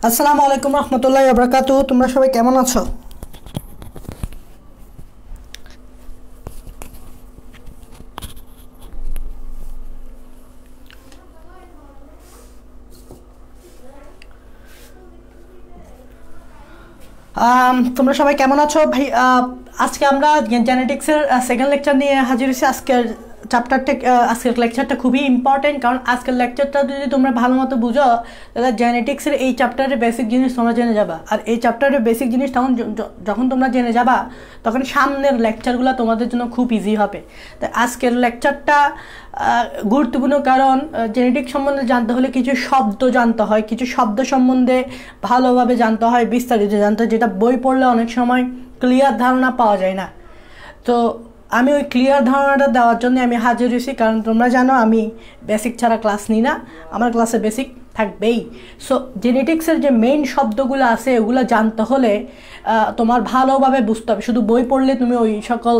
আসসালামু আলাইকুম রহমতুল্লাহি ওয়া বারাকাতুহু। তোমরা সবাই কেমন আছো? তোমরা সবাই কেমন আছো ভাই? আজকে আমরা জেনেটিক্সের সেকেন্ড লেকচার নিয়ে হাজির হয়েছি। আজকের লেকচারটা খুবই ইম্পর্টেন্ট, কারণ আজকের লেকচারটা যদি তোমরা ভালো মতো বুঝো তাহলে জেনেটিক্সের এই চ্যাপ্টারের বেসিক জিনিস তোমরা জেনে যাবা। আর এই চ্যাপ্টারের বেসিক জিনিস যখন তোমরা জেনে যাবা তখন সামনের লেকচারগুলো তোমাদের জন্য খুব ইজি হবে। তাই আজকের লেকচারটা গুরুত্বপূর্ণ, কারণ জেনেটিক্স সম্বন্ধে জানতে হলে কিছু শব্দ জানতে হয়, কিছু শব্দ সম্বন্ধে ভালোভাবে জানতে হয়, বিস্তারিত জানতে হয়, যেটা বই পড়লে অনেক সময় ক্লিয়ার ধারণা পাওয়া যায় না। তো আমি ওই ক্লিয়ার ধারণাটা দেওয়ার জন্য আমি হাজির হয়েছি, কারণ তোমরা জানো আমি বেসিক ছাড়া ক্লাস নিই না, আমার ক্লাসে বেসিক থাকবেই। সো জেনেটিক্সের যে মেইন শব্দগুলো আছে ওগুলো জানতে হলে তোমার ভালোভাবে বুঝতে হবে। শুধু বই পড়লে তুমি ওই সকল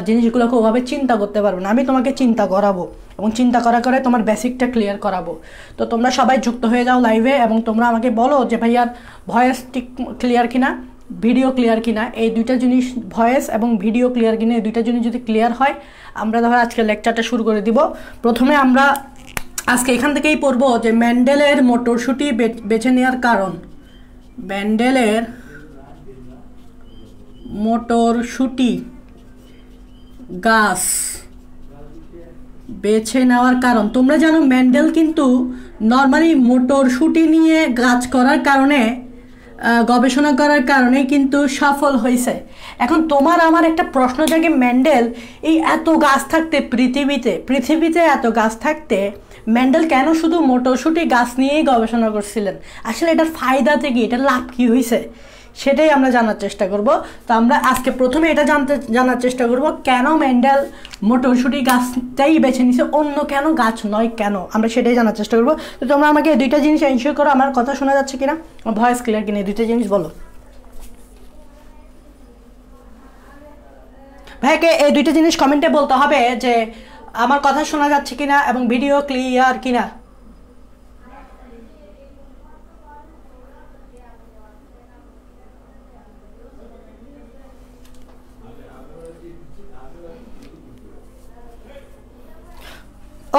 জিনিসগুলোকে ওভাবে চিন্তা করতে পারবে না। আমি তোমাকে চিন্তা করাবো এবং চিন্তা করে তোমার বেসিকটা ক্লিয়ার করাবো। তো তোমরা সবাই যুক্ত হয়ে যাও লাইভে, এবং তোমরা আমাকে বলো যে ভাইয়ার ভয়েস ঠিক ক্লিয়ার কিনা, ভিডিও ক্লিয়ার কিনা। এই দুইটা জিনিস, ভয়েস এবং ভিডিও ক্লিয়ার কিনা, এই দুইটা জিনিস যদি ক্লিয়ার হয় আমরা ধরো আজকে লেকচারটা শুরু করে দিব। প্রথমে আমরা আজকে এখান থেকেই পড়বো যে মেন্ডেলের মটরশুঁটি বেছে নেওয়ার কারণ। মেন্ডেলের মটরশুঁটি গাছ বেছে নেওয়ার কারণ। তোমরা জানো মেন্ডেল কিন্তু নর্মালি মটরশুঁটি নিয়ে গাছ করার কারণে, গবেষণা করার কারণে কিন্তু সফল হয়েছে। এখন তোমার আমার একটা প্রশ্ন জাগে, মেন্ডেল এই এত গাছ থাকতে পৃথিবীতে এত গাছ থাকতে মেন্ডেল কেন শুধু মটরশুঁটি গাছ নিয়েই গবেষণা করছিলেন? আসলে এটার ফায়দাতে কি, এটার লাভ কী হয়েছে সেটাই আমরা জানার চেষ্টা করব। তো আমরা আজকে প্রথমে এটা জানার চেষ্টা করব কেন মেন্ডেল মটরশুঁটি গাছটাই বেছে নিছে, অন্য কেন গাছ নয় কেন, আমরা সেটাই জানার চেষ্টা করব। তো তোমরা আমাকে দুইটা জিনিস এনশিওর করো, আমার কথা শোনা যাচ্ছে কিনা, ভয়েস ক্লিয়ার কিনা, দুইটা জিনিস বলো ভাইকে। এই দুইটা জিনিস কমেন্টে বলতে হবে যে আমার কথা শোনা যাচ্ছে কিনা এবং ভিডিও ক্লিয়ার কিনা।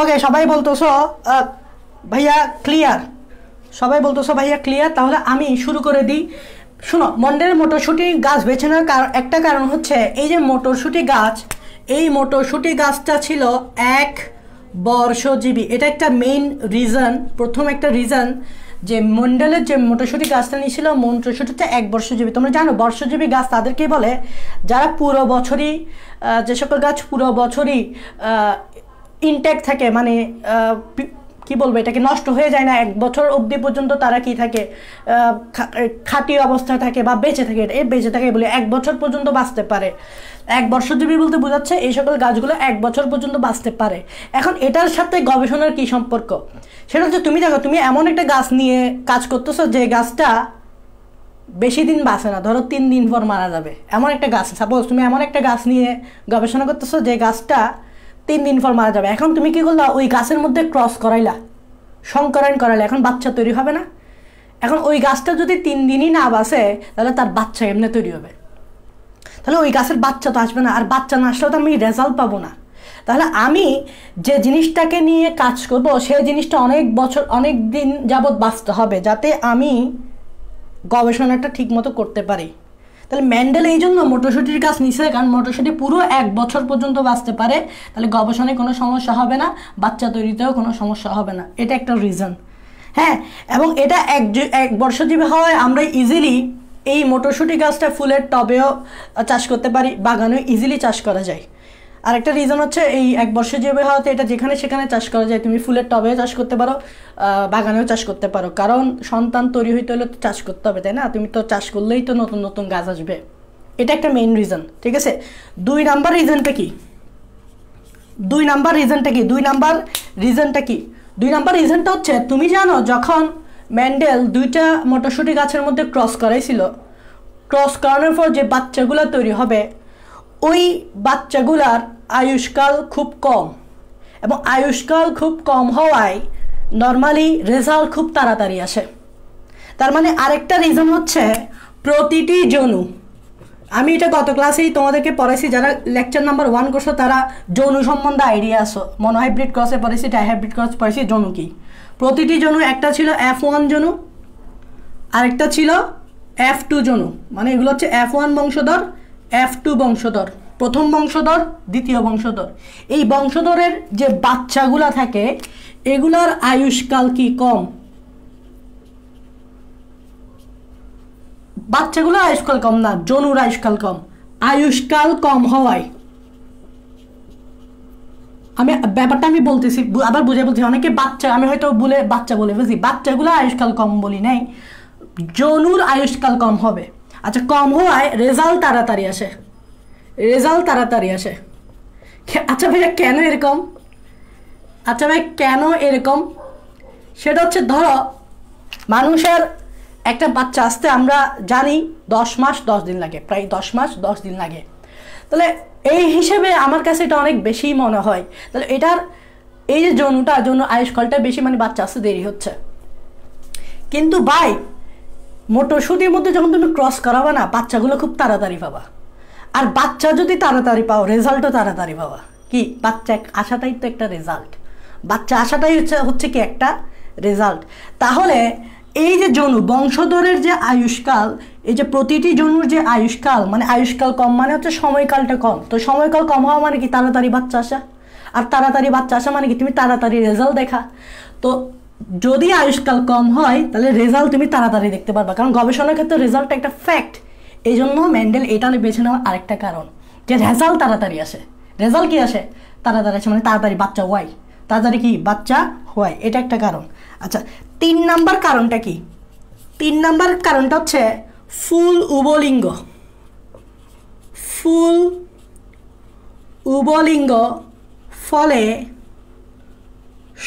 ওকে, সবাই বলতেছো ভাইয়া ক্লিয়ার, তাহলে আমি শুরু করে দিই। শোনো, মেন্ডেলের মটরশুঁটি গাছ বেছে নেওয়ার একটা কারণ হচ্ছে এই যে মটরশুঁটি গাছ, এই মটরশুঁটি গাছটা ছিল এক বর্ষজীবী। এটা একটা মেইন রিজন, প্রথম একটা রিজন যে মেন্ডেলের যে মটরশুঁটি গাছটা নিয়েছিল, মটরশুঁটিটা এক বর্ষজীবী। তোমরা জানো বর্ষজীবী গাছ তাদেরকেই বলে যারা পুরো বছরই, যে সকল গাছ পুরো বছরই ইনট্যাক্ট থাকে, মানে কি বলবো, এটাকে নষ্ট হয়ে যায় না, এক বছর অবধি পর্যন্ত তারা কি থাকে, খাঁটি অবস্থায় থাকে বা বেঁচে থাকে বলে এক বছর পর্যন্ত বাঁচতে পারে। এক বর্ষজীবী বলতে বোঝাচ্ছে এই সকল গাছগুলো এক বছর পর্যন্ত বাঁচতে পারে। এখন এটার সাথে গবেষণার কি সম্পর্ক? সেটা হচ্ছে তুমি দেখো, তুমি এমন একটা গাছ নিয়ে কাজ করতেছো যে গাছটা বেশি দিন বাঁচে না, ধরো 3 দিন পর মারা যাবে, এমন একটা গাছ। সাপোজ তুমি এমন একটা গাছ নিয়ে গবেষণা করতেছো যে গাছটা 3 দিন পর মারা যাবে। এখন তুমি কি করলা, ওই গাছের মধ্যে ক্রস করাইলা, সংকরায়ন করাইলা, এখন বাচ্চা তৈরি হবে না? এখন ওই গাছটা যদি 3 দিনই না বাঁচে তাহলে তার বাচ্চা এমনি তৈরি হবে, তাহলে ওই গাছের বাচ্চা তো আসবে না, আর বাচ্চা না আসলেও তো আমি রেজাল্ট পাবো না। তাহলে আমি যে জিনিসটাকে নিয়ে কাজ করব সেই জিনিসটা অনেক বছর, অনেক দিন যাবৎ বাঁচতে হবে, যাতে আমি গবেষণাটা ঠিক মতো করতে পারি। তাহলে মেন্ডেল এই জন্য মটরশুঁটির গাছ নিছে, কারণ মটরশুঁটি পুরো 1 বছর পর্যন্ত বাঁচতে পারে, তাহলে গবেষণায় কোনো সমস্যা হবে না, বাচ্চা তৈরিতেও কোনো সমস্যা হবে না। এটা একটা রিজন। হ্যাঁ, এবং এটা এক বর্ষজীবী হওয়ায় আমরা ইজিলি এই মটরশুঁটি গাছটা ফুলের টবেও চাষ করতে পারি, বাগানেও ইজিলি চাষ করা যায়। আর একটা রিজন হচ্ছে এই 1 বর্ষজীবী হওয়াতে এটা যেখানে সেখানে চাষ করা যায়, তুমি ফুলের টবেও চাষ করতে পারো, বাগানেও চাষ করতে পারো, কারণ সন্তান তৈরি হইতে হলে তো চাষ করতে হবে, তাই না? তুমি তো চাষ করলেই তো নতুন নতুন গাছ আসবে। এটা একটা মেইন রিজন, ঠিক আছে? 2 নাম্বার রিজনটা কি? 2 নাম্বার রিজনটা হচ্ছে, তুমি জানো যখন মেন্ডেল 2টা মটরশুঁটি গাছের মধ্যে ক্রস করাইছিল, ক্রস করানোর পর যে বাচ্চাগুলো তৈরি হবে ওই বাচ্চাগুলার আয়ুষ্কাল খুব কম, এবং আয়ুষ্কাল খুব কম হওয়ায় নর্মালি রেজাল্ট খুব তাড়াতাড়ি আসে। তার মানে আরেকটা রিজন হচ্ছে প্রতিটি যৌন, আমি এটা গত ক্লাসেই তোমাদেরকে পড়াইছি, যারা লেকচার নাম্বার 1 করছো তারা যৌন সম্বন্ধে আইডিয়া আসো। মনোহাইব্রিড ক্রসে পড়েছি, ডাইহাইব্রিড ক্রস পড়েছি, যৌন কি। প্রতিটি যৌন একটা ছিল F1 যৌন, আরেকটা ছিল F2 যৌন, মানে এগুলো হচ্ছে F1 বংশধর, F2 বংশধর, প্রথম বংশধর, দ্বিতীয় বংশধর। এই বংশধরের যে বাচ্চাগুলা থাকে এগুলার আয়ুষ্কাল কি কম, বাচ্চাগুলো আয়ুষ্কাল কম না, যৌনুর আয়ুষ্কাল কম। আয়ুষ্কাল কম হওয়ায়, আমি ব্যাপারটা আমি বলতেছি আবার বুঝে বলছি, অনেকে বাচ্চা, আমি হয়তো বলে বাচ্চা বলে বুঝি, বাচ্চাগুলো আয়ুষ্কাল কম বলি নাই, যৌনুর আয়ুষ্কাল কম হবে। আচ্ছা, কম হওয়ায় রেজাল্ট তাড়াতাড়ি আসে, রেজাল্ট তাড়াতাড়ি আসে। আচ্ছা ভাইয়া কেন এরকম, আচ্ছা ভাই কেন এরকম, সেটা হচ্ছে ধরো মানুষের একটা বাচ্চা আসতে আমরা জানি 10 মাস 10 দিন লাগে, প্রায় 10 মাস 10 দিন লাগে। তাহলে এই হিসেবে আমার কাছে এটা অনেক বেশি মনে হয়। তাহলে এটার এই যে যৌনটা, যৌন আয়ুষ্কালটা বেশি, মানে বাচ্চা আসতে দেরি হচ্ছে। কিন্তু ভাই মটরশুটির মধ্যে যখন তুমি ক্রস করাবা না, বাচ্চাগুলো খুব তাড়াতাড়ি পাবা। আর বাচ্চা যদি তাড়াতাড়ি পাও, রেজাল্টও তাড়াতাড়ি পাবা। কি বাচ্চা আসাটাই তো একটা রেজাল্ট, বাচ্চা আসাটাই হচ্ছে কি একটা রেজাল্ট। তাহলে এই যে যৌন বংশধরের যে আয়ুষ্কাল, এই যে প্রতিটি যৌনুর যে আয়ুষ্কাল, মানে আয়ুষ্কাল কম মানে হচ্ছে সময়কালটা কম। তো সময়কাল কম হওয়া মানে কি তাড়াতাড়ি বাচ্চা আসা, আর তাড়াতাড়ি বাচ্চা আসা মানে কি তুমি তাড়াতাড়ি রেজাল্ট দেখা। তো যদি আয়ুষ্কাল কম হয় তাহলে রেজাল্ট তুমি তাড়াতাড়ি দেখতে পারবা, কারণ গবেষণার ক্ষেত্রে রেজাল্ট একটা ফ্যাক্ট। এই জন্য মেন্ডেল এটা বেছে নেওয়ার আরেকটা কারণ যে রেজাল্ট তাড়াতাড়ি আসে। রেজাল্ট কি আসে, তাড়াতাড়ি আসে, মানে তাড়াতাড়ি বাচ্চা হয়, তাড়াতাড়ি কি বাচ্চা হয়, এটা একটা কারণ। আচ্ছা, 3 নাম্বার কারণটা কি? 3 নাম্বার কারণটা হচ্ছে ফুল উভলিঙ্গ। ফুল উভলিঙ্গ ফলে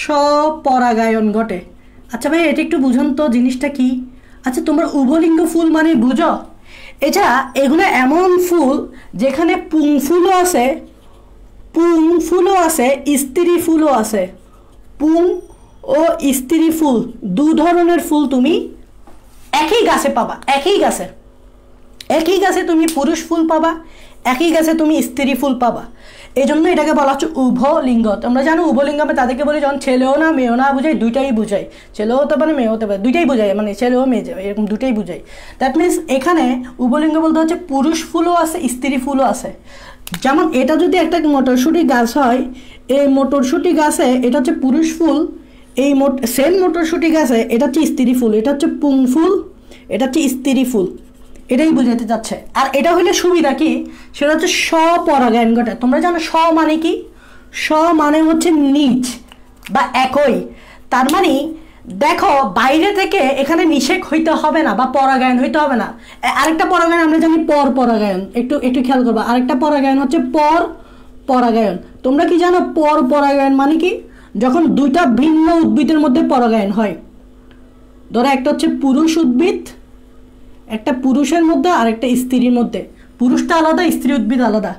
স্বপরাগায়ন ঘটে। আচ্ছা ভাই এটা একটু বুঝুন তো জিনিসটা কি। আচ্ছা তোমরা উভলিঙ্গ ফুল মানে বুঝো? এটা এগুলো এমন ফুল যেখানে পুং ফুলও আছে, পুং ফুলও আছে, স্ত্রী ফুলও আছে। পুং ও স্ত্রী ফুল, 2 ধরনের ফুল তুমি একই গাছে পাবা। একই গাছে তুমি পুরুষ ফুল পাবা, একই গাছে তুমি স্ত্রী ফুল পাবা। এই জন্য এটাকে বলা হচ্ছে উভলিঙ্গ। তোমরা জানো উভলিঙ্গ আমি তাদেরকে বলি যখন ছেলেও না মেয়েও না বুঝাই, দুইটাই বুঝাই, ছেলেও হতে পারে মেয়েও হতে পারে, দুইটাই বুঝাই, মানে ছেলেও মেয়ে এরকম দুটাই বুঝাই। দ্যাট মিনস এখানে উভলিঙ্গ বলতে হচ্ছে পুরুষ ফুলও আছে, স্ত্রী ফুলও আছে। যেমন এটা যদি একটা মটরশুঁটি গাছ হয়, এই মটরশুঁটি গাছে এটা হচ্ছে পুরুষ ফুল, এই সেম মটরশুঁটি গাছে এটা হচ্ছে স্ত্রী ফুল, এটা হচ্ছে পুং ফুল, এটা হচ্ছে স্ত্রী ফুল, এটাই বোঝাতে যাচ্ছে। আর এটা হইলে সুবিধা কি, সেটা হচ্ছে স্বপরাগায়ন ঘটে। তোমরা জানো স মানে কি? স মানে হচ্ছে নিজ বা একই। তার মানে দেখো বাইরে থেকে এখানে নিষেক হইতে হবে না বা পরাগায়ন হইতে হবে না। আরেকটা পরাগায়ন আমরা জানি পর পরাগায়ন, একটু একটু খেয়াল করবা। আরেকটা পরাগায়ন হচ্ছে পর পরাগায়ন। তোমরা কি জানো পর পরাগায়ন মানে কি? যখন দুইটা ভিন্ন উদ্ভিদের মধ্যে পরাগায়ন হয়। ধরো একটা হচ্ছে পুরুষ উদ্ভিদ, একটা পুরুষের মধ্যে আর একটা স্ত্রীর মধ্যে, পুরুষটা আলাদা স্ত্রী উদ্ভিদ আলাদা,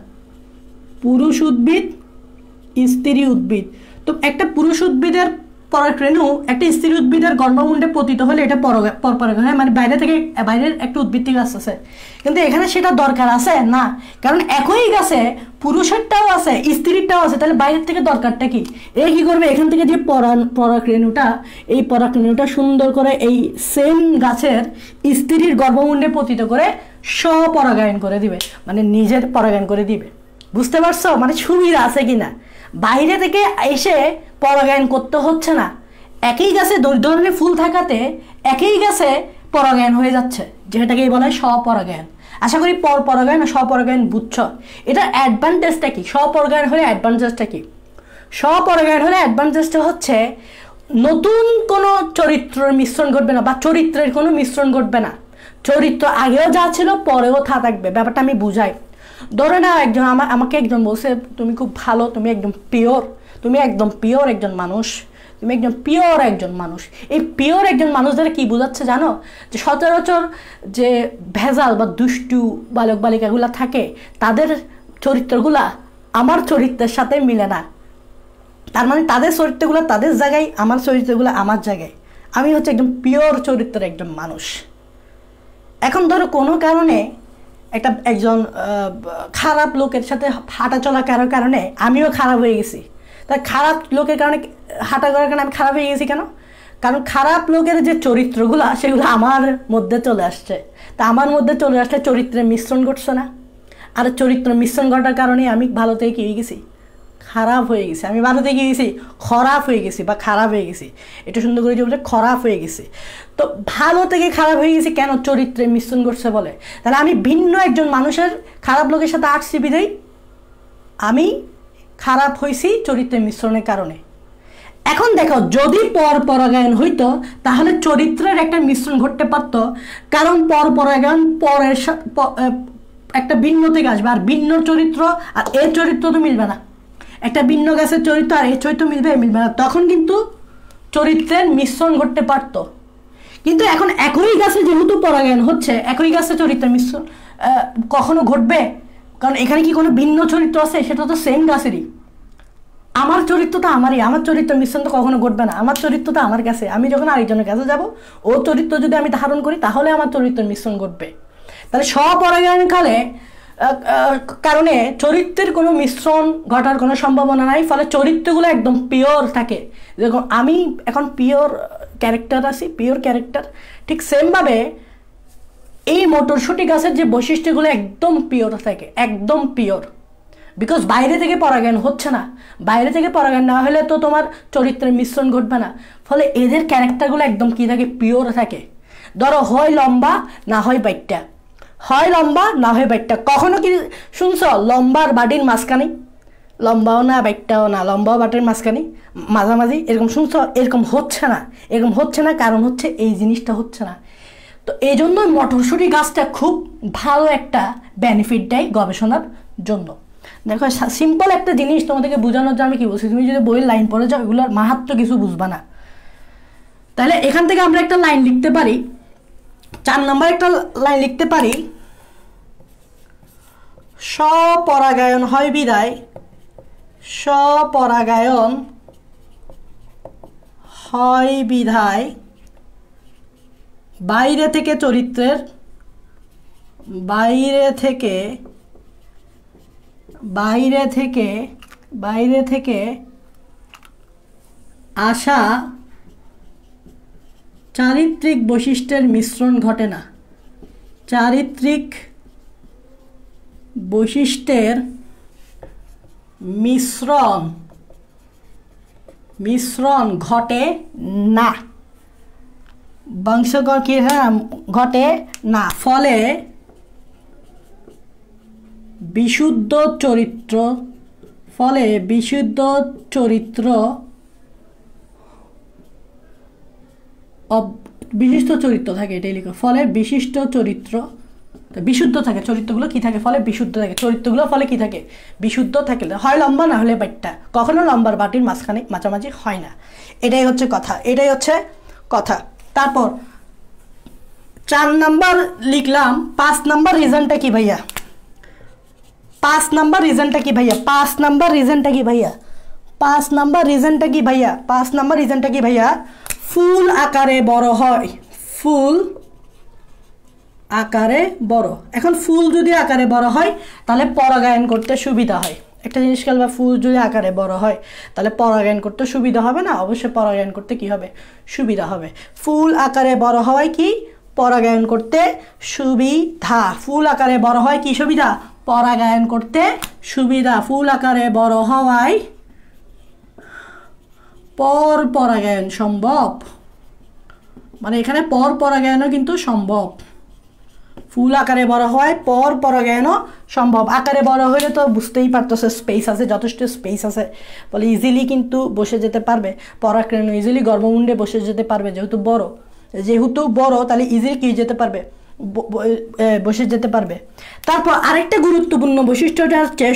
পুরুষ উদ্ভিদ স্ত্রী উদ্ভিদ। তো একটা পুরুষ উদ্ভিদের পরাগরেণু একটা স্ত্রী উদ্ভিদের গর্ভমুণ্ডে পতিত হলে এটা পরপরাগায়ন হয়, মানে বাইরে থেকে, বাইরের একটা উদ্ভিদ থেকে আসতেছে। কিন্তু এখানে সেটা দরকার আছে না, কারণ একই গাছে পুরুষেরটাও আছে স্ত্রীরটাও আছে, তাহলে বাইরের থেকে দরকারটা কি? এ কি করবে, এখান থেকে যে পরাগরেণুটা, এই পরাগরেণুটা সুন্দর করে এই সেম গাছের স্ত্রীর গর্ভমুণ্ডে পতিত করে স্বপরাগায়ন করে দিবে, মানে নিজের পরাগায়ন করে দিবে। বুঝতে পারছো মানে সুবিধা আছে কিনা? বাইরে থেকে এসে পরাগায়ন করতে হচ্ছে না, একই গাছে 2 ধরনের ফুল থাকাতে একই গাছে পরাগায়ন হয়ে যাচ্ছে, যেটাকেই বলা হয় স্বপরাগায়ন। আশা করি পরাগায়ন আর স্বপরাগায়ন বুঝছো। এটার অ্যাডভান্টেজটা কি? স্বপরাগায়ন হলে অ্যাডভান্টেজটা কি? স্বপরাগায়ন হলে অ্যাডভান্টেজটা হচ্ছে নতুন কোনো চরিত্রের মিশ্রণ ঘটবে না, বা চরিত্রের কোনো মিশ্রণ ঘটবে না। চরিত্র আগেও যা ছিল পরেও তা থাকবে। ব্যাপারটা আমি বুঝাই। ধরে না একজন আমাকে একজন বলছে তুমি খুব ভালো, তুমি একদম পিওর, তুমি একদম পিওর একজন মানুষ, তুমি একজন পিওর একজন মানুষ। এই পিওর একজন মানুষ দ্বারা কি বোঝাচ্ছে জানো? যে সচরাচর যে ভেজাল বা দুষ্টু বালক বালিকাগুলা থাকে তাদের চরিত্রগুলা আমার চরিত্রের সাথে মিলে না। তার মানে তাদের চরিত্রগুলো তাদের জায়গায়, আমার চরিত্রগুলো আমার জায়গায়। আমি হচ্ছে একদম পিওর চরিত্রের একজন মানুষ। এখন ধরো কোনো কারণে একজন খারাপ লোকের সাথে হাঁটা চলা করার কারণে আমিও খারাপ হয়ে গেছি। তা খারাপ লোকের কারণে হাঁটা করার কারণে আমি খারাপ হয়ে গেছি কেন? কারণ খারাপ লোকের যে চরিত্রগুলো সেগুলো আমার মধ্যে চলে আসছে। তা আমার মধ্যে চলে আসলে চরিত্রের মিশ্রণ ঘটছে না? আর চরিত্র মিশ্রণ ঘটার কারণে আমি ভালো থেকে কী হয়ে গেছি? খারাপ হয়ে গেছি। আমি ভালো থেকে গেছি খারাপ হয়ে গেছি বা খারাপ হয়ে গেছি, এটা সুন্দর করে যে খারাপ হয়ে গেছি। তো ভালো থেকে খারাপ হয়ে গেছি কেন? চরিত্রের মিশ্রণ ঘটছে বলে। তাহলে আমি ভিন্ন একজন মানুষের খারাপ লোকের সাথে আসছি বিধায় আমি খারাপ হয়েছি চরিত্রের মিশ্রণের কারণে। এখন দেখো, যদি পরপরাগায়ন হইতো তাহলে চরিত্রের একটা মিশ্রণ ঘটতে পারতো, কারণ পরপরাগায়ন পরের একটা ভিন্ন থেকে আসবে, আর ভিন্ন চরিত্র আর এর চরিত্র তো মিলবে না। একটা ভিন্ন গাছের চরিত্র আর এর চরিত্র মিলবে না, তখন কিন্তু চরিত্রের মিশ্রণ ঘটতে পারতো। কিন্তু এখন একই গাছে যেহেতু পরাগায়ন হচ্ছে, একই গাছে চরিত্রের মিশ্রণ কখনো ঘটবে? কারণ এখানে কি কোনো ভিন্ন চরিত্র আছে? সেটা তো সেম গাছেরই। আমার চরিত্র তো আমারই, আমার চরিত্র মিশ্রণ তো কখনো ঘটবে না। আমার চরিত্র তো আমার কাছে, আমি যখন আরেকজনের কাছে যাব ও চরিত্র যদি আমি ধারণ করি তাহলে আমার চরিত্রের মিশ্রণ ঘটবে। তাহলে স্বপরাগায়নকালে কারণে চরিত্রের কোনো মিশ্রণ ঘটার কোনো সম্ভাবনা নাই, ফলে চরিত্রগুলো একদম পিওর থাকে। যেরকম আমি এখন পিওর ক্যারেক্টার আছি, পিওর ক্যারেক্টার, ঠিক সেমভাবে এই মটরশুঁটি গাছের যে বৈশিষ্ট্যগুলো একদম পিওর থাকে, একদম পিওর। বিকজ বাইরে থেকে পরাগায়ন হচ্ছে না, বাইরে থেকে পরাগায়ন না হলে তো তোমার চরিত্রের মিশ্রণ ঘটবে না, ফলে এদের ক্যারেক্টারগুলো একদম কী থাকে? পিওর থাকে। ধরো হয় লম্বা না হয় বাইটটা, হয় লম্বা না হয় বাইটটা। কখনো কি শুনছ লম্বার বাটির মাঝখানে? লম্বাও না বাইটটাও না, লম্বাও বাটির মাঝখানে, মাঝামাঝি, এরকম শুনছ? এরকম হচ্ছে না, এরকম হচ্ছে না, কারণ হচ্ছে এই জিনিসটা হচ্ছে না। তো এই জন্য মটরশুঁটি গাছটা খুব ভালো একটা বেনিফিট দেয় গবেষণার জন্য। দেখো, সিম্পল একটা জিনিস তোমাদেরকে বোঝানোর জন্য আমি কি বলছি, তুমি যদি বইয়ের লাইন পড়ে যাও এগুলোর মাহাত্ম্য কিছু বুঝবা না। তাহলে এখান থেকে আমরা একটা লাইন লিখতে পারি, 4 নম্বর একটা লাইন লিখতে পারি, স্বপরাগায়ন হয় বিদায়, স্বপরাগায়ন হয় বিধায় বাইরে থেকে চরিত্রের, বাইরে থেকে আসা চারিত্রিক বৈশিষ্ট্যের মিশ্রণ ঘটে না। চারিত্রিক বৈশিষ্ট্যের মিশ্রণ ঘটে না, বংশগত কি ঘটে না, ফলে বিশুদ্ধ চরিত্র বিশিষ্ট চরিত্র থাকে, এটাই লিখো। ফলে বিশিষ্ট চরিত্র বিশুদ্ধ থাকে, চরিত্রগুলো কি থাকে? ফলে বিশুদ্ধ থাকে, চরিত্রগুলো ফলে কি থাকে? বিশুদ্ধ থাকে। হয় লম্বা না হলে বাইটটা, কখনো লম্বার বাটির মাঝখানে মাঝামাঝি হয় না। এটাই হচ্ছে কথা, এটাই হচ্ছে কথা। তারপর 4 নম্বর লিখলাম, 5 নম্বর রিজনটা কি ভাইয়া? 5 নম্বর রিজনটা কি ভাইয়া? 5 নম্বর রিজনটা কি ভাইয়া? 5 নম্বর রিজনটা কি ভাইয়া? 5 নম্বর রিজনটা কি ভাইয়া? ফুল আকারে বড় হয়, ফুল আকারে বড়। এখন ফুল যদি আকারে বড় হয় তাহলে পরাগায়ন করতে সুবিধা হয়। একটা জিনিস খেয়াল, ফুল যদি আকারে বড় হয় তাহলে পরাগায়ন করতে সুবিধা হবে না? অবশ্যই পরাগায়ন করতে কি হবে? সুবিধা হবে। ফুল আকারে বড় হওয়ায় কি? পরাগায়ন করতে সুবিধা। ফুল আকারে বড় হয় কি সুবিধা? পরাগায়ন করতে সুবিধা। ফুল আকারে বড় হওয়ায় পরাগায়ন সম্ভব, মানে এখানে পরাগায়নও কিন্তু সম্ভব। ফুল আকারে বড় হয় পরাগায়নও সম্ভব। আকারে বড় হলে তো বুঝতেই পারতেছে স্পেস আছে, যথেষ্ট স্পেস আছে, বলে ইজিলি কিন্তু বসে যেতে পারবে পরাগায়ন, ইজিলি গর্ভমুণ্ডে বসে যেতে পারবে। যেহেতু বড় তাহলে ইজিলি কি যেতে পারবে? বসে যেতে পারবে। তারপর আরেকটা গুরুত্বপূর্ণ বৈশিষ্ট্যটা হচ্ছে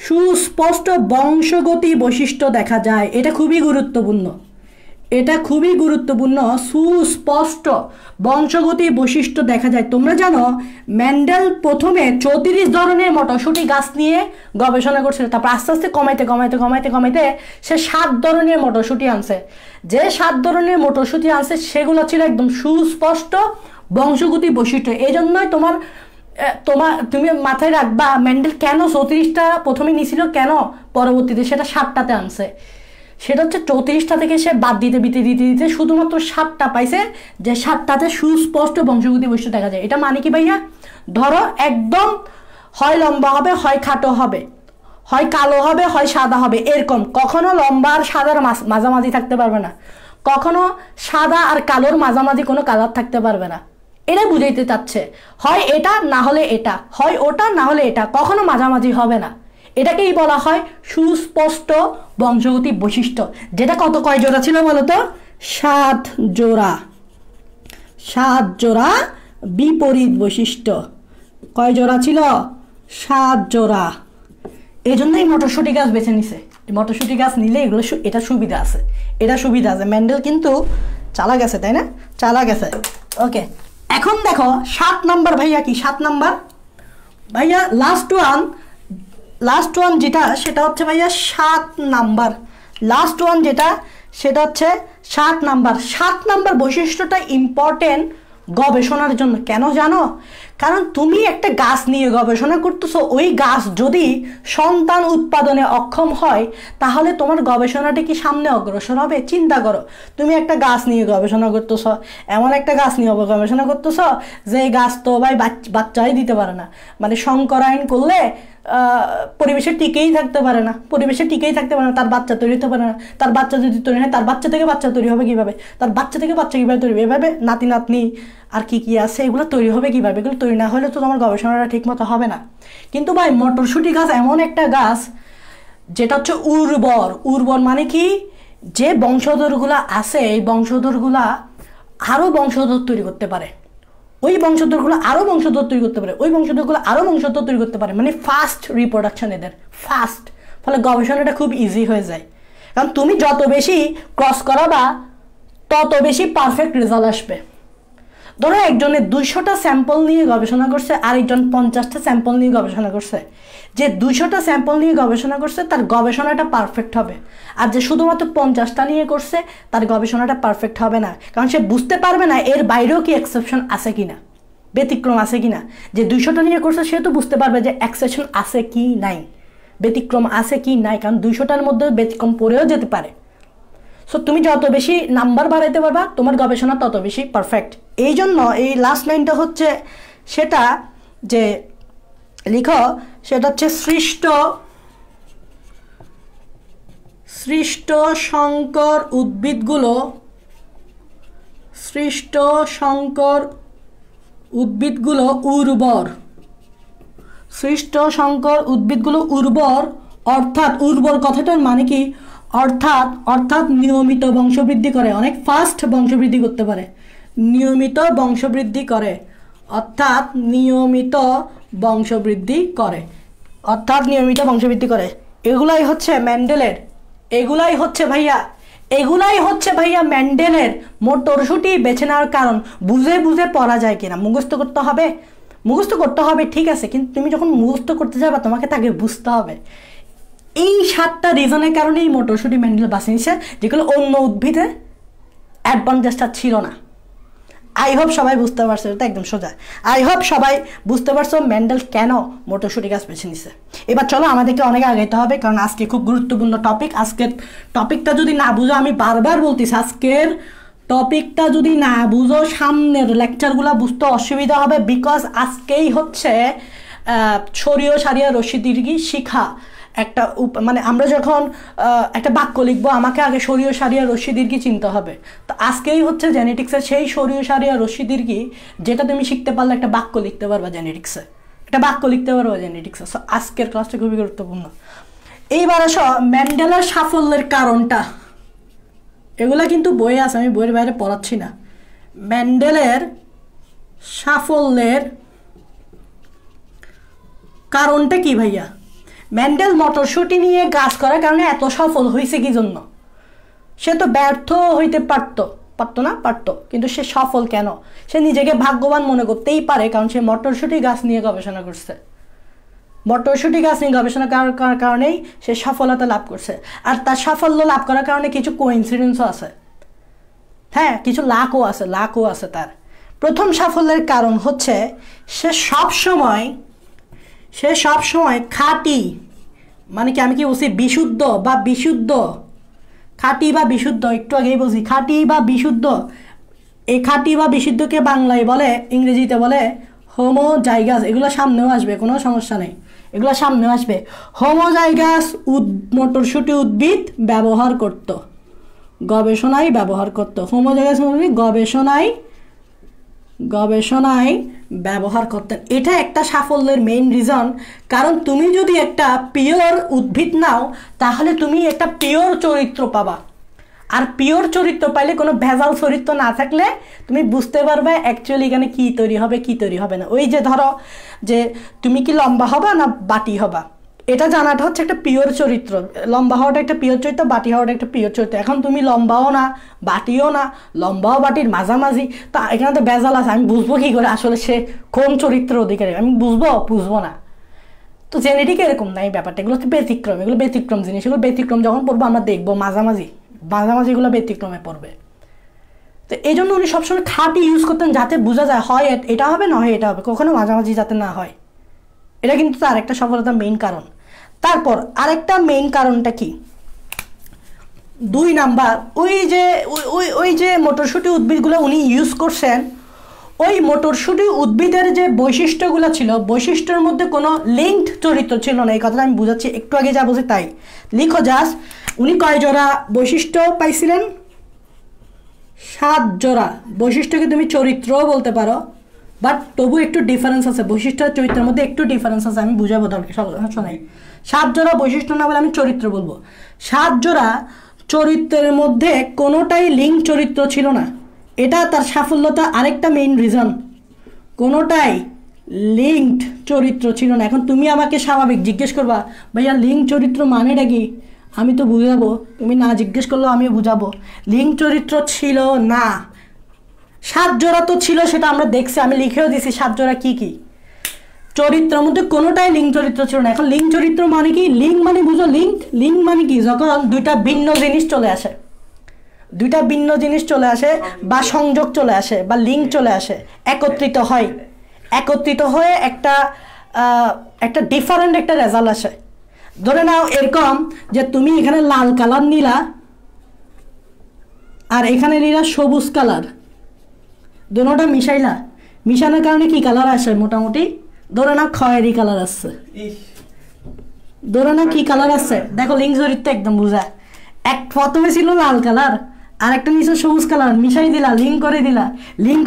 সুস্পষ্ট বংশগতি বৈশিষ্ট্য দেখা যায়। এটা খুবই গুরুত্বপূর্ণ, এটা খুবই গুরুত্বপূর্ণ। সুস্পষ্ট বংশগতি বৈশিষ্ট্য দেখা যায়। তোমরা জানো মেন্ডেল প্রথমে 34 ধরনের মটরশুঁটি গাছ নিয়ে গবেষণা করছিল, তারপর আস্তে আস্তে কমাইতে সে 7 ধরনের মটরশুঁটি আনছে। যে 7 ধরনের মটরশুঁটি আনছে সেগুলো ছিল একদম সুস্পষ্ট বংশগতি বৈশিষ্ট্য। এই জন্যই তুমি মাথায় রাখবা মেন্ডেল কেন 34টা প্রথমে নিছিল, কেন পরবর্তীতে সেটা 7টাতে আনছে। সেটা হচ্ছে 34টা থেকে সে বাদ দিতে শুধুমাত্র 7টা পাইছে, যে 7টাতে সুস্পষ্ট বংশগতি বৈশিষ্ট্য দেখা যায়। এটা মানে কি ভাইয়া, ধরো একদম হয় লম্বা হবে, হয় খাটো হবে, হয় কালো হবে, হয় সাদা হবে, এরকম। কখনো লম্বা আর সাদার মাঝামাঝি থাকতে পারবে না, কখনো সাদা আর কালোর মাঝামাঝি কোনো কালার থাকতে পারবে না। এটা বুঝাইতে চাচ্ছে, হয় এটা না হলে এটা, হয় ওটা না হলে এটা, কখনো মাঝামাঝি হবে না। এটাকেই বলা হয় সুস্পষ্ট বংশগতি বৈশিষ্ট্য। যেটা কয় জোড়া ছিল বলতো? 7 জোড়া। 7 জোড়া বিপরীত বৈশিষ্ট্য। কয় জোড়া ছিল? 7 জোড়া। এই জন্যই মটরশুঁটি গাছ বেছে নিছে। মটরশুঁটি গাছ নিলে এগুলো এটা সুবিধা আছে, মেন্ডেল কিন্তু চালা গেছে, তাই না? চালা গেছে। ওকে, এখন দেখো 7 নাম্বার ভাইয়া কি? 7 নাম্বার ভাইয়া লাস্ট ওয়ান যেটা, সেটা হচ্ছে ভাইয়া 7 নাম্বার। লাস্ট ওয়ান যেটা, সেটা হচ্ছে 7 নাম্বার। 7 নাম্বার বৈশিষ্ট্যটা ইম্পর্টেন্ট গবেষণার জন্য। কেন জানো? কারণ তুমি একটা গাছ নিয়ে গবেষণা করতেছো, ওই গাছ যদি সন্তান উৎপাদনে অক্ষম হয় তাহলে তোমার গবেষণাটা কি সামনে অগ্রসর হবে? চিন্তা করো, তুমি একটা গাছ নিয়ে গবেষণা করতেছো, এমন একটা গাছ নিয়ে গবেষণা করতেছো যে গাছ তো ভাই বাচ্চাই দিতে পারে না, মানে সংকরায়ন করলে পরিবেশে টিকেই থাকতে পারে না, তার বাচ্চা তৈরি হতে পারে না। তার বাচ্চা যদি তৈরি হয়, তার বাচ্চা থেকে বাচ্চা তৈরি হবে কীভাবে? তার বাচ্চা থেকে বাচ্চা কীভাবে তৈরি হবে? এভাবে নাতি নাতনি আর কি আছে এগুলো তৈরি হবে কীভাবে? এগুলো তৈরি না হলে তো তোমার গবেষণাটা ঠিক মতো হবে না। কিন্তু ভাই মটরশুঁটি গাছ এমন একটা গাছ যেটা হচ্ছে উর্বর মানে কি, যে বংশধরগুলা আছে এই বংশধরগুলা আরও বংশধর তৈরি করতে পারে, ওই বংশধরগুলো আরও বংশধর তৈরি করতে পারে, ওই বংশধরগুলো আরও বংশধর তৈরি করতে পারে, মানে ফাস্ট রিপ্রোডাকশন এদের, ফাস্ট। ফলে গবেষণাটা খুব ইজি হয়ে যায়। কারণ তুমি যত বেশি ক্রস করাবা তত বেশি পারফেক্ট রেজাল্ট আসবে। ধরো একজনের 200টা স্যাম্পল নিয়ে গবেষণা করছে, আরেকজন 50টা স্যাম্পল নিয়ে গবেষণা করছে। যে 200টা স্যাম্পল নিয়ে গবেষণা করছে তার গবেষণাটা পারফেক্ট হবে, আর যে শুধুমাত্র 50টা নিয়ে করছে তার গবেষণাটা পারফেক্ট হবে না। কারণ সে বুঝতে পারবে না এর বাইরেও কি এক্সেপশন আছে কিনা, ব্যতিক্রম আছে কিনা। যে 200টা নিয়ে করছে সে তো বুঝতে পারবে যে এক্সেপশন আছে কি নাই, ব্যতিক্রম আছে কি নাই, কারণ 200টার মধ্যে ব্যতিক্রম পড়েও যেতে পারে। সো তুমি যত বেশি নাম্বার বাড়াইতে পারবা তোমার গবেষণা তত বেশি পারফেক্ট। এই জন্য এই লাস্ট লাইনটা হচ্ছে সেটা যে লিখো, সেটা হচ্ছে সৃষ্ট সংকর উদ্ভিদগুলো উর্বর। সৃষ্ট সংকর উদ্ভিদগুলো উর্বর, অর্থাৎ উর্বর কথাটার মানে কি, অর্থাৎ নিয়মিত বংশবৃদ্ধি করে, অনেক ফাস্ট বংশবৃদ্ধি করতে পারে, নিয়মিত বংশবৃদ্ধি করে। এগুলাই হচ্ছে মেন্ডেলের, এগুলাই হচ্ছে ভাইয়া মেন্ডেলের মটরশুঁটি বেছে নেওয়ার কারণ। বুঝে পড়া যায় কিনা, মুখস্থ করতে হবে ঠিক আছে, কিন্তু তুমি যখন মুখস্থ করতে যাবা তোমাকে তাকে বুঝতে হবে। এই 7টা রিজনের কারণে এই মটরশুঁটি মেন্ডেল বাছে নিছে, যেগুলো অন্য উদ্ভিদে অ্যাডভান্টেজটা ছিল না। আই হোপ সবাই বুঝতে পারছো, এটা একদম সোজা। আই হোপ সবাই বুঝতে পারছো মেন্ডেল কেন মটরশুঁটি গাছ বেছে নিছে। এবার চলো আমাদেরকে অনেক আগাইতে হবে, কারণ আজকে খুব গুরুত্বপূর্ণ টপিক। আজকের টপিকটা যদি না বুঝো, আমি বারবার বলতেছি, আজকের টপিকটা যদি না বুঝো সামনের লেকচারগুলো বুঝতে অসুবিধা হবে। বিকজ আজকেই হচ্ছে ছড়িয়ে সারিয়া রশ্মি দীর্ঘি শিখা একটা মানে আমরা যখন একটা বাক্য লিখবো আমাকে আগে সরিয়ে সারিয়া রশ্মি দীর্ঘি চিনতে হবে। তো আজকেই হচ্ছে জেনেটিক্সের সেই সরিয়ে সারিয়া রশ্মি দীর্ঘি যেটা তুমি শিখতে পারলে একটা বাক্য লিখতে পারবা জেনেটিক্সে, সো আজকের ক্লাসটা খুবই গুরুত্বপূর্ণ। এইবার আসো মেন্ডেলের সাফল্যের কারণটা, এগুলা কিন্তু বইয়ে আছে, আমি বইয়ের বাইরে পড়াচ্ছি না। মেন্ডেলের সাফল্যের কারণটা কি ভাইয়া? মেন্ডেল মটরশুঁটি নিয়ে গাছ করার কারণে এত সফল হয়েছে কি জন্য? সে তো ব্যর্থ হইতে পারতো কিন্তু সে সফল কেন? সে নিজেকে ভাগ্যবান মনে করতেই পারে, কারণ সে মটরশুঁটি গাছ নিয়ে গবেষণা করছে। মটরশুঁটি গাছ নিয়ে গবেষণা করার কারণেই সে সফলতা লাভ করছে। আর তার সাফল্য লাভ করার কারণে কিছু কোইন্সিডেন্সও আছে, হ্যাঁ, কিছু লাকও আছে তার। প্রথম সাফল্যের কারণ হচ্ছে সে সবসময় খাঁটি, মানে কি আমি কি বলছি, বিশুদ্ধ, খাঁটি বা বিশুদ্ধ, একটু আগেই বলছি খাঁটি বা বিশুদ্ধ। এই খাঁটি বা বিশুদ্ধকে বাংলায় বলে, ইংরেজিতে বলে হোমোজাইগাস। এগুলো সামনেও আসবে, কোনো সমস্যা নেই, এগুলো সামনেও আসবে। হোমোজাইগাস মটরশুঁটি উদ্ভিদ গবেষণায় ব্যবহার করতো। হোমোজাইগাস গবেষণায় ব্যবহার করতেন। এটা একটা সাফল্যের মেইন রিজন। কারণ তুমি যদি একটা পিওর উদ্ভিদ নাও, তাহলে তুমি একটা পিওর চরিত্র পাবা। আর পিওর চরিত্র পাইলে, কোনো ভেজাল চরিত্র না থাকলে তুমি বুঝতে পারবে অ্যাকচুয়ালি এখানে কী তৈরি হবে না। ওই যে ধরো যে তুমি কি লম্বা হবা না বাটি হবা, এটা জানাটা হচ্ছে একটা পিওর চরিত্র। লম্বা হওয়াটা একটা পিওর চরিত্র, বাটি হওয়াটা একটা পিওর চরিত্র। এখন তুমি লম্বাও না বাটিও না, লম্বাও বাটির মাঝামাঝি, তা এখানে তো ভেজাল আছে। আমি বুঝবো কী করে আসলে সে কোন চরিত্র অধিকারী? আমি বুঝবো না। তো জেনেটিক এরকম না এই ব্যাপারটা, এগুলো হচ্ছে ব্যতিক্রম, এগুলো ব্যতিক্রম জিনিস। এগুলো ব্যতিক্রম যখন পড়বো আমরা দেখবো মাঝামাঝিগুলো ব্যতিক্রমে পড়বে। তো এই জন্য উনি সবসময় খাঁটি ইউজ করতেন, যাতে বোঝা যায় হয় এটা হবে না হয় এটা হবে, কখনো মাঝামাঝি যাতে না হয়। এটা কিন্তু তার একটা সফলতার মেইন কারণ। তারপর আরেকটা মেইন কারণটা কি, 2 নাম্বার, ওই যে মটরশুঁটি উদ্ভিদগুলো উনি ইউজ করছেন, ওই মটরশুঁটি উদ্ভিদের যে বৈশিষ্ট্যগুলো ছিল, বৈশিষ্ট্যের মধ্যে কোনো লিঙ্কড চরিত্র ছিল না। এই কথাটা আমি বুঝাচ্ছি, একটু আগে যা বলছি তাই লিখো জাস্ট। উনি কয় জোড়া বৈশিষ্ট্য পাইছিলেন? 7 জোড়া। বৈশিষ্ট্যকে তুমি চরিত্রও বলতে পারো, বাট তবু একটু ডিফারেন্স আছে, বৈশিষ্ট্য আর চরিত্রের মধ্যে একটু ডিফারেন্স আছে, আমি বুঝাবো দরকার শোনাই। 7 জোড়া বৈশিষ্ট্য না বলে আমি চরিত্র বলবো। 7 জোড়া চরিত্রের মধ্যে কোনোটাই লিঙ্ক চরিত্র ছিল না, এটা তার সাফল্যতা আরেকটা মেইন রিজন। কোনোটাই লিঙ্কড চরিত্র ছিল না। এখন তুমি আমাকে স্বাভাবিক জিজ্ঞেস করবা, ভাইয়া লিঙ্ক চরিত্র মানেটা কি? আমি তো বুঝাবো, তুমি না জিজ্ঞেস করলেও আমিও বুঝাবো। লিঙ্ক চরিত্র ছিল না। 7 জোড়া তো ছিল, সেটা আমরা দেখছি, আমি লিখেও দিছি 7 জোড়া কি কি। চরিত্রের মধ্যে কোনোটাই লিঙ্ক চরিত্র ছিল না। এখন লিঙ্ক চরিত্র মানে কি? লিঙ্ক মানে বুঝো, লিঙ্ক মানে কি? যখন দুইটা ভিন্ন জিনিস চলে আসে, বা সংযোগ চলে আসে, বা লিঙ্ক চলে আসে, একত্রিত হয়ে একটা ডিফারেন্ট একটা রেজাল্ট আসে। ধরে নাও এরকম যে তুমি এখানে লাল কালার নিলা আর এখানে নিলা সবুজ কালার, দুটোটা মিশানোর কারণে কি কালার আসে? মোটামুটি ধরে নাও খয়েরি কালার আসছে। ধরে নাও কি কালার আসছে? দেখো লিঙ্ক চরিত্র একদম বুঝা। প্রথমে ছিল লাল কালার, আর একটা নিচে সবুজ কালার, মিশাই দিলা, লিঙ্ক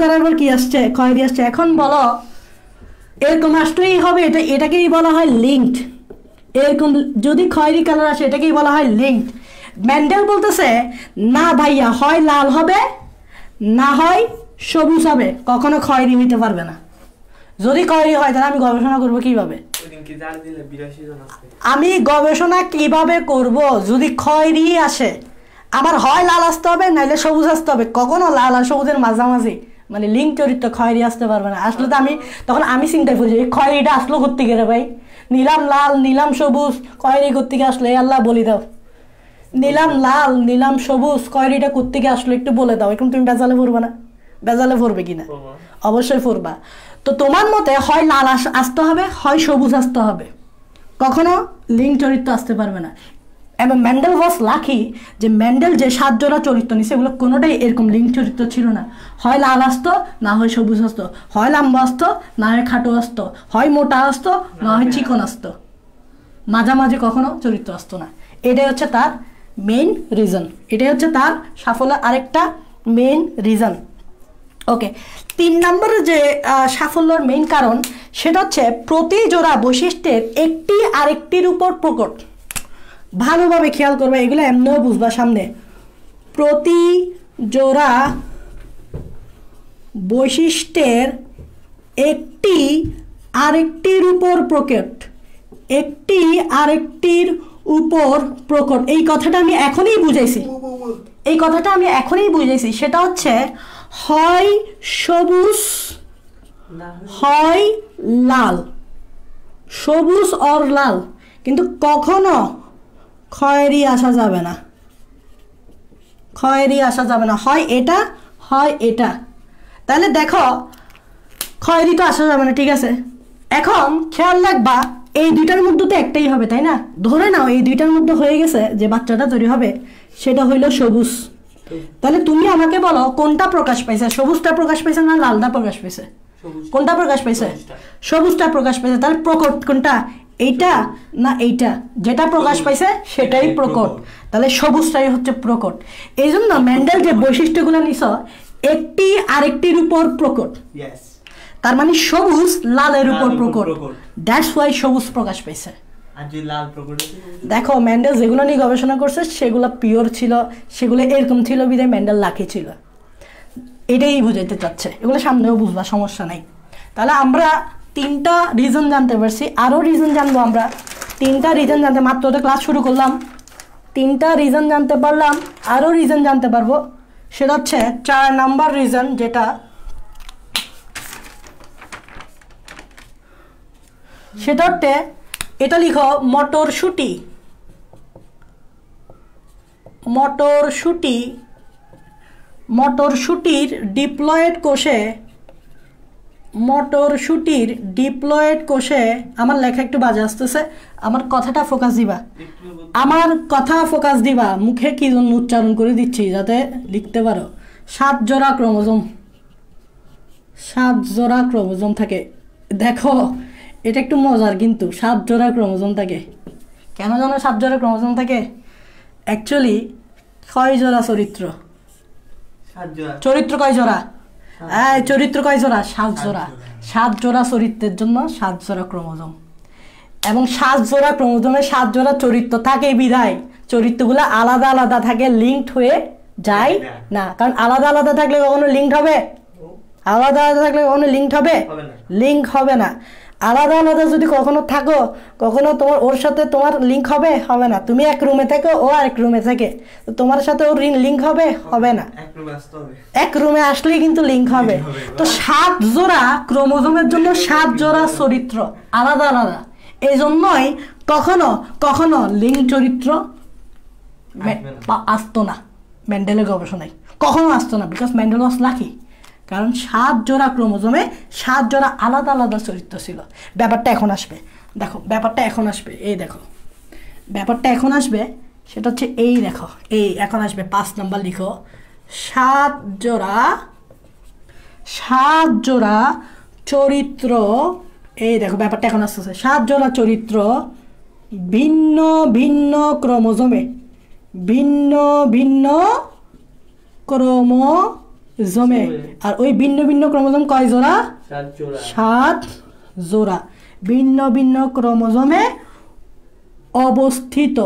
করার পর কি আসছে? খয়েরি আসছে। এখন বলো এরকম আসতেই হবে, এটাকেই বলা হয় লিঙ্কড। এরকম যদি খয়েরি কালার আসে, এটাকেই বলা হয় লিঙ্কড। মেন্ডেল বলতেছে না ভাইয়া, হয় লাল হবে না হয় সবুজ হবে, কখনো খয়েরি হইতে পারবে না। যদি খয়েরি হয় তাহলে আমি গবেষণা করবো কিভাবে? আমি গবেষণা কিভাবে করব যদি খয়েরি আসে? আমার হয় লাল আসতে হবে নাইলে সবুজ আসতে হবে, কখনো লাল আর সবুজের মাঝামাঝি মানে লিঙ্ক চরিত্র খয়েরি আসতে পারবে না। আসলে তো তখন আমি চিন্তায় পড়ছি, এই খয়েরিটা আসলো করতে গেলে ভাই, নিলাম লাল নিলাম সবুজ, খয়েরি করতে গিয়ে আসলো, এই আল্লাহ বলি দাও, নিলাম লাল নিলাম সবুজ, খয়েরিটা করতে গিয়ে আসলো, একটু বলে দাও। এখন তুমি বেজালে পড়বে না? বেজালে পড়বে কিনা? অবশ্যই পড়বা। তো তোমার মতে হয় লাল আসতে হবে, হয় সবুজ আসতে হবে, কখনো লিঙ্ক চরিত্র আসতে পারবে না। এবং মেন্ডেল ওয়াজ লাকি যে মেন্ডেল যে 7 জোড়া চরিত্র নিছে, এগুলো কোনোটাই এরকম লিঙ্ক চরিত্র ছিল না। হয় লাল আসতো না হয় সবুজ আসতো, হয় লম্বা আসতো না হয় খাটো আসতো, হয় মোটা আসতো না হয় চিকন আসতো, মাঝামাঝি কখনো চরিত্র আসতো না। এটাই হচ্ছে তার মেইন রিজন, এটাই হচ্ছে তার সাফল্যের আরেকটা মেইন রিজন। ওকে, 3 নম্বরে যে সাফল্যের মেইন কারণ সেটা হচ্ছে প্রতি জোড়া বৈশিষ্ট্যের একটি আরেকটির উপর প্রকট। ভালোভাবে খেয়াল করবে, এগুলো এমনিও বুঝবা সামনে। প্রতি জোড়া বৈশিষ্ট্যের একটি আরেকটির উপর প্রকট, একটি আরেকটির উপর প্রকট। এই কথাটা আমি এখনই বুঝাইছি, এই কথাটা আমি এখনই বুঝেছি, সেটা হচ্ছে হয় সবুজ হয় লাল, সবুজ অর লাল, কিন্তু কখনো খয়েরি আসা যাবে না, খয়েরি আসা যাবে না, হয় এটা হয় এটা। তাহলে দেখো খয়েরি তো আসা যাবে না, ঠিক আছে। এখন খেয়াল রাখবা এই দুইটার মধ্যে তো একটাই হবে, তাই না? ধরে নাও এই দুইটার মধ্যে হয়ে গেছে যে বাচ্চাটা তৈরি হবে সেটা হইল সবুজ। তাহলে তুমি আমাকে বলো কোনটা প্রকাশ পাইছে, সবুজটা প্রকাশ পাইছে না লালটা প্রকাশ পাইছে? কোনটা প্রকাশ পাইছে? সবুজটা প্রকাশ পাইছে। তাহলে প্রকট কোনটা, এইটা না এইটা? যেটা প্রকাশ পাইছে সেটাই প্রকট, তাহলে সবুজটাই হচ্ছে প্রকট। এই জন্য মেন্ডেল যে বৈশিষ্ট্যগুলো নিছ একটি আরেকটির উপর প্রকট, তার মানে সবুজ লালের উপর প্রকট, দ্যাটস ওয়াই সবুজ প্রকাশ পাইছে। দেখো মেন্ডেল যেগুলো নিয়ে গবেষণা করছে সেগুলো পিওর ছিল, সেগুলো এরকম ছিল বিধায় মেন্ডেল লাকি ছিল, এটাই বুঝাইতে চাচ্ছে। এগুলো সামনেও বুঝবা, সমস্যা নাই। তাহলে আমরা 3টা রিজন জানতে পারছি, আরও রিজন জানবো আমরা। 3টা রিজন জানতে, মাত্র তো ক্লাস শুরু করলাম, 3টা রিজন জানতে পারলাম, আরও রিজন জানতে পারবো। সেটা হচ্ছে 4 নাম্বার রিজন, যেটা সেটা হচ্ছে এটা লিখো মটরশুঁটি, মটরশুঁটি, মটরশুঁটির ডিপ্লয়েড কোষে, মটরশুঁটির ডিপ্লয়েড কোষে, আমার লেখা একটু বাজে আসতেছে, আমার কথাটা ফোকাস দিবা, আমার কথা ফোকাস দিবা, মুখে কি জন্য উচ্চারণ করে দিচ্ছি যাতে লিখতে পারো। 7 জোড়া ক্রোমোজোম, 7 জোড়া ক্রোমোজোম থাকে। দেখো এটা একটু মজার, কিন্তু 7 জোড়া ক্রোমোজোম থাকে। কেন জানো 7 জোড়া ক্রোমোজোম থাকে? অ্যাকচুয়ালি কয় জোড়া চরিত্র, চরিত্র কয় জোড়া? চরিত্র কয় জোড়া? 7 জোড়া। 7 জোড়া চরিত্রের জন্য 7 জোড়া ক্রোমোজোম, এবং 7 জোড়া ক্রোমোজোমে 7 জোড়া চরিত্র থাকে বিধায় চরিত্রগুলো আলাদা আলাদা থাকে, লিঙ্কড হয়ে যায় না। কারণ আলাদা আলাদা থাকলে কখনো লিঙ্কড হবে? আলাদা আলাদা থাকলে কখনো লিঙ্কড হবে? লিঙ্ক হবে না। আলাদা আলাদা যদি কখনো থাকো, কখনো তোমার ওর সাথে তোমার লিঙ্ক হবে? হবে না। তুমি এক রুমে থাকো, ও আরেক রুমে থাকে, তো তোমার সাথে ওর লিঙ্ক হবে? হবে না। এক রুমে আসলেই কিন্তু লিঙ্ক হবে। তো 7 জোড়া ক্রোমোজোমের জন্য 7 জোড়া চরিত্র আলাদা আলাদা। এই জন্যই কখনো কখনো লিঙ্ক চরিত্র আসতো না মেন্ডেলের গবেষণায়, কখনো আসতো না, বিকজ মেন্ডেল ওয়াজ লাকি। কারণ 7 জোড়া ক্রোমোজোমে 7 জোড়া আলাদা আলাদা চরিত্র ছিল। ব্যাপারটা এখন আসবে, দেখো ব্যাপারটা এখন আসবে, এই দেখো ব্যাপারটা এখন আসবে, সেটা হচ্ছে এই দেখো, এই এখন আসবে 5 নাম্বার লিখো। 7 জোড়া চরিত্র, এই দেখো ব্যাপারটা এখন আসতেছে। 7 জোড়া চরিত্র ভিন্ন ভিন্ন ক্রোমোজোমে, ভিন্ন ভিন্ন ক্রোমোজোমে। আর ওই ভিন্ন ভিন্ন ক্রোমোজোম কয় জোড়া? 7 জোড়া ভিন্ন ভিন্ন ক্রোমোজোমে অবস্থিত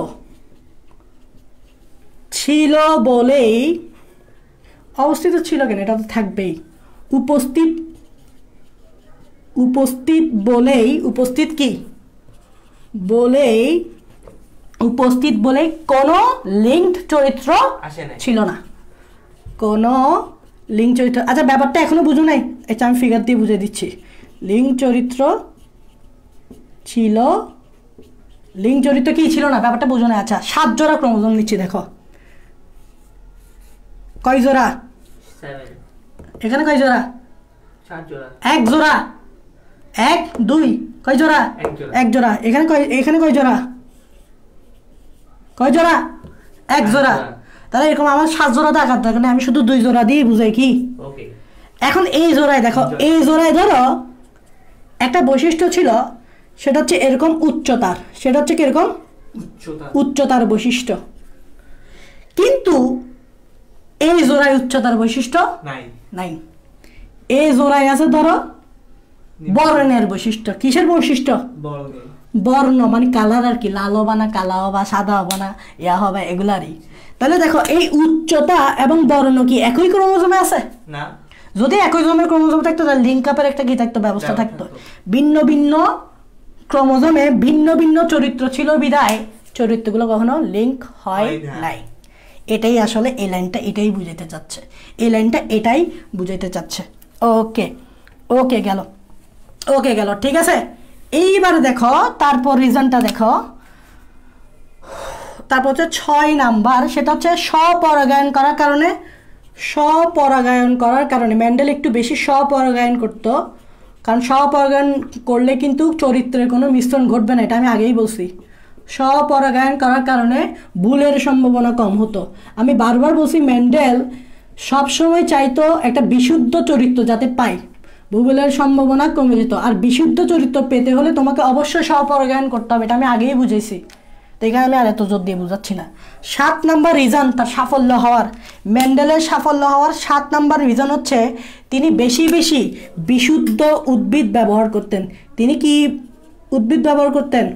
ছিল বলেই, অবস্থিত ছিল কেন, এটা তো থাকবেই, উপস্থিত বলেই, উপস্থিত কি বলেই, উপস্থিত বলেই কোনো লিঙ্কড চরিত্র ছিল না, কোনো লিঙ্ক চরিত্র। আচ্ছা ব্যাপারটা এখনো বুঝো নাই, এটা আমি ফিগার দিয়ে বুঝিয়ে দিচ্ছি। লিঙ্ক চরিত্র ছিল, লিঙ্ক চরিত্র কি ছিল না, ব্যাপারটা বুঝো না। আচ্ছা 7 জোড়া ক্রোমোজোম নিচ্ছি, দেখো কয় জোড়া? এখানে কয় জোড়া? 1 জোড়া, 1 2 কয় জোড়া? 1 জোড়া। এখানে কয় জোড়া? কয় জোড়া? 1 জোড়া। তাহলে এরকম আমার 7 জোড়া দেখার দরকার নেই, আমি শুধু 2 জোড়া দিয়ে বুঝাই কি। এখন এই জোড়ায় দেখো, এই জোড়ায় ধরো একটা বৈশিষ্ট্য ছিল, সেটা হচ্ছে এরকম উচ্চতার, সেটা হচ্ছে কিরকম উচ্চতার বৈশিষ্ট্য। কিন্তু এই জোড়ায় উচ্চতার বৈশিষ্ট্য নাই। এই জোড়ায় আছে ধরো বর্ণের বৈশিষ্ট্য। কিসের বৈশিষ্ট্য? বর্ণ মানে কালার আর কি, লাল হবা না, কালা হবা, সাদা হবা না, ইয়া হবে, এগুলারই। তাহলে দেখো এই উচ্চতা এবং বর্ণ কি একই ক্রোমোজোমে আছে না? যদি একই ধরনের ক্রোমোজোম থাকতো তাহলে লিঙ্ক আপের একটা কি থাকতো, ব্যবস্থা থাকতো। ভিন্ন ভিন্ন ক্রোমোজোমে ভিন্ন ভিন্ন চরিত্র ছিল বিধায় চরিত্রগুলো কখনো লিঙ্ক হয় নাই। এটাই আসলে এই লাইনটা এটাই বুঝাইতে চাচ্ছে, এই লাইনটা এটাই বুঝাইতে চাচ্ছে। ওকে ওকে গেল, ওকে গেল, ঠিক আছে। এইবার দেখো তারপর রিজনটা দেখো, তারপর হচ্ছে 6 নাম্বার, সেটা হচ্ছে স্বপরাগায়ন করার কারণে। স্বপরাগায়ন করার কারণে মেন্ডেল একটু বেশি স্বপরাগায়ন করতো, কারণ স্বপরাগায়ন করলে কিন্তু চরিত্রের কোনো মিশ্রণ ঘটবে না, এটা আমি আগেই বলছি। স্বপরাগায়ন করার কারণে ভুলের সম্ভাবনা কম হতো। আমি বারবার বলছি মেন্ডেল সবসময় চাইতো একটা বিশুদ্ধ চরিত্র যাতে পায়, ভুলের সম্ভাবনা কমে যেত। আর বিশুদ্ধ চরিত্র পেতে হলে তোমাকে অবশ্যই স্বপরাগায়ন করতে হবে, এটা আমি আগেই বুঝেছি, তো এখানে আমি আর এত জোর দিয়ে বুঝাচ্ছি না। 7 নাম্বার রিজন তার সাফল্য হওয়ার, মেন্ডেলের সাফল্য হওয়ার 7 নাম্বার রিজন হচ্ছে তিনি বেশি বেশি বিশুদ্ধ উদ্ভিদ ব্যবহার করতেন। তিনি কি উদ্ভিদ ব্যবহার করতেন?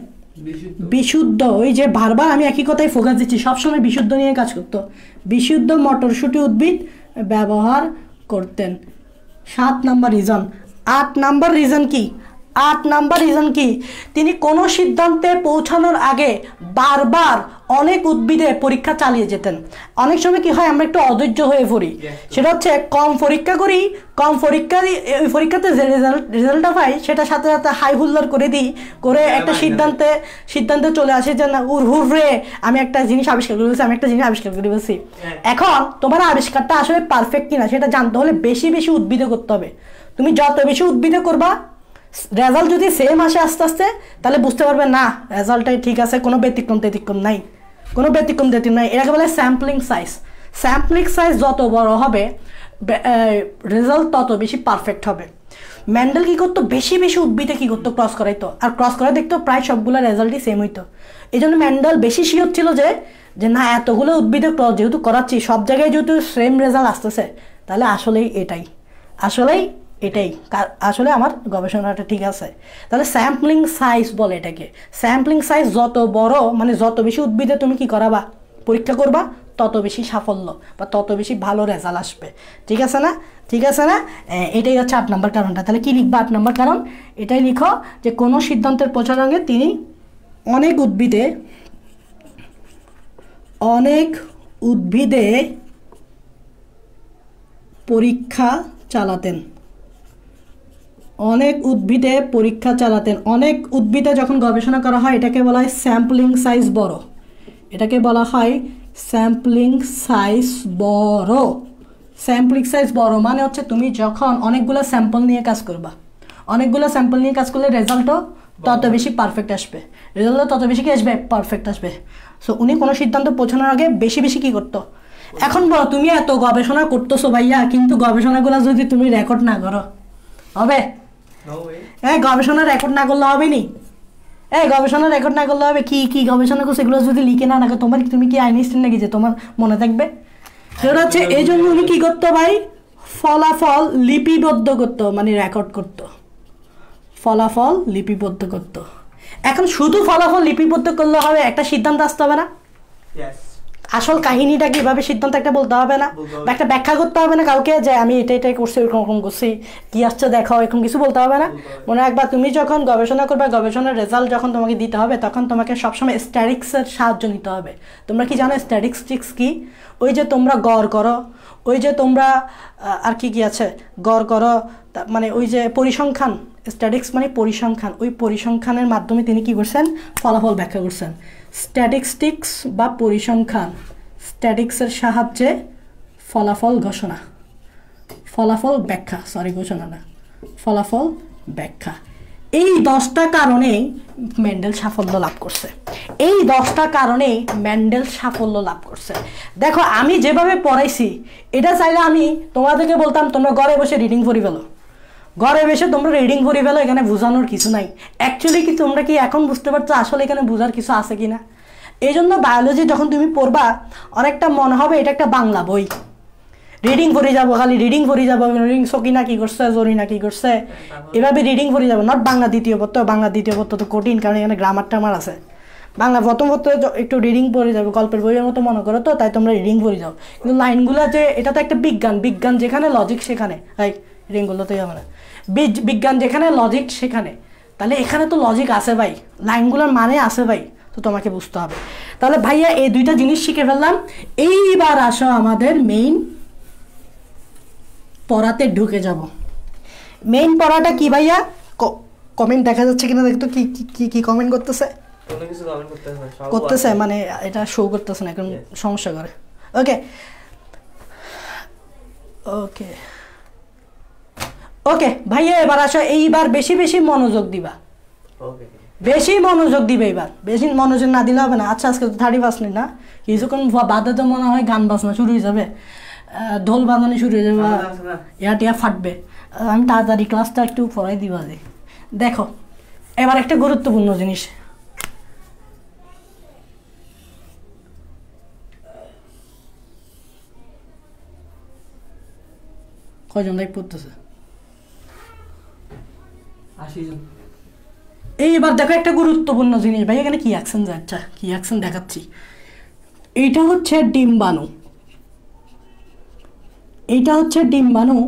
বিশুদ্ধ। ওই যে বারবার আমি একই কথাই ফোকাস দিচ্ছি, সবসময় বিশুদ্ধ নিয়ে কাজ করতো। বিশুদ্ধ মটরশুঁটি উদ্ভিদ ব্যবহার করতেন, 7 নাম্বার রিজন। 8 নাম্বার রিজন কি? 8 নাম্বার রিজন কি? তিনি কোনো সিদ্ধান্তে পৌঁছানোর আগে বারবার অনেক উদ্ভিদে পরীক্ষা চালিয়ে যেতেন। অনেক সময় কি হয়, আমরা একটু অধৈর্য হয়ে পড়ি, সেটা হচ্ছে কম পরীক্ষা করি, কম ওই পরীক্ষাতে যে রেজাল্টটা পাই সেটা সাথে সাথে হাই হুল্লার করে দিই, করে একটা সিদ্ধান্তে চলে আসে যে না হুররে আমি একটা জিনিস আবিষ্কার করে বলছি, আমি একটা জিনিস আবিষ্কার করে বলছি। এখন তোমার আবিষ্কারটা আসলে পারফেক্ট কিনা সেটা জানতে হলে বেশি বেশি উদ্ভিদে করতে হবে। তুমি যত বেশি উদ্ভিদে করবা, রেজাল্ট যদি সেম আসে আস্তে আস্তে, তাহলে বুঝতে পারবে না রেজাল্টটাই ঠিক আছে, কোনো ব্যতিক্রম নাই, কোনো ব্যতিক্রম নাই। এটাকে বলে স্যাম্পলিং সাইজ। স্যাম্পলিং সাইজ যত বড় হবে রেজাল্ট তত বেশি পারফেক্ট হবে। মেন্ডেল কি করতো, বেশি বেশি উদ্ভিদে কি করতো, ক্রস করাইতো, আর ক্রস করে দেখতো প্রায় সবগুলো রেজাল্টই সেম হইতো। এই জন্য মেন্ডেল বেশি শিওর ছিল যে না এতগুলো উদ্ভিদে ক্রস যেহেতু করাচ্ছি, সব জায়গায় যেহেতু সেম রেজাল্ট আসতেছে, তাহলে আসলেই এটাই আসলে আমার গবেষণাটা ঠিক আছে। তাহলে স্যাম্পলিং সাইজ বলে এটাকে। স্যাম্পলিং সাইজ যত বড়, মানে যত বেশি উদ্ভিদে তুমি কি করাবা, পরীক্ষা করবা, তত বেশি সাফল্য বা তত বেশি ভালো রেজাল্ট আসবে। ঠিক আছে না? ঠিক আছে না? এটাই হচ্ছে 8 নম্বর কারণটা। তাহলে কি লিখবা 8 নম্বর কারণ? এটাই লিখো যে কোনো সিদ্ধান্তের পৌঁছানোর আগে তিনি অনেক উদ্ভিদে পরীক্ষা চালাতেন। অনেক উদ্ভিদে যখন গবেষণা করা হয় এটাকে বলা হয় স্যাম্পলিং সাইজ বড়। এটাকে বলা হয় স্যাম্পলিং সাইজ বড়। স্যাম্পলিং সাইজ বড় মানে হচ্ছে তুমি যখন অনেকগুলো স্যাম্পল নিয়ে কাজ করবা, অনেকগুলো স্যাম্পল নিয়ে কাজ করলে রেজাল্টও তত বেশি পারফেক্ট আসবে, পারফেক্ট আসবে। সো উনি কোনো সিদ্ধান্ত পৌঁছানোর আগে বেশি বেশি কি করতো। এখন বলো, তুমি এত গবেষণা করতেছো ভাইয়া, কিন্তু গবেষণাগুলো যদি তুমি রেকর্ড না করো হবে? গবেষণা রেকর্ড না করলে হবে নি? গবেষণা রেকর্ড না করলে হবে? কি গবেষণা করছো এগুলো যদি লিখে না রাখো, তুমি কি আইনস্টাইন নাকি যে তোমার মনে থাকবে? সেটা হচ্ছে এই জন্য উনি কি করতো ভাই, ফলাফল লিপিবদ্ধ করতো, মানে রেকর্ড করতো, ফলাফল লিপিবদ্ধ করতো। এখন শুধু ফলাফল লিপিবদ্ধ করলে হবে? একটা সিদ্ধান্ত আসতে হবে না? আসল কাহিনীটা কিভাবে সিদ্ধান্ত একটা বলতে হবে না, বা একটা ব্যাখ্যা করতে হবে না কাউকে যে আমি এটাই করছি, ওরকম করছি, কি আসছে দেখাও, এরকম কিছু বলতে হবে না। মনে রাখবা, তুমি যখন গবেষণা করবে, গবেষণার রেজাল্ট যখন তোমাকে দিতে হবে, তখন তোমাকে সবসময় স্ট্যাটিস্টিক্সের সাহায্য নিতে হবে। তোমরা কি জানো স্ট্যাটিস্টিক্স কি? ওই যে তোমরা গড় করো, ওই যে তোমরা আর কি আছে, গড় করো, মানে ওই যে পরিসংখ্যান, স্ট্যাটিক্স মানে পরিসংখ্যান, ওই পরিসংখ্যানের মাধ্যমে তিনি কি করছেন, ফলাফল ব্যাখ্যা করছেন। স্ট্যাটিস্টিক্স বা পরিসংখ্যান, স্ট্যাটিক্সের সাহায্যে ফলাফল ব্যাখ্যা। এই 10টা কারণেই মেন্ডেল সাফল্য লাভ করছে। দেখো, আমি যেভাবে পড়াইছি এটা চাইলে আমি তোমাদেরকে বলতাম তোমরা ঘরে বসে রিডিং পড়ি ফেলো, এখানে বোঝানোর কিছু নাই। অ্যাকচুয়ালি কি তোমরা কি এখন বুঝতে পারছো আসলে এখানে বোঝার কিছু আছে কিনা? এই জন্য বায়োলজি যখন তুমি পড়বা, অনেকটা মনে হবে এটা একটা বাংলা বই, রিডিং পড়ে যাবো, খালি রিডিং সকিনা কি করছে, জরিনা কি করছে, এভাবে রিডিং পড়ে যাবো। নট বাংলা দ্বিতীয় পত্র তো কঠিন, কারণ এখানে গ্রামার টামার আছে। বাংলা প্রথম পত্র একটু রিডিং পড়ে যাবে, গল্পের বইয়ের মতো মনে করো, তো তাই তোমরা রিডিং পড়ে যাও। কিন্তু লাইনগুলো যে এটা তো একটা বিজ্ঞান যেখানে লজিক সেখানে, রিডিংগুলোতেই হবে না, বিজ্ঞান যেখানে লজিক সেখানে, তাহলে এখানে তো লজিক আছে ভাই, লাইনগুলোর মানে আছে ভাই, তো তোমাকে বুঝতে হবে। তাহলে ভাইয়া এই দুইটা জিনিস শিখে ফেললাম। এইবার আসো আমাদের মেইন পড়াতে ঢুকে যাব। মেইন পড়াটা কি ভাইয়া? কমেন্ট দেখা যাচ্ছে কিনা দেখতো, কি কি কি কমেন্ট করতেছে? করতেছে মানে এটা শো করতেছে না, এখন সমস্যা করে। ওকে ওকে ওকে ভাইয়া, এবার আসো, এইবার বেশি বেশি মনোযোগ দিবা, বেশি মনোযোগ দিবে। এবার বেশি মনোযোগ না দিলে হবে না। আচ্ছা আজকে তো 31 না, কিছুক্ষণ বাদে তো মনে হয় গান বাজনা শুরু হয়ে যাবে, ঢোল বাজানো শুরু হয়ে যাবে, টিয়া ফাটবে। আমি তাড়াতাড়ি ক্লাসটা একটু পড়াই দিবা যে। দেখো এবার একটা গুরুত্বপূর্ণ জিনিস, কয়জন লাইক পড়তেছে? 80 জন। এইবার দেখো একটা গুরুত্বপূর্ণ জিনিস ভাই, এখানে কি অ্যাকশন যাচ্ছে, কি অ্যাকশন দেখাচ্ছি। এইটা হচ্ছে ডিম্বাণু, এইটা হচ্ছে ডিম্বাণু,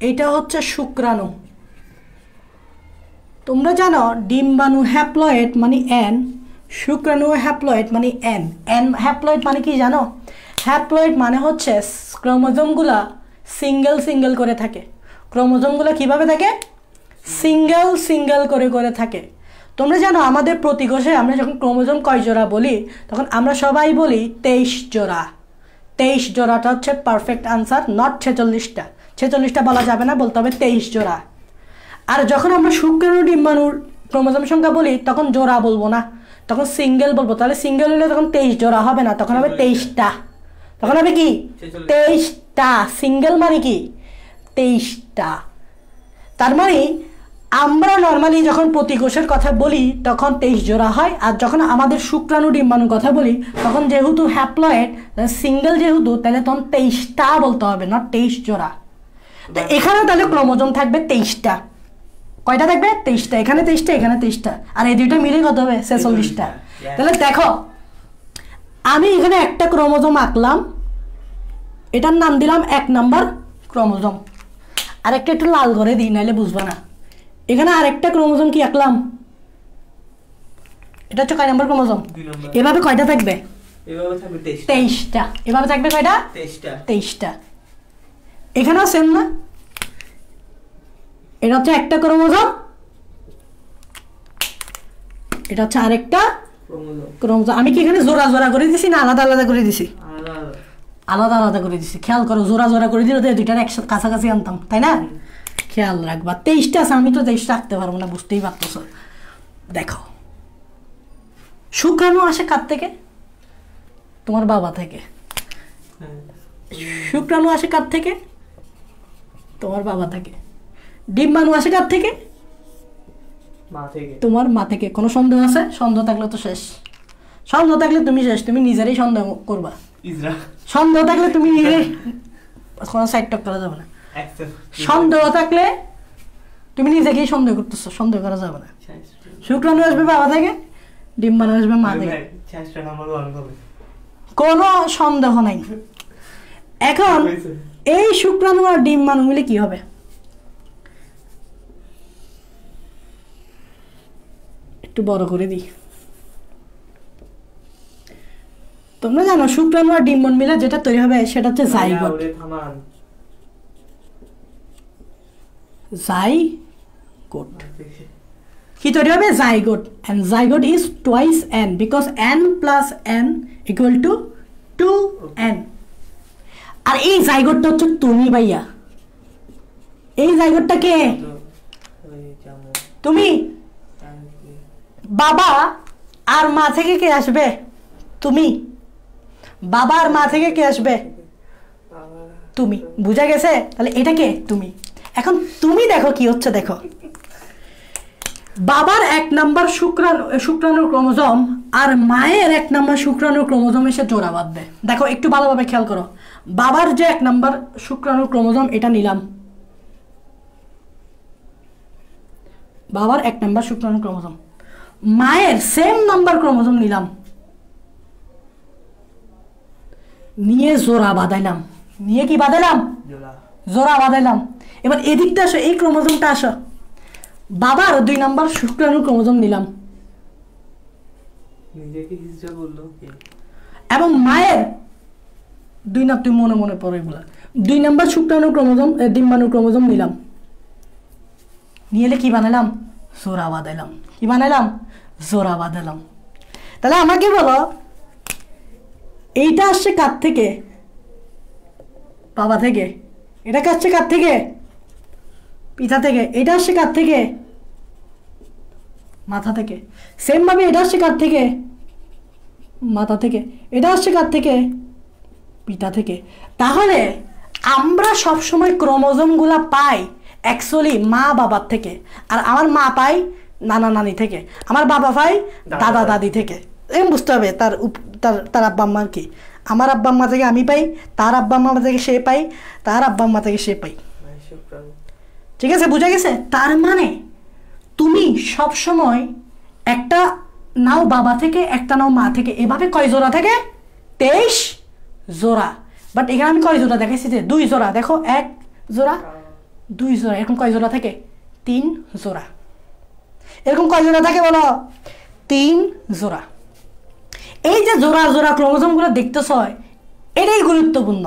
এইটা হচ্ছে শুক্রাণু। তোমরা জানো ডিম্বাণু হ্যাপ্লয়েড মানে এন, শুক্রাণু হ্যাপ্লয়েড মানে এন। এন হ্যাপ্লয়েড মানে কি জানো? হ্যাপ্লয়েড মানে হচ্ছে ক্রোমোজোমগুলা সিঙ্গেল সিঙ্গেল করে থাকে। ক্রোমোজোমগুলো কিভাবে থাকে? সিঙ্গেল সিঙ্গেল করে করে থাকে। তোমরা জানো আমাদের প্রতি কোষে আমরা যখন ক্রোমোজোম কয় জোড়া বলি, তখন আমরা সবাই বলি 23 জোড়া। 23 জোড়াটা হচ্ছে পারফেক্ট আনসার, নট 46টা। 46টা বলা যাবে না, বলতে হবে 23 জোড়া। আর যখন আমরা শুক্রাণু ডিম্বাণুর ক্রোমোজোম সংখ্যা বলি, তখন জোড়া বলবো না, তখন সিঙ্গেল বলবো। তাহলে সিঙ্গেল হলে তখন 23 জোড়া হবে না, তখন হবে 23টা। তখন হবে কি? 23টা। সিঙ্গেল মানে কি? 23টা। তার মানে আমরা নর্মালি যখন প্রতি কোষের কথা বলি তখন 23 জোড়া হয়, আর যখন আমাদের শুক্রাণু ডিম্বাণুর কথা বলি তখন যেহেতু হ্যাপ্লয়েড সিঙ্গেল যেহেতু, তাহলে তখন 23টা বলতে হবে, নট 23 জোড়া। তো এখানে তাহলে ক্রোমোজোম থাকবে 23টা। কয়টা থাকবে? 23টা। এখানে 23টা, এখানে 23টা, আর এই দুইটা মিলে কত হবে? 46টা। তাহলে দেখো আমি এখানে একটা ক্রোমোজোম আঁকলাম, এটার নাম দিলাম 1 নাম্বার ক্রোমোজোম। আরেকটা একটু লাল করে দিই, নাইলে বুঝবো না। এখানে আরেকটা ক্রোমোজোম কি আঁকলাম, এটা হচ্ছে কয় নাম্বার ক্রোমোজোম? এভাবে কয়টা থাকবে? এভাবে থাকবে 23টা। এভাবে থাকবে কয়টা? 23টা। এখানেও সেম না? এটা হচ্ছে একটা ক্রোমোজোম, এটা হচ্ছে আরেকটা ক্রোমোজোম। আমি কি এখানে জোড়া জোড়া করে দিছি না আলাদা আলাদা করে দিছি? আলাদা আলাদা করে দিছি। খেয়াল করো, জোড়া জোড়া করে দিলে দুইটার একসাথে কাছাকাছি আনতাম, তাই না? খেয়াল রাখবা। 23টা আছে, আমি তো 23টা রাখতে পারবো না, বুঝতেই পারতেছ। দেখো শুক্রাণু আসে কার থেকে? তোমার বাবা থেকে। শুক্রাণু আসে কার থেকে? তোমার বাবা থেকে। ডিম্বাণু আসে কার থেকে? মা থেকে। তোমার মা থেকে। কোনো সন্দেহ আছে? সন্দেহ থাকলে তো শেষ। সন্দেহ থাকলে তুমি শেষ, তুমি নিজেরই সন্দেহ করবা। সন্দেহ থাকলে তুমি নিজেই কোনো সাইড টক করা যাবে না। সন্দেহ থাকলে তুমি নিজেকেই সন্দেহ করতেছো, সন্দেহ করা যাবে না। শুক্রাণু আসবে বাবা থেকে, ডিম্বাণু আসবে মা থেকে, কোনো সন্দেহ নাই। এখন এই শুক্রাণু আর ডিম্বাণু মিলে কি হবে? একটু বড় করে দিই। তোমরা জানো শুক্রাণু আর ডিম্বাণু মিলে যেটা তৈরি হবে সেটা হচ্ছে জাইগোট। জাইগোট কি তৈরি হবে? Zygote. and zygote is twice n because n plus n equal to 2n। আর এই জাইগোটটা হচ্ছে তুমি ভাইয়া। এই জাইগোটটা কে? তুমি। বাবা আর মা থেকে কে আসবে? তুমি। বাবা আর মা থেকে কে আসবে? তুমি। বুঝা গেছে? তাহলে এটা কে? তুমি। এখন তুমি দেখো কি হচ্ছে, দেখো বাবার 1 নাম্বার শুক্রাণুর ক্রোমোজোম আর মায়ের 1 নাম্বার শুক্রাণুর ক্রোমোজোম এসে জোড়া বাঁধবে। দেখো একটু ভালোভাবে খেয়াল করো, বাবার যে 1 নাম্বার শুক্রাণুর ক্রোমোজোম এটা নিলাম, বাবার 1 নাম্বার শুক্রাণুর ক্রোমোজোম, মায়ের সেম নাম্বার ক্রোমোজোম নিলাম, নিয়ে জোড়া বাঁধাইলাম। নিয়ে কি বাঁধাইলাম? জোড়া বাঁধাইলাম। এবার এদিকটা আসো, এই ক্রোমোজোমটা আসো, বাবার 2 নাম্বার শুক্রাণুর ক্রোমোজোম নিলাম, নিজেকে হিজড়া বললো কি? এবং মায়ের 2 না, তুই মনে মনে পড়ে এগুলা 2 নাম্বার শুক্রাণু ক্রোমোজোম ডিম্বাণু ক্রোমোজোম নিলাম, নিয়ে কি বানালাম? জোড়া বাঁধালাম। কি বানালাম? জোড়া বাঁধালাম। তাহলে আমাকে বলো এইটা আসছে কার থেকে? বাবা থেকে। এটা আসছে কার থেকে? পিতা থেকে। এটা আসছে কার থেকে? মাথা থেকে। সেম ভাবে এটা আসছে কার থেকে? মাথা থেকে। এটা আসছে কার থেকে? পিতা থেকে। তাহলে আমরা সবসময় ক্রোমোজোমগুলা পাই অ্যাকচুয়ালি মা বাবার থেকে, আর আমার মা পাই নানা নানি থেকে, আমার বাবা পাই দাদা দাদি থেকে। এরকম বুঝতে হবে তার তার আব্বা আম্মার কি। আমার আব্বা আম্মা থেকে আমি পাই, তার আব্বা আম্মা থেকে সে পাই, তার আব্বা আম্মা থেকে সে পাই। ঠিক আছে, বুঝা গেছে? তার মানে তুমি সব সময় একটা নাও বাবা থেকে, একটা নাও মা থেকে, এভাবে কয় জোড়া থেকে? 23 জোড়া। বাট এখানে আমি কয় জোড়া দেখাইছি? যে 2 জোড়া। দেখো 1 জোড়া 2 জোড়া। এরকম কয় জোড়া থাকে? 3 জোড়া। এরকম কয় জোড়া থাকে বলো? 3 জোড়া। এই যে জোড়া জোড়া ক্রোমোজোমগুলো দেখতেছ, এটাই গুরুত্বপূর্ণ।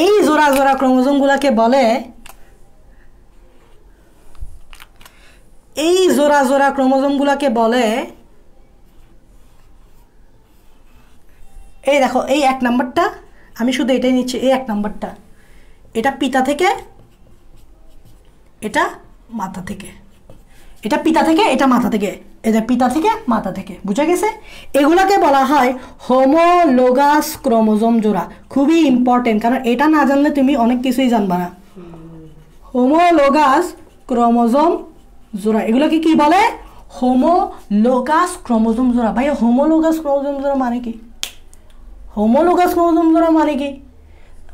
এই জোড়া জোড়া ক্রোমোজোমগুলোকে বলে, এই জোড়া জোড়া ক্রোমোজোমগুলোকে বলে, এই দেখো এই 1 নাম্বারটা, আমি শুধু এটাই নিচ্ছি, এই 1 নাম্বারটা, এটা পিতা থেকে, এটা মাথা থেকে। এটা পিতা থেকে, এটা মাথা থেকে, এটা পিতা থেকে মাথা থেকে। বুঝা গেছে? এগুলাকে বলা হয় হোমোলোগাস ক্রোমোজোম জোড়া। খুবই ইম্পর্টেন্ট, কারণ এটা না জানলে তুমি অনেক কিছুই জানবা না। হোমোলোগাস ক্রোমোজোম জোড়া, এগুলোকে কি বলে? হোমোলোগাস ক্রোমোজোম জোড়া। ভাই হোমোলোগাস ক্রোমোজোম জোড়া মানে কি? হোমোলোগাস ক্রোমোজোম জোড়া মানে কি?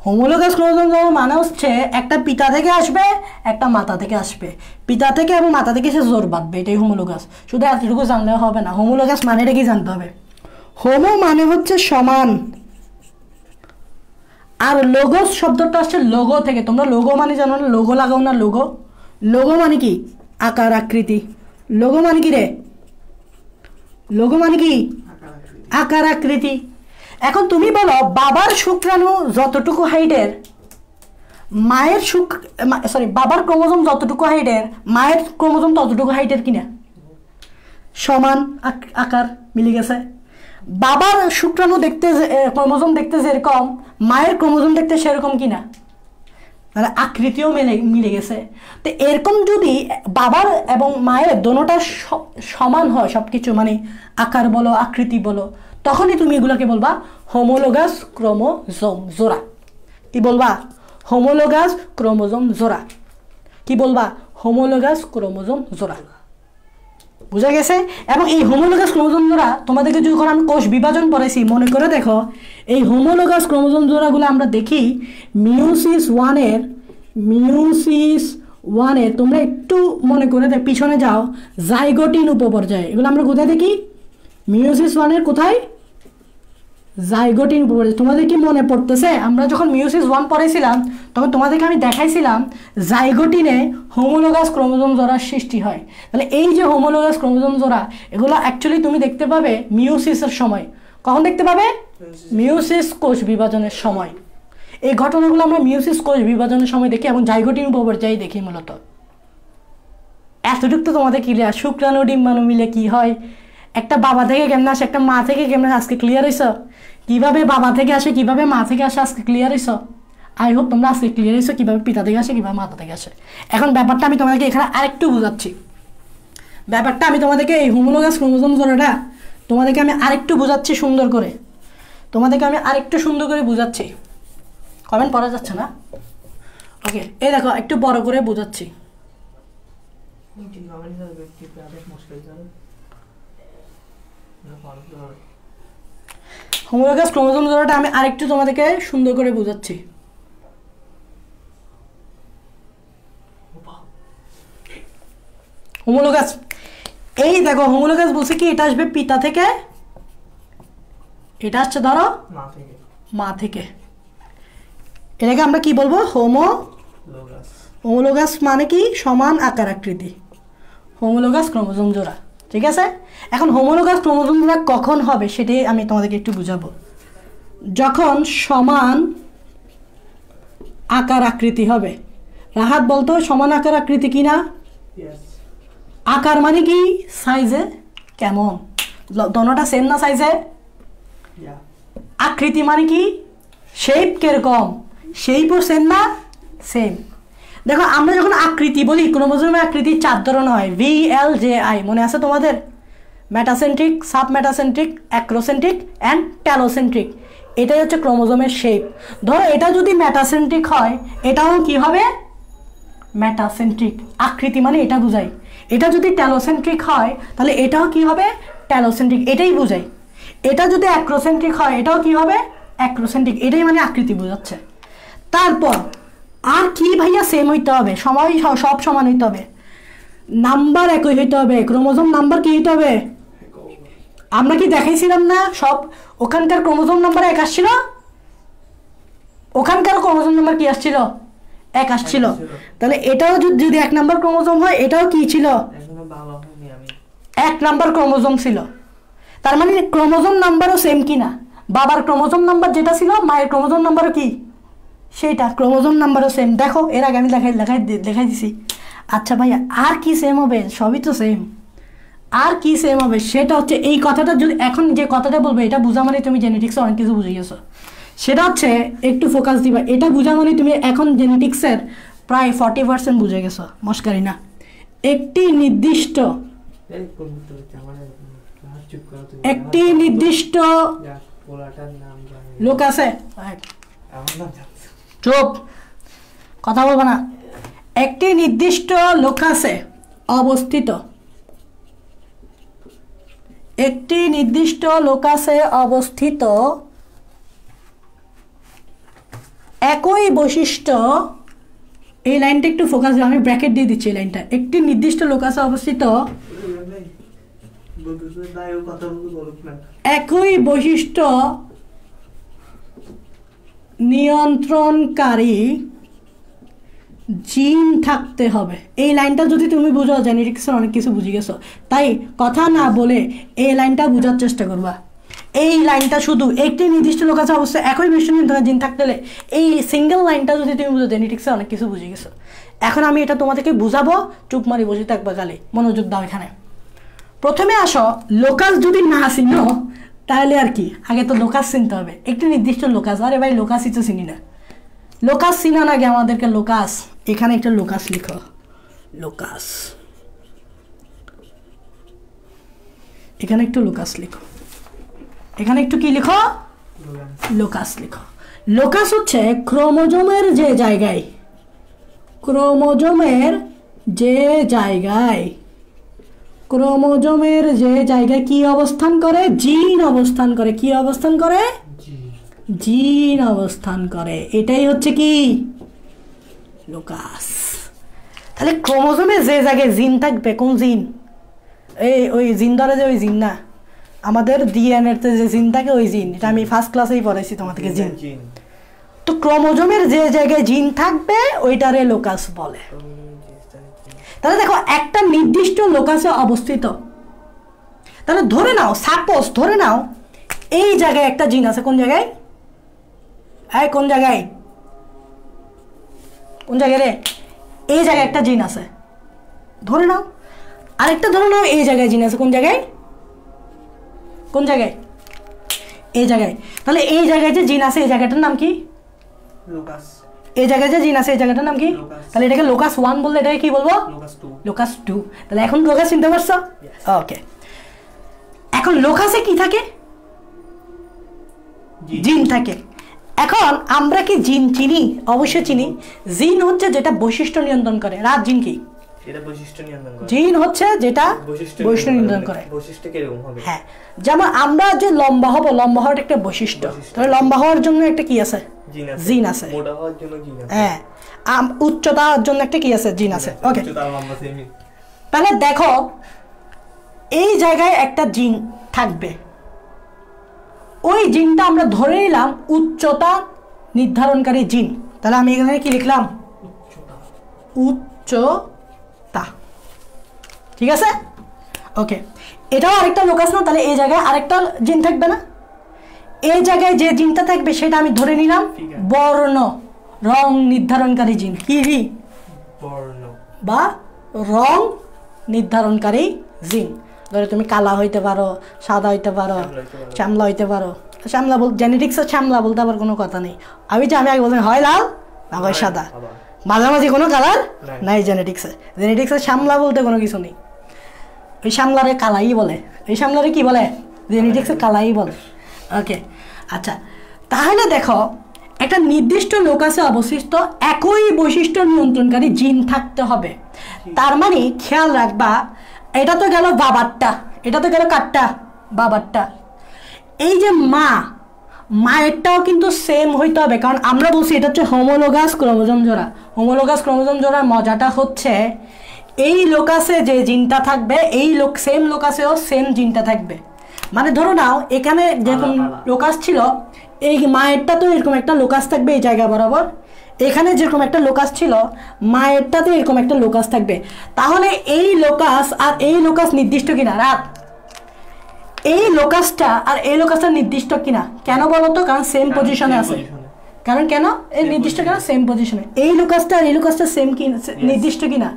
হোমোলোগাস ক্রোমোজোম জোড়া মানে হচ্ছে একটা পিতা থেকে আসবে, একটা মাথা থেকে আসবে। পিতা থেকে এবং মাথা থেকে সে জোর বাঁধবে, এটাই হোমোলোগাস। শুধু এতটুকু জানলে হবে না, হোমোলোগাস মানে এটা কি জানতে হবে। হোমো মানে হচ্ছে সমান, আর লোগোস শব্দটা আসছে লোগো থেকে। তোমরা লোগো মানে জানো না? লোগো লাগাও না? লোগো, লোগো মানে কি? আকার আকৃতি। লোগো মানে কি রে? লোগো মানে কি? আকার আকৃতি। এখন তুমি বলো বাবার শুক্রাণু যতটুকু হাইটের, মায়ের বাবার ক্রোমোজোম যতটুকু হাইটের, মায়ের ক্রোমোজোম ততটুকু হাইটের কিনা? সমান আকার, মিলে গেছে। বাবার শুক্রাণু দেখতে, ক্রোমোজোম দেখতে যেরকম, মায়ের ক্রোমোজোম দেখতে সেরকম কিনা? তাহলে আকৃতিও মিলে গেছে। তো এরকম যদি বাবার এবং মায়ের দোনোটা সমান হয় সবকিছু, মানে আকার বলো আকৃতি বলো, তখনই তুমি এগুলোকে বলবা হোমোলোগাস ক্রোমোজোম জোড়া। কি বলবা? হোমোলোগাস ক্রোমোজোম জোড়া। কি বলবা? হোমোলোগাস ক্রোমোজোম জোড়া। বুঝা গেছে? এবং এই হোমোলোগাস ক্রোমোজোম জোড়া তোমাদেরকে যখন আমি কোষ বিভাজন পড়াইছি, মনে করে দেখো, এই হোমোলোগাস ক্রোমোজোম জোড়াগুলো আমরা দেখি মিওসিস ওয়ানের, তোমরা একটু মনে করে পিছনে যাও, জাইগোটিন উপপর্যায়ে। এগুলো আমরা কোথায় দেখি? মিওসিস ওয়ানের কোথায়? জাইগোটিন উপপর্যায়ে। তোমাদের কি মনে পড়তেছে আমরা যখন মিওসিস 1 পড়াইছিলাম তখন তোমাদেরকে আমি দেখাইছিলাম জাইগোটিনে হোমোলোগাস ক্রোমোজোম জোড়ার সৃষ্টি হয়। তাহলে এই যে হোমোলোগাস ক্রোমোজোম জোড়া, এগুলো অ্যাকচুয়ালি তুমি দেখতে পাবে মিওসিসের সময়। কখন দেখতে পাবে? মিওসিস কোষ বিভাজনের সময়। এই ঘটনাগুলো আমরা মিওসিস কোষ বিভাজনের সময় দেখি এবং জাইগোটিন উপপর্যায়ে দেখি মূলত। এতটুকু তো তোমাদের ক্লিয়ার। শুক্রাণু ডিম্বাণু মিলে কি হয়, একটা বাবা থেকে কেমন আসে, একটা মা থেকে কেমন, আজকে ক্লিয়ার হয়েছ? কিভাবে বাবা থেকে আসে, কিভাবে মা থেকে আসে, আজকে ক্লিয়ার হয়েছ? আই হোপ তোমরা আজকে ক্লিয়ার হয়েছো কিভাবে পিতা থেকে আসে, কিভাবে মাথা থেকে আসে। এখন ব্যাপারটা আমি তোমাদেরকে এখানে আরেকটু বোঝাচ্ছি। ব্যাপারটা আমি তোমাদেরকে এই হোমোলোগাস ক্রোমোজোম জোড়াটা তোমাদেরকে আমি আরেকটু বোঝাচ্ছি সুন্দর করে। তোমাদেরকে আমি আরেকটু সুন্দর করে বোঝাচ্ছি। কমেন্ট পড়া যাচ্ছে না? ওকে, এই দেখো একটু বড় করে বোঝাচ্ছি। হোমোলোগাস ক্রোমোজোম জোড়াটা আমি আরেকটু তোমাদেরকে সুন্দর করে বোঝাচ্ছি। হোমোলোগাস, এই দেখো হোমোলোগাস বলছে কি, এটা আসবে পিতা থেকে, এটা আসছে ধরো মা থেকে। এটাকে আমরা কি বলবো? হোমোলোগাস মানে কি? সমান আকার আকৃতি। হোমোলোগাস ক্রোমোজোম জোড়া। ঠিক আছে। এখন হোমোলোগাস ক্রোমোজোমগুলো কখন হবে সেটাই আমি তোমাদেরকে একটু বুঝাবো। যখন সমান আকার আকৃতি হবে। রাহাত বলতো সমান আকার আকৃতি কি না? আকার মানে কি? সাইজে কেমন? দোনোটা সেম না সাইজে? আকৃতি মানে কি? শেপ কিরকম? শেপও সেম না? সেম। দেখো আমরা যখন আকৃতি বলি, ক্রোমোজোমের আকৃতি 4 ধরনের হয়, VLJI, মনে আছে তোমাদের? Metacentric, sub metacentric, acrocentric and telocentric. এটাই হচ্ছে ক্রোমোজোমের শেপ। ধরো এটা যদি মেটাসেন্ট্রিক হয়, এটাও কি হবে? মেটাসেন্ট্রিক। আকৃতি মানে এটা বুঝাই। এটা যদি ট্যালোসেন্ট্রিক হয় তাহলে এটাও কি হবে? ট্যালোসেন্ট্রিক, এটাই বুঝাই। এটা যদি অ্যাক্রোসেন্ট্রিক হয় এটাও কি হবে? অ্যাক্রোসেন্ট্রিক, এটাই মানে আকৃতি বোঝাচ্ছে। তারপর আর কি ভাইয়া সেম হইতে হবে? সব সমান হইতে হবে, নাম্বার একই হইতে হবে। ক্রোমোজোম নাম্বার কি হইতে হবে? আমরা কি দেখাইছিলাম না সব ওখানকার ক্রোমোজোম নাম্বার 1 আসছিল? ওখানকার ক্রোমোজোম নাম্বার কি আসছিল? 1 আসছিল। তাহলে এটাও যদি 1 নাম্বার ক্রোমোজোম হয়, এটাও কি ছিল? 1 নাম্বার ক্রোমোজোম ছিল। তার মানে ক্রোমোজোম নাম্বারও সেম কিনা? বাবার ক্রোমোজোম নাম্বার যেটা ছিল, মায়ের ক্রোমোজোম নাম্বারও কি সেটা? ক্রোমোজোম নাম্বারও সেম। দেখো এর আগে আমি দেখাই দিছি। আচ্ছা ভাইয়া আর কি সেম হবে? সবই তো সেম। আর কি সেম হবে সেটা হচ্ছে এই কথাটা, যদি এখন যে কথাটা বলবো এটা বোঝা মানে তুমি জেনেটিক্সে অনেক কিছু বুঝে গেছো। সেটা হচ্ছে একটু ফোকাস দিবা। এটা বোঝা মানে তুমি এখন জেনেটিক্সের প্রায় 40% বুঝে গেছো, মস্কারি না। একটি নির্দিষ্ট লোক আছে, চুপ, কথা বলবো না। একটি নির্দিষ্ট লোকাসে অবস্থিত, একটি নির্দিষ্ট লোকাসে অবস্থিত একই বৈশিষ্ট্য, এই লাইনটা একটু ফোকাস দিও, আমি ব্র্যাকেট দিয়ে দিচ্ছি এই লাইনটা। একটি নির্দিষ্ট লোকাসে অবস্থিত একই বৈশিষ্ট্য নিয়ন্ত্রণকারী জিন থাকতে হবে। এই লাইনটা যদি তুমি বুঝো, জেনেটিক্সের অনেক কিছু বুঝে গেছো। তাই কথা না বলে এই লাইনটা বোঝার চেষ্টা করবা। এই লাইনটা শুধু একটি নির্দিষ্ট লোক আছে অবশ্যই একই বৈশিষ্ট্য নিয়ন্ত্রণকারী জিন থাকতে হলে, এই সিঙ্গেল লাইনটা যদি তুমি বুঝো, জেনেটিক্সে অনেক কিছু বুঝে গেছো। এখন আমি এটা তোমাদেরকে বুঝাবো, চুপ মারি বসে থাকবা, খালি মনোযোগ দাও এখানে। প্রথমে আসো, লোকাস যদি না চিনো তাহলে আর কি, আগে তো লোকাস চিনতে হবে। একটি নির্দিষ্ট লোকাস, আরে ভাই লোকাসই তো চিনি না। লোকাস চিনার আগে আমাদেরকে লোকাস, এখানে একটা লোকাস লিখো, লোকাস, এখানে একটু লোকাস লিখো, এখানে একটু কি লিখো? লোকাস লিখো। লোকাস হচ্ছে ক্রোমোজোমের যে জায়গায়, ক্রোমোজোমের যে জায়গায়, ক্রোমোজোমের যে জায়গায় কি অবস্থান করে? জিন অবস্থান করে। কি অবস্থান করে? জিন অবস্থান করে। এটাই হচ্ছে কি? লোকাস। তাহলে ক্রোমোজোমে যে জায়গায় জিন থাকবে, কোন জিন? ওই জিন ধরে যে ওই জিন না, আমাদের ডিএনএতে যে জিন থাকে ওই জিন। এটা আমি ফার্স্ট ক্লাসেই পড়াইছি তোমাদেরকে, জিন। তো ক্রোমোজোমের যে জায়গায় জিন থাকবে ওইটারে লোকাস বলে। তাহলে দেখো একটা নির্দিষ্ট লোকাসে অবস্থিত, তাহলে ধরে নাও, সাপোজ ধরে নাও এই জায়গায় একটা জিন আছে। কোন জায়গায়? কোন জায়গায়? কোন জায়গায় রে? এই জায়গায় একটা জিন আছে ধরে নাও। আরেকটা ধরে নাও এই জায়গায় জিন আছে। কোন জায়গায়? কোন জায়গায়? এই জায়গায়। তাহলে এই জায়গায় যে জিন আছে এই জায়গাটার নাম কি? লোকাস। এই জায়গায় যে জিন আছে এই জায়গাটার নাম কি? তাহলে এটাকে লোকাস 1 বললে এটাকে কি বলবো? লোকাস 2। তাহলে এখন লোকাস চিনতে পারছো? ওকে। এখন লোকাসে কি থাকে? জিন থাকে। এখন আমরা কি জিন চিনি? অবশ্যই চিনি। জিন হচ্ছে যেটা বৈশিষ্ট্য নিয়ন্ত্রণ করে। রাত জিন কি? এটা বৈশিষ্ট্য নিয়ন্ত্রণ করে। জিন হচ্ছে যেটা বৈশিষ্ট্য নিয়ন্ত্রণ করে। বৈশিষ্ট্য কি রকম হবে? হ্যাঁ, যেমন আমরা যে লম্বা হব, লম্বা হওয়ার একটা বৈশিষ্ট্য। তাহলে লম্বা হওয়ার জন্য একটা কি আছে? জিন আছে। মোটা হওয়ার জন্য জিন আছে। হ্যাঁ, উচ্চতার জন্য একটা কি আছে? জিন আছে। ওকে। তাহলে দেখো এই জায়গায় একটা জিন থাকবে, ওই জিনটা আমরা ধরে নিলাম উচ্চতা নির্ধারণকারী জিন। তাহলে আমি এখানে কি লিখলাম? উচ্চতা। ঠিক আছে? ওকে। এটাও আরেকটা লোকাস না, তাহলে এই জায়গায় আরেকটা জিন থাকবে না? এই জায়গায় যে জিনটা থাকবে সেটা আমি ধরে নিলাম বর্ণ, রং নির্ধারণকারী জিন। কি বর্ণ বা রং নির্ধারণকারী জিন। ধরো তুমি কালা হইতে পারো, সাদা হইতে পারো, শ্যামলা হইতে পারো। শ্যামলা জেনেটিক্সে শ্যামলা বলতে আবার কোনো কথা নেই। আমি আগে বললাম হয় লাল না হয় সাদা, মাঝামাঝি কোনো কালার নাই জেনেটিক্সে। জেনেটিক্সে শ্যামলা বলতে কোনো কিছু নেই। ওই শ্যামলারে কালাই বলে, এই শ্যামলারে কি বলে? জেনেটিক্সে কালাই বলে। ওকে, আচ্ছা, তাহলে দেখো একটা নির্দিষ্ট লোকাসে অবস্থিত একই বৈশিষ্ট্য নিয়ন্ত্রণকারী জিন থাকতে হবে। তার মানে খেয়াল রাখবা, এটা তো গেল বাবারটা, এটা তো গেল কারটা? বাবারটা। এই যে মায়েরটাও কিন্তু সেম হইতে হবে, কারণ আমরা বলছি এটা হচ্ছে হোমোলোগাস ক্রোমোজোম জোড়া। হোমোলোগাস ক্রোমোজোম জোড়ার মজাটা হচ্ছে এই লোকাসে যে জিনটা থাকবে এই সেম লোকাসেও সেম জিনটা থাকবে। মানে ধরো নাও এখানে যেরকম লোকাস ছিল, এই মায়েরটা তো এরকম একটা লোকাস থাকবে এই জায়গা বরাবর, এখানে যেরকম একটা লোকাস ছিল মায়েরটাতে এরকম একটা লোকাস থাকবে। তাহলে এই লোকাস আর এই লোকাস নির্দিষ্ট কিনা? রাত এই লোকাসটা আর এই লোকাসটা নির্দিষ্ট কিনা? কেন বলো তো? কারণ সেম পজিশনে আছে। কারণ কেন এই নির্দিষ্ট? কেন সেম পজিশনে। এই লোকাসটা আর এই লোকাসটা সেম কি নির্দিষ্ট কিনা?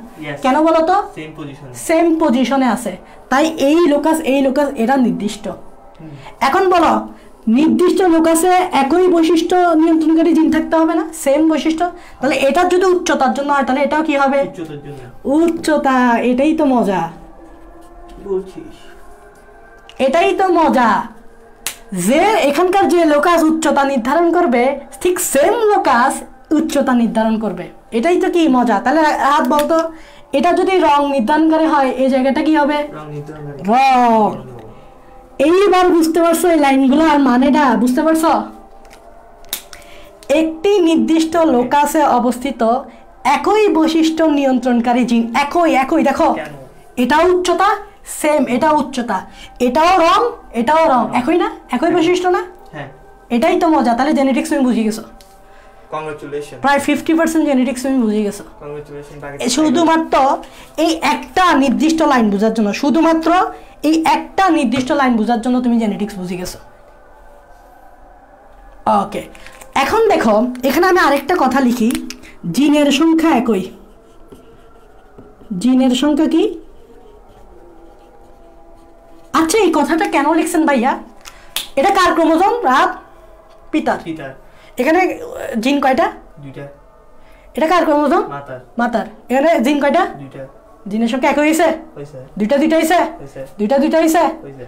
কেন বলো তো? সেম পজিশনে আছে, তাই এই লোকাস এটা নির্দিষ্ট। এখন বলো নির্দিষ্ট লোকাসে একই বৈশিষ্ট্য নিয়ন্ত্রণকারী জিন থাকতে হবে না? সেম বৈশিষ্ট্য। তাহলে এটা যদি উচ্চতার জন্য হয় তাহলে এটাও কি হবে? উচ্চতা। এটাই তো মজা, এটাই তো মজা যে এখানকার যে লোকাস উচ্চতা নির্ধারণ করবে ঠিক সেম লোকাস উচ্চতা নির্ধারণ করবে। এটাই তো কি মজা। তাহলে হাত বলতো, এটা যদি রং নির্ধারণকারী হয় এই জায়গাটা কি হবে? রং। এইবার বুঝতে পারছো এই লাইনগুলো আর মানেটা বুঝতে পারছো? একটি নির্দিষ্ট লোকাসে অবস্থিত একই বৈশিষ্ট্য নিয়ন্ত্রণকারী জিন, একই দেখো এটাও উচ্চতা সেম, এটা উচ্চতা, এটাও রং একই না? একই বৈশিষ্ট্য না? এটাই তো মজা। তাহলে জেনেটিক্স তুমি বুঝে গেছো। প্রায় 50% জেনেটিক্স তুমি বুঝে গেছো। শুধুমাত্র এই একটা নির্দিষ্ট লাইন বোঝার জন্য, শুধুমাত্র এই একটা নির্দিষ্ট লাইন বোঝার জন্য তুমি জেনেটিক্স বুঝে গেছো। ওকে, এখন দেখো এখানে আমি আরেকটা কথা লিখি, জিনের সংখ্যা একই। জিনের সংখ্যা কি? আচ্ছা, এই কথাটা কেন লিখছেন ভাইয়া? এটা কার ক্রোমোজোম? রাত পিতার। এখানে জিন কয়টা? দুইটা। এটা কার ক্রোমোজোম? মাতার। এখানে জিন কয়টা? দুইটা। জিনের সংখ্যা একই হইছে? দুইটা হইছে? দুইটা হইছে?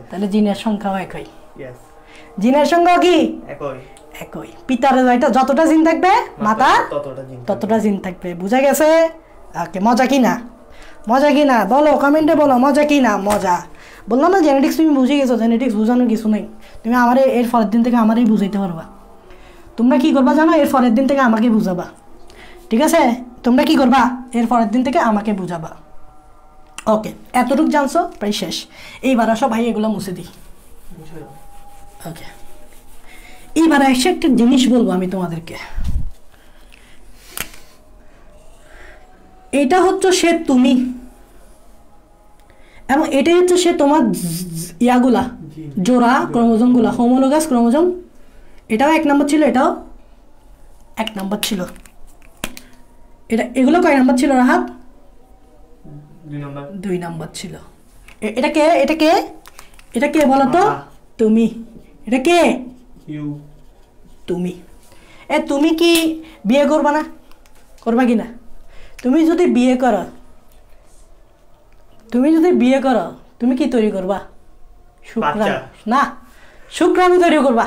তাহলে জিনের সংখ্যাও একই। জিনের সংখ্যা কি? একই। পিতার যতটা জিন থাকবে মাতার ততটা জিন থাকবে। বুঝা গেছে? ওকে, মজা কি না? মজা কি না বলো, কমেন্টে বলো মজা কি না? মজা। বললাম না জেনেটিক্স তুমি বুঝে গেছো। জেনেটিক্স বোঝানোর কিছু নেই, তুমি আমারে এর পরের দিন থেকে আমারই বুঝাইতে পারবা। তোমরা কি করবা জানো? এর পরের দিন থেকে আমাকে বুঝাবা, ঠিক আছে? তোমরা কি করবা? এর পরের দিন থেকে আমাকে বুঝাবা। ওকে, এতটুকু জানছো, প্রায় শেষ। এইবার আসো ভাই এগুলো মুছে দিই। ওকে, এইবার এসে একটা জিনিস বলবো আমি তোমাদেরকে। এটা হচ্ছে সে তুমি, এবং এটাই হচ্ছে সে তোমার ইয়াগুলা জোড়া ক্রোমোজোম গুলা, হোমোলোগাস ক্রোমোজোম। এটাও 1 নম্বর ছিল, এটাও 1 নম্বর ছিল। এগুলো কয় নম্বর ছিল রাহাত? 2 নম্বর ছিল। এটা কে? এটা কে বলো তো? তুমি। এটা কে? তুমি। তুমি কি বিয়ে করবা না? করবা কি না? তুমি যদি বিয়ে করো তুমি কি তৈরি করবা? শুক্রাণু না, শুক্রাণু তৈরি করবা।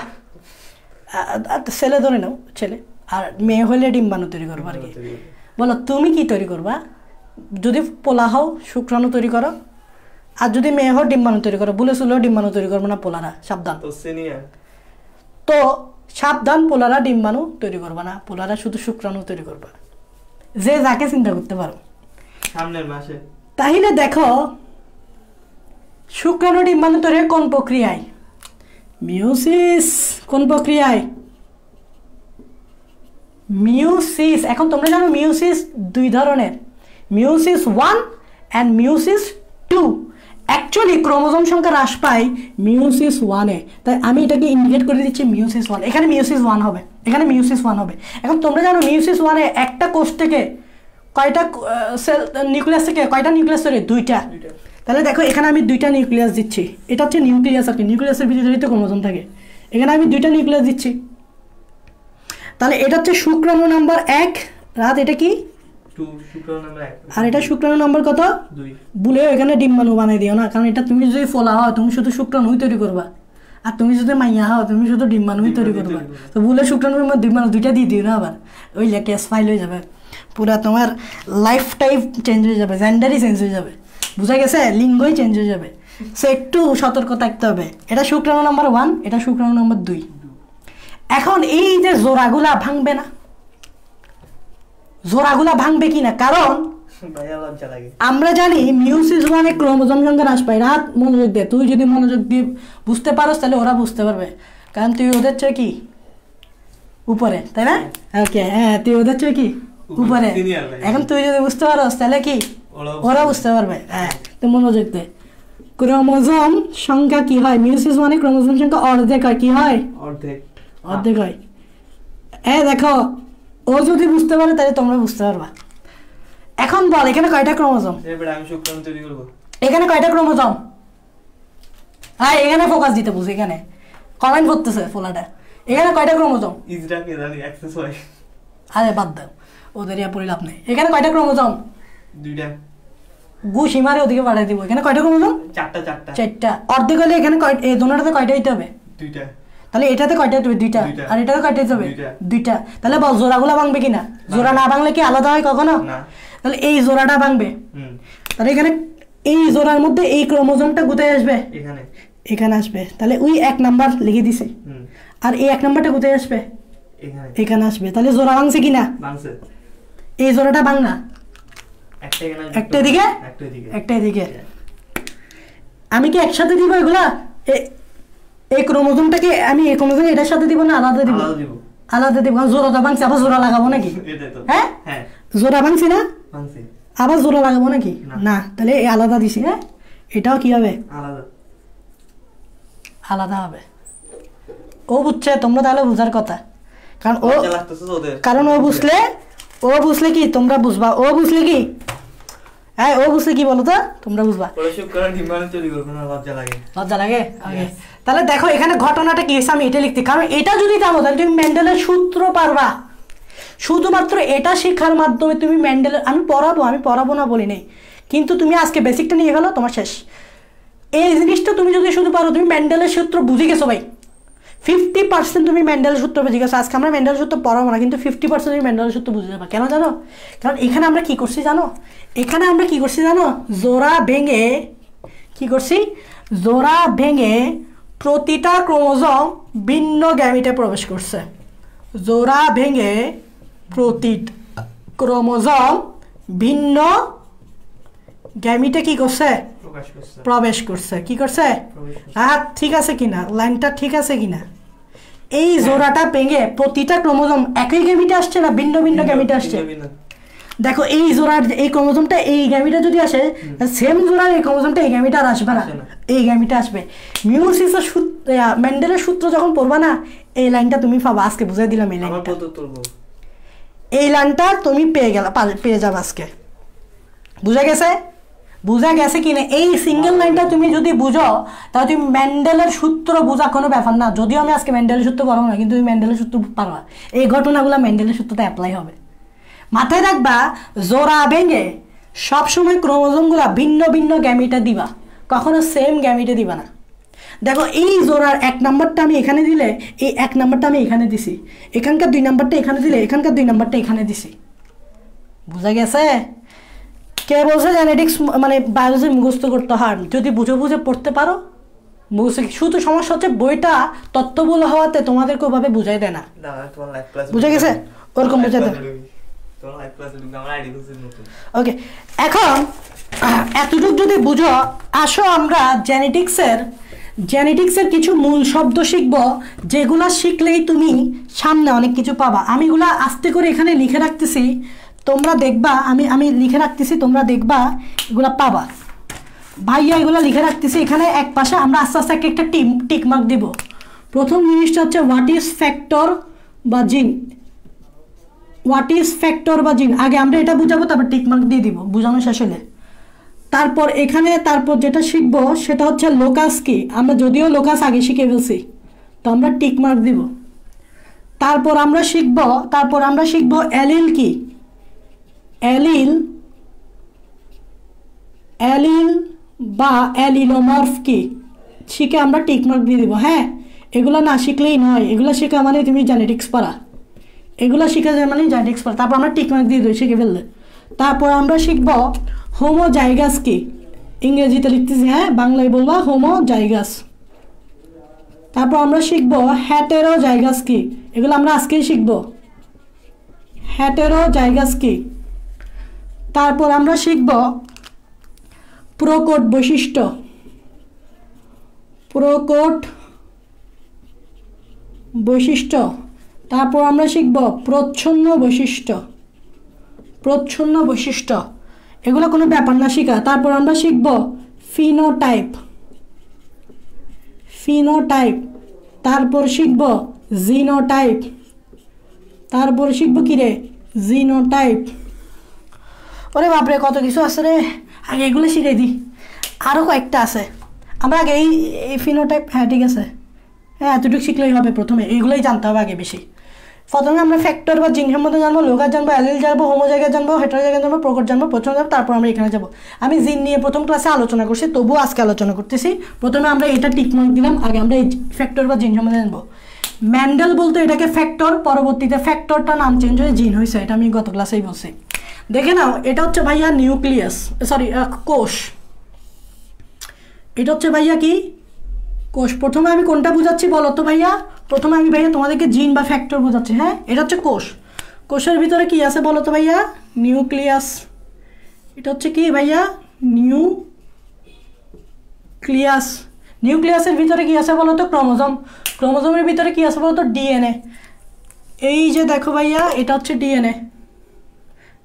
ছেলে ধরে নাও, ছেলে। আর মেয়ে হলে ডিম্বাণু তৈরি করবা আর কি। বলো তুমি কি তৈরি করবা? যদি পোলা হও শুক্রাণু তৈরি করো, আর যদি মেয়ে হও ডিম্বাণু তৈরি করো। বলে চুলেও ডিম্বাণু তৈরি করবো না পোলারা, সাবধান। তো সাবধান, পোলারা ডিম্বাণু তৈরি করবা না, পোলারা শুধু শুক্রাণু তৈরি করবা। যে যাকে চিন্তা করতে পারো সামনের মাসে। তাহলে দেখো শুক্রাণু ডিম্বাণু তৈরি কোন প্রক্রিয়ায়? মিওসিস। কোন প্রক্রিয়ায়? মিওসিস। এখন তোমরা জানো মিওসিস 2 ধরনের, meiosis 1 and meiosis 2। Actually chromosome সংখ্যা হ্রাস পায় মিওসিস 1-এ, তাই আমি এটাকে ইন্ডিকেট করে দিচ্ছি মিওসিস 1। এখানে মিওসিস 1 হবে, এখানে মিওসিস 1 হবে। এখন তোমরা জানো মিওসিস 1-এ একটা কোষ থেকে কয়টা সেল, নিউক্লিয়াস থেকে কয়টা নিউক্লিয়াস তৈরি? 2টা। তাহলে দেখো এখানে আমি 2টা নিউক্লিয়াস দিচ্ছি, এটা হচ্ছে নিউক্লিয়াস আর কি, নিউক্লিয়াসের ভিতরেই তো ক্রোমোজোম থাকে। এখানে আমি 2টা নিউক্লিয়াস দিচ্ছি, তাহলে এটা হচ্ছে শুক্রাণু নাম্বার 1, রাত এটা কি 2, শুক্রাণু নাম্বার 1, আর এটা শুক্রাণু নাম্বার কত? 2। ভুলেও এখানে ডিম্বাণু বানাই দিও না, কারণ এটা তুমি যদি ফোলা হও তুমি শুধু শুক্রাণুই তৈরি করবা, আর তুমি যদি মাইয়া হও তুমি শুধু ডিম্বাণুই তৈরি করবা। তো ভুলে শুক্রাণুর মধ্যে ডিম্বাণু 2টা দিয়ে দিও না, আবার ওই কেস ফাইল হয়ে যাবে, পুরা তোমার লাইফ টাইপ চেঞ্জ হয়ে যাবে, জেন্ডারই চেঞ্জ হয়ে যাবে, বুঝা গেছে? লিঙ্গই চেঞ্জ হয়ে যাবে। সো একটু সতর্ক থাকতে হবে। এটা শুক্রাণু নাম্বার 1, এটা শুক্রাণু নাম্বার 2। এখন এই যে জোড়াগুলা ভাঙবে না, জোড়াগুলা ভাঙবে কিনা, কারণ আমরা জানি মিওসিস 1-এ ক্রোমোজোম সংখ্যা হ্রাস পায়। রাত মনোযোগ দে, তুই যদি মনোযোগ দিয়ে বুঝতে পারোস তাহলে ওরা বুঝতে পারবে, কারণ তুই ওদের চেয়ে কি উপরে, তাই না? ওকে, হ্যাঁ তুই ওদের চেয়ে কি উপরে। এখন তুই যদি বুঝতে পারোস তাহলে কি ওরা বুঝতে পারবে। হ্যাঁ, তুই মনোযোগ দে। ক্রোমোজোম সংখ্যা কি হয় মিওসিস 1-এ? ক্রোমোজোম সংখ্যা অর্ধেক হয়। কি হয়? অর্ধেক হয়। দেখো ও যদি বুঝতে পারে তাহলে তোমরা বুঝতে পারবা। এখন বল এখানে কয়টা ক্রোমোজোম? এখানে কয়টা ক্রোমোজোম? হ্যাঁ এখানে ফোকাস দিতে বুঝি, এখানে কমেন্ট করতেছে ফোলাটা। এখানে কয়টা ক্রোমোজোম? আরে বাদ দাও, ওদের ইয়া পড়ে লাভ নেই। এখানে কয়টা ক্রোমোজোম? 2টা। ঘুষি মারে ওদিকে বাড়াই দিব। এখানে কয়টা ক্রোমোজোম? 4টা। অর্ধেক হলে এখানে এই দোনোটাতে কয়টা হইতে হবে? 2টা। তাহলে এটাতে কয়টা হইতে হবে? 2টা। আর এটাতে কয়টা হইতে হবে? 2টা। তাহলে বল জোড়াগুলা ভাঙবে কিনা? জোড়া না ভাঙলে কি আলাদা হয় কখনো? তাহলে এই জোড়াটা ভাঙবে। তাহলে এখানে এই জোড়ার মধ্যে এই ক্রোমোজোমটা কোথায় আসবে? এখানে আসবে। তাহলে ওই 1 নাম্বার লিখে দিছে। আর এই 1 নাম্বারটা কোথায় আসবে? এখানে আসবে। তাহলে জোড়া ভাঙছে কিনা? এই জোড়াটা ভাঙ না, একটা দিকে একটা দিকে। আমি কি একসাথে দিব এগুলা? এই ক্রোমোজোমটাকে আমি এই ক্রোমোজোম এটার সাথে দিব না আলাদা দিব? আলাদা দিব। জোড়াটা ভাঙছে, আবার জোড়া লাগাবো নাকি? হ্যাঁ, জোড়া ভাঙছি না, আবার জোড়া লাগাবো নাকি? না। তাহলে আলাদা দিছি। হ্যাঁ, এটাও কি হবে? আলাদা হবে। ও বুঝছে, তোমরা তাহলে বুঝার কথা, কারণ ও বুঝলে কি তোমরা বুঝবা, ও বুঝলে কি, হ্যাঁ ও বুঝলে কি বলো তো তোমরা বুঝবা। লজ্জা লাগে? তাহলে দেখো এখানে ঘটনাটা কি হয়েছে, আমি এটা লিখতে, কারণ এটা যদি জানো তাহলে তুমি মেন্ডেলের সূত্র পারবা। শুধুমাত্র এটা শেখার মাধ্যমে তুমি মেন্ডেলের, আমি পড়াবো না বলি নেই, কিন্তু তুমি আজকে বেসিকটা নিয়ে গেলো, তোমার শেষ। এই জিনিসটা তুমি যদি শুধু পারো, তুমি মেন্ডেলের সূত্র বুঝে গেছো ভাই। 50% তুমি মেন্ডেলের সূত্র বুঝে গেছো। আজকে আমরা মেন্ডেলের সূত্র পড়াবো না, কিন্তু 50% তুমি মেন্ডেলের সূত্র বুঝে যাবা। কেন জানো? কারণ এখানে আমরা কি করছি জানো? জোড়া ভেঙে কি করছি? জোড়া ভেঙে প্রতিটা ক্রোমোজোম ভিন্ন গ্যামিটে প্রবেশ করছে। জোড়া ভেঙে প্রতিটা ক্রোমোজোম ভিন্ন গ্যামিটে কি করছে? প্রবেশ করছে। কি করছে? ঠিক আছে কিনা? লাইনটা ঠিক আছে কিনা? এই জোড়াটা ভেঙে প্রতিটা ক্রোমোজোম একই গ্যামিটে আসছে না ভিন্ন ভিন্ন গ্যামিটে আসছে? দেখো এই জোড়ার এই ক্রোমোজোমটা এই গ্যামিটে যদি আসে, সেম জোড়ার এই ক্রোমোজোমটা এই গ্যামিটে আর আসবে না, এই গ্যামিটে আসবে। মিওসিসের সূত্র, মেন্ডেলের সূত্র যখন পড়বা না, এই লাইনটা তুমি পাবা। আজকে বুঝাই দিলাম এই লাইনটা, এই লাইনটা তুমি পেয়ে যাবে আজকে। বুঝা গেছে কিনা? এই সিঙ্গেল লাইনটা তুমি যদি বুঝো তাহলে তুমি মেন্ডেলের সূত্র বুঝা কোনো ব্যাপার না। যদিও আমি আজকে মেন্ডেলের সূত্র পড়াবো না, কিন্তু তুমি মেন্ডেলের সূত্র পারবা। এই ঘটনাগুলো মেন্ডেলের সূত্রটা অ্যাপ্লাই হবে। মাথায় রাখবা, জোড়া ভেঙে সবসময় ক্রোমোজোমগুলো ভিন্ন ভিন্ন গ্যামিটে দিবা, কখনো সেম গ্যামিটে দিবা না। দেখো এই জোড়ার 1 নাম্বারটা আমি এখানে দিলে, এই 1 নাম্বারটা আমি এখানে দিছি, এখানকার 2 নাম্বারটা এখানে দিলে, এখানকার 2 নাম্বারটা এখানে দিছি। বুঝা গেছে? কে বলছে জেনেটিক্স মানে বায়োলজি মুখস্থ করতে হয়? যদি বুঝে পড়তে পারো মুখস্থ। শুধু সমস্যা হচ্ছে বইটা তত্ত্ববহুল হওয়াতে তোমাদেরকে ওভাবে বুঝাই দেয় না। বুঝা গেছে? ওরকম বুঝাই দেয়। ওকে, এখন এতটুকু যদি বুঝো, আসো আমরা জেনেটিক্সের কিছু মূল শব্দ শিখব, যেগুলা শিখলেই তুমি সামনে অনেক কিছু পাবা। আমি এগুলা আস্তে করে এখানে লিখে রাখতেছি, তোমরা দেখবা। আমি লিখে রাখতেছি, তোমরা দেখবা, এগুলা পাবা। ভাইয়া এগুলো লিখে রাখতেছি এখানে এক পাশে। আমরা আস্তে আস্তে একটা টিক মার্ক দিব। প্রথম জিনিসটা হচ্ছে হোয়াট ইজ ফ্যাক্টর বা জিন। হোয়াট ইজ ফ্যাক্টর বা জিন আগে আমরা এটা বুঝাবো, তারপর টিক মার্ক দিয়ে দিব বুঝানো শেষ হলে। তারপর এখানে তারপর যেটা শিখবো সেটা হচ্ছে লোকাস কি। আমরা যদিও লোকাস আগে শিখে ফেলছি, তো আমরা টিক মার্ক দিব। তারপর আমরা শিখব অ্যালিল কি। অ্যালিল বা অ্যালিলোমর্ফ কি শিখে আমরা টিক মার্ক দিয়ে দিব। হ্যাঁ, এগুলো না শিখলেই নয়, এগুলো শেখা মানে তুমি জেনেটিক্স পড়া, এগুলো শিখে যায় মানে জেনেটিক্স পড়া। তারপর আমরা টিক মার্ক দিয়ে দিই শিখে ফেললে। তারপর আমরা শিখব হোমোজাইগাস কি। ইংরেজিতে লিখতেছি, হ্যাঁ বাংলায় বলবা হোমোজাইগাস। তারপর আমরা শিখব হেটেরোজাইগাস কি। এগুলো আমরা আজকেই শিখব, হেটেরোজাইগাস কি। তারপর আমরা শিখব প্রোকোট বৈশিষ্ট্য। তারপর আমরা শিখব প্রচ্ছন্ন বৈশিষ্ট্য। এগুলো কোনো ব্যাপার না শিখা। তারপর আমরা শিখব ফিনোটাইপ। তারপর শিখব জিনোটাইপ। তারপর শিখব কি রে, জিনোটাইপ। ওরে বাপরে কত কিছু আছে রে, আগে এগুলো শিখে দিই। আরও কয়েকটা আছে, আমরা আগে এই ফিনোটাইপ, হ্যাঁ ঠিক আছে, হ্যাঁ এতটুকু শিখলেই হবে। প্রথমে এইগুলোই জানতে হবে আগে বেশি। প্রথমে আমরা ফ্যাক্টর বা জিন সম্বন্ধে জানবো, লোকাস জানবো, অ্যালিল জানবো, হোমোজাইগাস জানবো, হেটেরোজাইগাস জানবো, প্রোকোট জানবো, প্রচ্ছন্ন জানবো। তারপর আমরা এখানে যাবো। আমি জিন নিয়ে প্রথম ক্লাসে আলোচনা করছি, তবুও আজকে আলোচনা করতেছি। প্রথমে আমরা এটা টিক মার্ক দিলাম, আগে আমরা এই ফ্যাক্টর বা জিন সম্বন্ধে জানবো। ম্যান্ডেল বলতে এটাকে ফ্যাক্টর, পরবর্তীতে ফ্যাক্টরটা নাম চেঞ্জ হয়ে জিন হয়েছে, এটা আমি গত ক্লাসেই বলছি। দেখে নাও, এটা হচ্ছে ভাইয়া নিউক্লিয়াস, সরি কোষ। এটা হচ্ছে ভাইয়া কি, কোষ। প্রথমে আমি কোনটা বুঝাচ্ছি বলো তো ভাইয়া? প্রথমে আমি ভাইয়া তোমাদেরকে জিন বা ফ্যাক্টর বোঝাচ্ছি। হ্যাঁ, এটা হচ্ছে কোষ। কোষের ভিতরে কি আছে বলো তো ভাইয়া? নিউক্লিয়াস। এটা হচ্ছে কি ভাইয়া? নিউক্লিয়াসের ভিতরে কি আছে বলো তো? ক্রোমোজোম। ক্রোমোজোমের ভিতরে কি আছে বলো তো? ডিএনএ। এই যে দেখো ভাইয়া, এটা হচ্ছে ডিএনএ।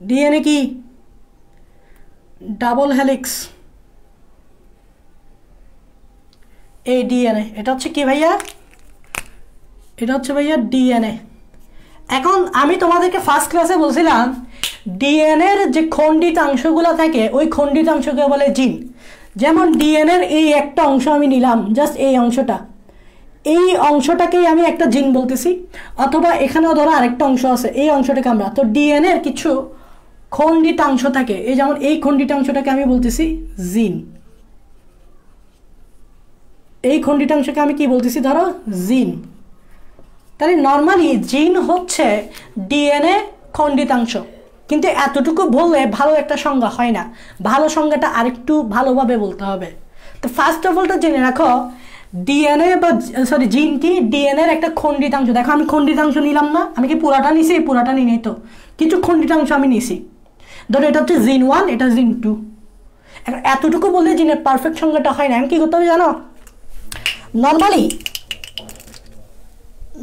ডিএনএ কি? Double helix. এই ডিএনএ, এটা হচ্ছে কি ভাইয়া? এটা হচ্ছে ভাইয়া ডিএনএ। এখন আমি তোমাদেরকে ফার্স্ট ক্লাসে বলছিলাম ডিএনএর যে খণ্ডিতাংশগুলো থাকে ওই খণ্ডিতাংশকে বলে জিন। যেমন ডিএনএর এই একটা অংশ আমি নিলাম, জাস্ট এই অংশটা, এই অংশটাকেই আমি একটা জিন বলতেছি। অথবা এখানেও ধরো আরেকটা অংশ আছে, এই অংশটাকে আমরা, তো ডিএনএর কিছু খণ্ডিতাংশ থাকে, এই যেমন এই খণ্ডিতাংশটাকে আমি বলতেছি জিন। এই খণ্ডিতাংশকে আমি কি বলতেছি? ধরো জিন। তাহলে নর্মালি জিন হচ্ছে ডিএনএ খণ্ডিতাংশ, কিন্তু এতটুকু বললে ভালো একটা সংজ্ঞা হয় না, ভালো সংজ্ঞাটা আরেকটু ভালোভাবে বলতে হবে। তো ফার্স্ট অফ অলটা জেনে রাখো, ডিএনএ বা সরি জিন কি? ডিএনএর একটা খণ্ডিতাংশ। দেখো আমি খণ্ডিতাংশ নিলাম না, আমি কি পুরাটা নিছি? পুরাটা নিই নাই তো, কিছু খণ্ডিতাংশ আমি নিছি। ধরো এটা হচ্ছে জিন 1, এটা জিন 2। এখন এতটুকু বললে জিনের পারফেক্ট সংজ্ঞাটা হয় না। আমি কি করতে হবে জানো?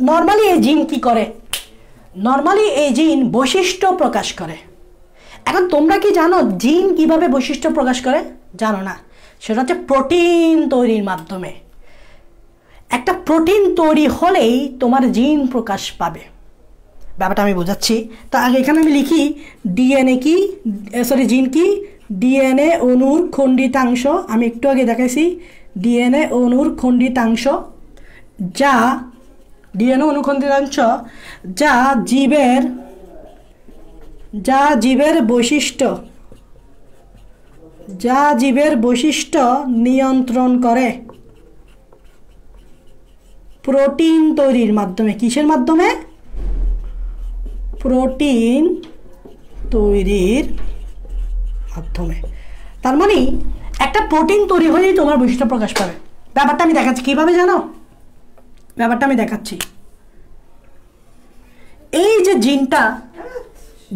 নর্মালি এই জিন কি করে? নর্মালি এই জিন বৈশিষ্ট্য প্রকাশ করে। এখন তোমরা কি জানো জিন কিভাবে বৈশিষ্ট্য প্রকাশ করে? জানো না। সেটা হচ্ছে প্রোটিন তৈরির মাধ্যমে। একটা প্রোটিন তৈরি হলেই তোমার জিন প্রকাশ পাবে। ব্যাপারটা আমি বোঝাচ্ছি। তা আগে এখানে আমি লিখি ডিএনএ কি, সরি জিন কি? ডিএনএ অণুর খণ্ডিতাংশ। আমি একটু আগে দেখাইছি ডিএনএ অণুর খণ্ডিতাংশ, যা ডিএনএ অনুখণ্ডিতাংশ যা জীবের বৈশিষ্ট্য নিয়ন্ত্রণ করে প্রোটিন তৈরির মাধ্যমে। কিসের মাধ্যমে? প্রোটিন তৈরির মাধ্যমে। তার মানে একটা প্রোটিন তৈরি হলেই তোমার বৈশিষ্ট্য প্রকাশ পাবে। ব্যাপারটা আমি দেখাচ্ছি কিভাবে জানো? ব্যাপারটা আমি দেখাচ্ছি। এই যে জিনটা,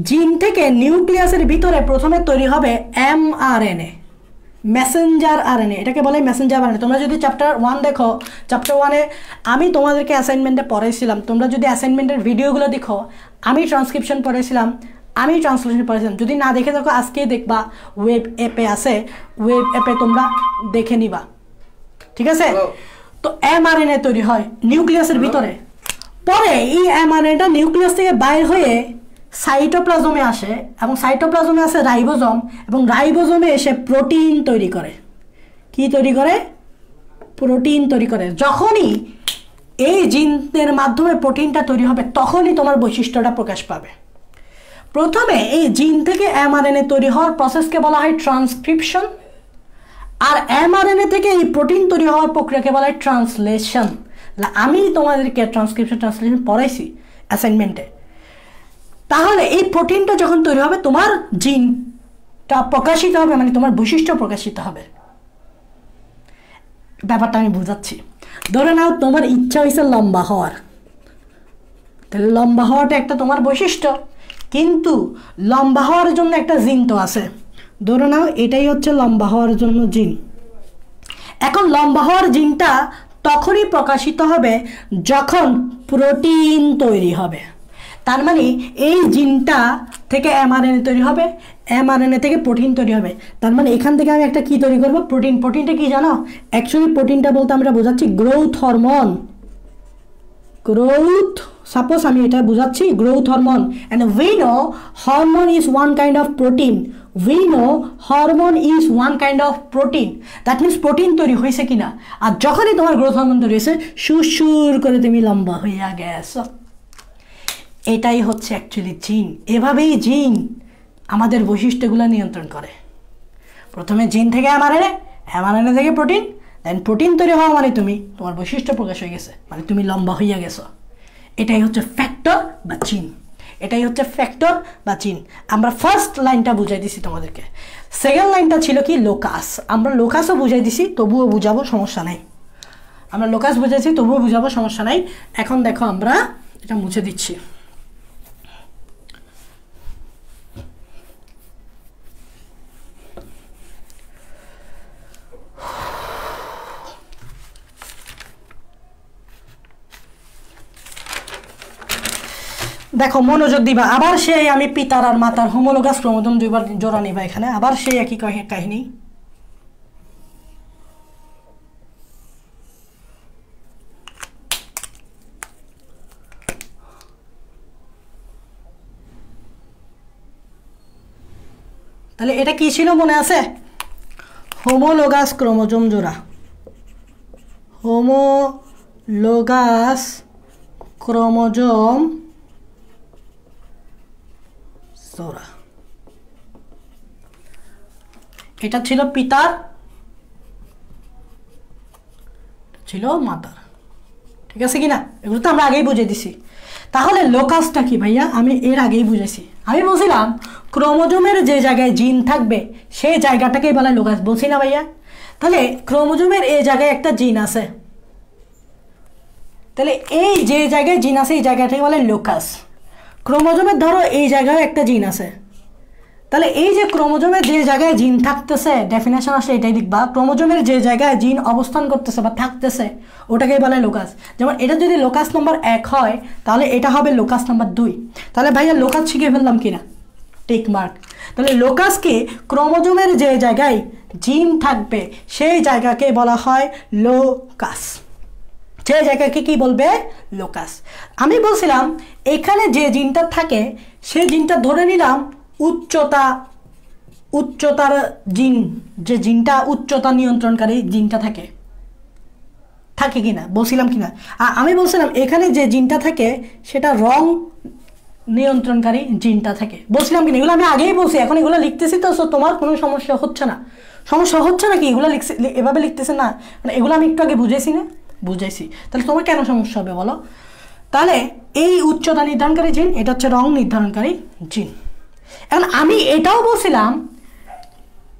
জিন থেকে নিউক্লিয়াসের ভিতরে প্রথমে তৈরি হবে এমআরএনএ, মেসেঞ্জার আরএনএ। এটাকে বলে মেসেঞ্জার আরএনএ। তোমরা যদি চ্যাপ্টার 1 দেখো, চ্যাপ্টার 1-এ আমি তোমাদেরকে অ্যাসাইনমেন্টে পড়াইছিলাম। তোমরা যদি অ্যাসাইনমেন্টের ভিডিওগুলো দেখো, আমি ট্রান্সক্রিপশন পড়াইছিলাম, আমি ট্রান্সলেশন পড়েছিলাম, যদি না দেখে থাকো আজকে দেখবা, ওয়েব অ্যাপে আছে, ওয়েব অ্যাপে তোমরা দেখে নিবা, ঠিক আছে? তো mRNA তৈরি হয় নিউক্লিয়াসের ভিতরে, পরে এই mRNAটা নিউক্লিয়াস থেকে বাইর হয়ে সাইটোপ্লাজমে আসে, এবং সাইটোপ্লাজমে আসে রাইবোজোম, এবং রাইবোজোমে এসে প্রোটিন তৈরি করে। কি তৈরি করে? প্রোটিন তৈরি করে। যখনই এই জিনের মাধ্যমে প্রোটিনটা তৈরি হবে তখনই তোমার বৈশিষ্ট্যটা প্রকাশ পাবে। প্রথমে এই জিন থেকে mRNA তৈরি হওয়ার প্রসেসকে বলা হয় ট্রান্সক্রিপশন, আর mRNA থেকে এই প্রোটিন তৈরি হওয়ার প্রক্রিয়াকে বলা হয় ট্রান্সলেশন। আমি তোমাদেরকে ট্রান্সলেশন পড়াইছি অ্যাসাইনমেন্টে। তাহলে এই প্রোটিনটা যখন তৈরি হবে তোমার জিনটা প্রকাশিত হবে, মানে তোমার বৈশিষ্ট্য প্রকাশিত হবে। ব্যাপারটা আমি বুঝাচ্ছি। ধরে নাও তোমার ইচ্ছা হয়েছে লম্বা হওয়ার, তাহলে লম্বা হওয়াটা একটা তোমার বৈশিষ্ট্য, কিন্তু লম্বা হওয়ার জন্য একটা জিন তো আছে। ধরে নাও এটাই হচ্ছে লম্বা হওয়ার জন্য জিন। এখন লম্বা হওয়ার জিনটা তখনই প্রকাশিত হবে যখন প্রোটিন তৈরি হবে। তার মানে এই জিনটা থেকে mRNA তৈরি হবে, mRNA থেকে প্রোটিন তৈরি হবে। তার মানে এখান থেকে আমি একটা কি তৈরি করব? প্রোটিন। প্রোটিনটা কি জানো? অ্যাকচুয়ালি প্রোটিনটা বলতে আমরা বোঝাচ্ছি গ্রোথ হরমোন। গ্রোথ, সাপোজ আমি এটা বোঝাচ্ছি growth hormone, and we know hormone is one kind of protein. We know hormone is one kind of protein. That means protein তৈরি হয়েছে কিনা। আর যখনই তোমার গ্রোথ হরমোন তৈরি হয়েছে, সুর করে তুমি লম্বা হইয়া গেছো। এটাই হচ্ছে অ্যাকচুয়ালি জিন। এভাবেই জিন আমাদের বৈশিষ্ট্যগুলো নিয়ন্ত্রণ করে। প্রথমে জিন থেকে mRNA, mRNA থেকে প্রোটিন, দেন প্রোটিন তৈরি হওয়া মানে তোমার বৈশিষ্ট্য প্রকাশ হয়ে গেছে, মানে তুমি লম্বা হইয়া গেছো। এটাই হচ্ছে ফ্যাক্টর বা জিন। এটাই হচ্ছে ফ্যাক্টর বা জিন। আমরা ফার্স্ট লাইনটা বুঝাই দিছি তোমাদেরকে। সেকেন্ড লাইনটা ছিল কি? লোকাস। আমরা লোকাসও বুঝাই দিছি, তবুও বুঝাবো, সমস্যা নাই। আমরা লোকাস বুঝাইছি, তবুও বুঝাবো, সমস্যা নাই। এখন দেখো আমরা এটা মুছে দিচ্ছি। দেখো মনোযোগ দিবা। আবার সেই আমি পিতার আর মাতার হোমোলোগাস ক্রোমোজোম দুইবার জোড়া নিবা এখানে, আবার সেই একই কাহিনী। তাহলে এটা কি ছিল মনে আছে? হোমোলোগাস ক্রোমোজোম জোড়া। হোমোলোগাস ক্রোমোজোম জোড়া। এটা ছিল পিতার, ছিল মাতার, ঠিক আছে কিনা? এগুলো তো আমরা আগেই বুঝে দিছি। তাহলে লোকাসটা কি ভাইয়া? আমি এর আগেই বুঝেছি। আমি বলছিলাম ক্রোমোজোমের যে জায়গায় জিন থাকবে সেই জায়গাটাকেই বলা লোকাস, বলছি না ভাইয়া? তাহলে ক্রোমোজোমের এই জায়গায় একটা জিন আছে, তাহলে এই যে জায়গায় জিন আছে এই জায়গাটাকে বলে লোকাস। ক্রোমোজোমের ধরো এই জায়গায় একটা জিন আছে, তাহলে এই যে ক্রোমোজোমের যে জায়গায় জিন থাকতেছে, ডেফিনেশন আসলে এটাই লিখবা, ক্রোমোজোমের যে জায়গায় জিন অবস্থান করতেছে বা থাকতেছে ওটাকেই বলে লোকাস। যেমন এটা যদি লোকাস নম্বর 1 হয় তাহলে এটা হবে লোকাস নাম্বার 2। তাহলে ভাইয়া লোকাস শিখে ফেললাম কিনা? Tick mark. তাহলে লোকাসকে ক্রোমোজোমের যে জায়গায় জিন থাকবে সেই জায়গাকে বলা হয় লোকাস। সেই জায়গাকে কি বলবে? লোকাস। আমি বলছিলাম এখানে যে জিনটা থাকে সেই জিনটা ধরে নিলাম উচ্চতার জিন, যে জিনটা উচ্চতা নিয়ন্ত্রণকারী জিনটা থাকে কিনা বলছিলাম কিনা? আমি বলছিলাম এখানে যে জিনটা থাকে সেটা রং নিয়ন্ত্রণকারী জিনটা থাকে, বলছিলাম কিনা? এগুলো আমি আগেই বলছি, এখন এগুলো লিখতেছি তো, তোমার কোনো সমস্যা হচ্ছে না। সমস্যা হচ্ছে না কি? এগুলো এভাবে লিখতেছে না, মানে এগুলো আমি একটু আগে বুঝাইছি না? বুঝাইছি। তাহলে তোমার কেন সমস্যা হবে বলো? তাহলে এই উচ্চতা নির্ধারণকারী জিন, এটা হচ্ছে রং নির্ধারণকারী জিন। এখন আমি এটাও বলছিলাম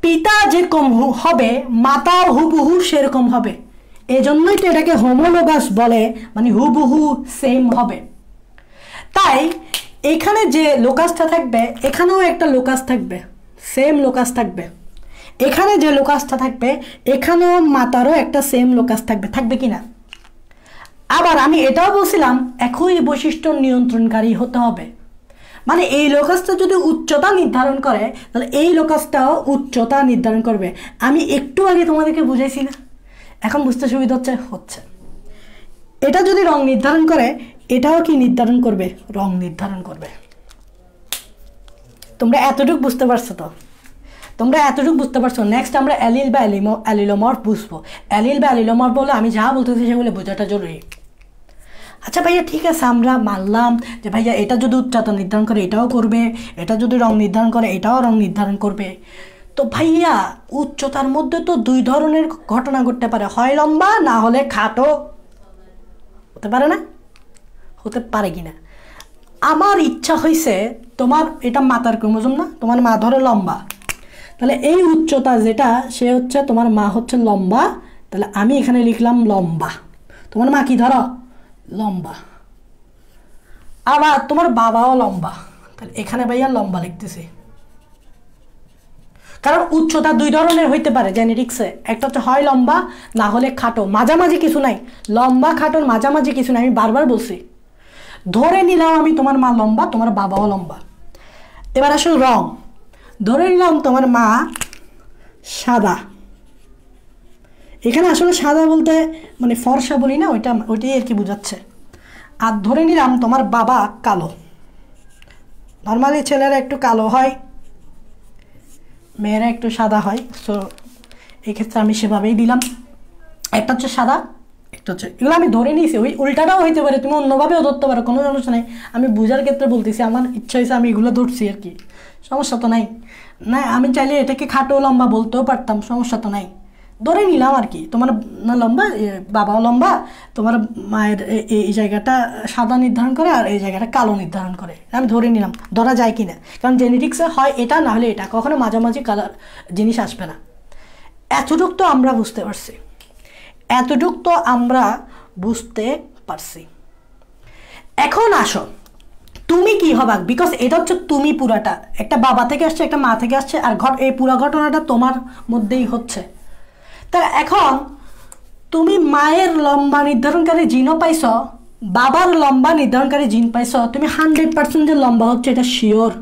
পিতা যেরকম হবে মাতাও হুবহু সেরকম হবে, এজন্যই তো এটাকে হোমোলোগাস বলে, মানে হুবহু সেম হবে। তাই এখানে যে লোকাসটা থাকবে এখানেও একটা লোকাস থাকবে, সেম লোকাস থাকবে। এখানে যে লোকাসটা থাকবে এখানেও মাতারও একটা সেম লোকাস থাকবে কিনা? আবার আমি এটাও বলছিলাম একই বৈশিষ্ট্য নিয়ন্ত্রণকারী হতে হবে, মানে এই লোকাসটা যদি উচ্চতা নির্ধারণ করে তাহলে এই লোকাসটাও উচ্চতা নির্ধারণ করবে। আমি একটু আগে তোমাদেরকে বুঝাইছি না, এখন বুঝতে সুবিধা হচ্ছে। এটা যদি রং নির্ধারণ করে এটাও কি নির্ধারণ করবে? রং নির্ধারণ করবে। তোমরা এতটুকু বুঝতে পারছো তো? তোমরা এতটুকু বুঝতে পারছো। নেক্সট আমরা অ্যালিল বা অ্যালিলোমর্ফ বুঝবো। অ্যালিল বা অ্যালিলোমর্ফ বলে আমি যা বলতেছি সেগুলো বোঝাটা জরুরি। আচ্ছা ভাইয়া ঠিক আছে, আমরা মানলাম যে ভাইয়া এটা যদি উচ্চতা নির্ধারণ করে এটাও করবে, এটা যদি রং নির্ধারণ করে এটাও রং নির্ধারণ করবে। তো ভাইয়া উচ্চতার মধ্যে তো দুই ধরনের ঘটনা ঘটতে পারে, হয় লম্বা না হলে খাটো। হতে পারে না? হতে পারে কি না? আমার ইচ্ছা হয়েছে তোমার এটা মাতার ক্রোমোজোম না, তোমার মা ধরো লম্বা, তাহলে এই উচ্চতা যেটা সে হচ্ছে তোমার মা হচ্ছে লম্বা, তাহলে আমি এখানে লিখলাম লম্বা। তোমার মা কি ধরো? লম্বা। আবার তোমার বাবাও লম্বা, তাহলে এখানে ভাইয়া লম্বা লিখতেছি। কারণ উচ্চতা দুই ধরনের হইতে পারে জেনেটিক্সে, একটা হচ্ছে হয় লম্বা না হলে খাটো, মাঝামাঝি কিছু নাই। লম্বা খাটোর মাঝামাঝি কিছু নাই, আমি বারবার বলছি। ধরে নিলাম আমি তোমার মা লম্বা, তোমার বাবাও লম্বা। এবার আসলে রং ধরে নিলাম তোমার মা সাদা, এখানে আসলে সাদা বলতে মানে ফর্সা বলি না, ওইটাই আর কি বোঝাচ্ছে। আর ধরে নিলাম তোমার বাবা কালো, নর্মালি ছেলেরা একটু কালো হয়, মেয়েরা একটু সাদা হয়। সো এই ক্ষেত্রে আমি সেভাবেই দিলাম, একটা হচ্ছে সাদা একটা হচ্ছে, এগুলো আমি ধরে নিয়েছি। ওই উল্টাটাও হইতে পারে, তুমি অন্যভাবেও ধরতে পারো, কোনো সমস্যা নেই। আমি বোঝার ক্ষেত্রে বলতেছি, আমার ইচ্ছা হয়েছে আমি এগুলো ধরছি আর কি, সমস্যা তো নাই। না আমি চাইলে এটাকে খাটো লম্বা বলতেও পারতাম, সমস্যা তো নাই। ধরে নিলাম আর কি, তোমার লম্বা, বাবাও লম্বা, তোমার মায়ের এই জায়গাটা সাদা নির্ধারণ করে আর এই জায়গাটা কালো নির্ধারণ করে, আমি ধরে নিলাম। ধরা যায় কি না, কারণ জেনেটিক্সে হয় এটা না হলে এটা, কখনো মাঝামাঝি কালার জিনিস আসবে না। এতটুক তো আমরা বুঝতে পারছি, এতটুক তো আমরা বুঝতে পারছি। এখন আসো তুমি কি হবা, বিকজ এটা হচ্ছে তুমি পুরাটা, একটা বাবা থেকে আসছে একটা মা থেকে আসছে, আর এই পুরা ঘটনাটা তোমার মধ্যেই হচ্ছে। তা এখন তুমি মায়ের লম্বা নির্ধারণকারী জিনও পাইছ, বাবার লম্বা নির্ধারণকারী জিন পাইছ, তুমি 100% যে লম্বা হচ্ছে এটা শিওর।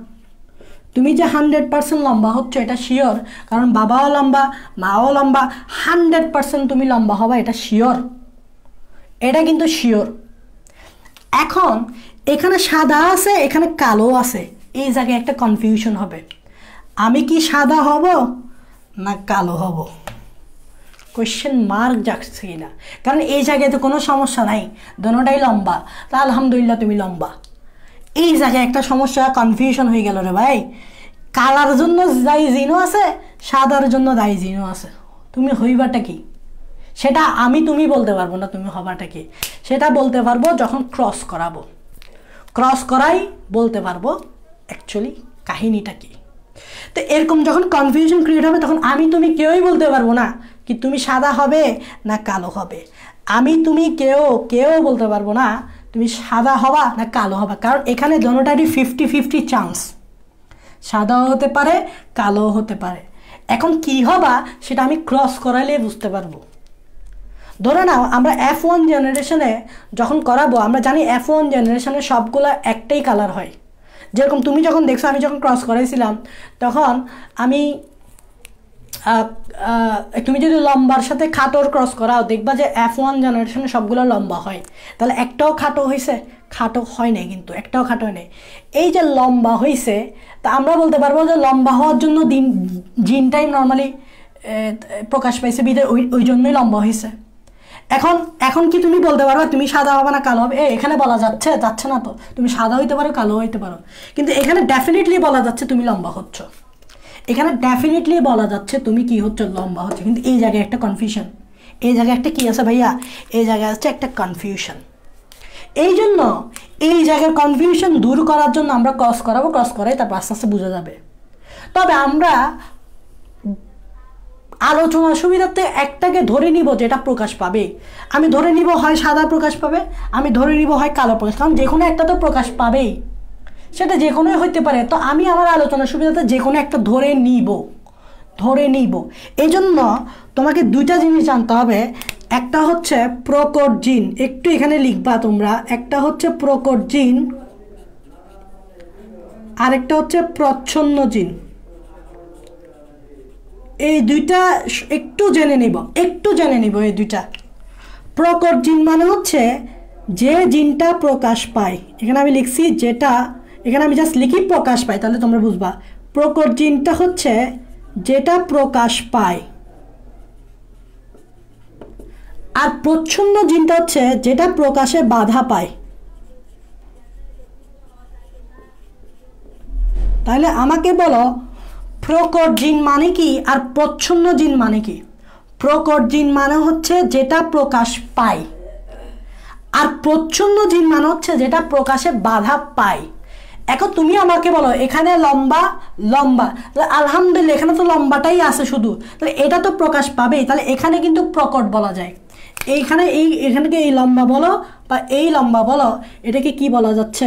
তুমি যে 100% লম্বা হচ্ছে এটা শিওর, কারণ বাবাও লম্বা মাও লম্বা, 100% তুমি লম্বা হবা এটা শিওর, এটা কিন্তু শিওর। এখন এখানে সাদা আছে এখানে কালো আছে, এই জায়গায় একটা কনফিউশন হবে, আমি কি সাদা হব না কালো হব? কোয়েশ্চেন মার্ক যাচ্ছে কিনা, কারণ এই জায়গায় তো কোনো সমস্যা নাই, দোনোটাই লম্বা, তা আলহামদুলিল্লাহ তুমি লম্বা। এই জায়গায় একটা সমস্যা, কনফিউশন হয়ে গেল রে ভাই। কালার জন্য দায়ী জিনও আছে, সাদার জন্য দায়ী জিনও আছে, তুমি হইবাটা কি সেটা আমি তুমি বলতে পারবো না, তুমি হবাটা কি সেটা বলতে পারবো যখন ক্রস করাবো, ক্রস করাই বলতে পারবো অ্যাকচুয়ালি কাহিনীটা কি। তো এরকম যখন কনফিউশন ক্রিয়েট হবে তখন আমি তুমি কেউই বলতে পারবো না কি তুমি সাদা হবে না কালো হবে, আমি তুমি কেউ বলতে পারবো না তুমি সাদা হবা না কালো হবা, কারণ এখানে দোনোটারই 50-50 চান্স, সাদাও হতে পারে কালোও হতে পারে। এখন কি হবা সেটা আমি ক্রস করাইলে বুঝতে পারবো। ধরে নাও আমরা F1 জেনারেশনে যখন করাবো, আমরা জানি F1 জেনারেশনে সবগুলো একটাই কালার হয়। যেরকম তুমি যখন দেখছো আমি যখন ক্রস করাইছিলাম তখন আমি তুমি যদি লম্বার সাথে খাটোর ক্রস করাও দেখবা যে F1 জেনারেশনে সবগুলো লম্বা হয়, তাহলে একটাও খাটো হয়েছে? খাটো হয় নাই, কিন্তু একটাও খাটো হয় নাই। এই যে লম্বা হয়েছে তা আমরা বলতে পারবো যে লম্বা হওয়ার জন্য জিনটাই নর্মালি প্রকাশ পাইছে, বিধে ওই জন্যই লম্বা হয়েছে। এখন কি তুমি বলতে পারবে তুমি সাদা হবে না কালো হবে? এখানে বলা যাচ্ছে না তো, তুমি সাদা হইতে পারো কালো হইতে পারো, কিন্তু এখানে ডেফিনেটলি বলা যাচ্ছে তুমি লম্বা হচ্ছ, এখানে ডেফিনেটলি বলা যাচ্ছে তুমি কি হচ্ছে লম্বা হচ্ছে। কিন্তু এই জায়গায় একটা কনফিউশন, এই জায়গায় একটা কি আছে ভাইয়া, এই জায়গায় আছে একটা কনফিউশন। এই জন্য এই জায়গার কনফিউশন দূর করার জন্য আমরা ক্রস করাবো, ক্রস করাই তারপর আস্তে আস্তে বোঝা যাবে। তবে আমরা আলোচনার সুবিধার্থে একটাকে ধরে নিব যেটা প্রকাশ পাবে, আমি ধরে নিব হয় সাদা প্রকাশ পাবে, আমি ধরে নিব হয় কালো প্রকাশ, কারণ যে কোনো একটা তো প্রকাশ পাবেই, সেটা যে কোনোই হইতে পারে। তো আমি আমার আলোচনার সুবিধাতে যে কোনো একটা ধরে নিব। এই জন্য তোমাকে দুইটা জিনিস জানতে হবে, একটা হচ্ছে প্রকট জিন, একটু এখানে লিখবা তোমরা, একটা হচ্ছে প্রকট জিন আরেকটা হচ্ছে প্রচ্ছন্ন জিন। এই দুইটা একটু জেনে নিব এই দুইটা। প্রকট জিন মানে হচ্ছে যে জিনটা প্রকাশ পায়, এখানে আমি লিখছি যেটা, এখানে আমি জাস্ট লিখি প্রকাশ পায়, তাহলে তোমরা বুঝবা। প্রকট জিনটা হচ্ছে যেটা প্রকাশ পায়, আর প্রচ্ছন্ন জিনটা হচ্ছে যেটা প্রকাশে বাধা পায়। তাহলে আমাকে বলো প্রকট জিন মানে কি আর প্রচ্ছন্ন জিন মানে কি? প্রকট জিন মানে হচ্ছে যেটা প্রকাশ পায়, আর প্রচ্ছন্ন জিন মানে হচ্ছে যেটা প্রকাশে বাধা পায়। এখন তুমি আমাকে বলো এখানে লম্বা, আলহামদুলিল্লাহ এখানে তো লম্বাটাই আছে শুধু, তাহলে এটা তো প্রকাশ পাবেই, তাহলে এখানে কিন্তু প্রকট বলা যায়। এখানে এই লম্বা বলো বা এই লম্বা বলো, এটাকে কি বলা যাচ্ছে?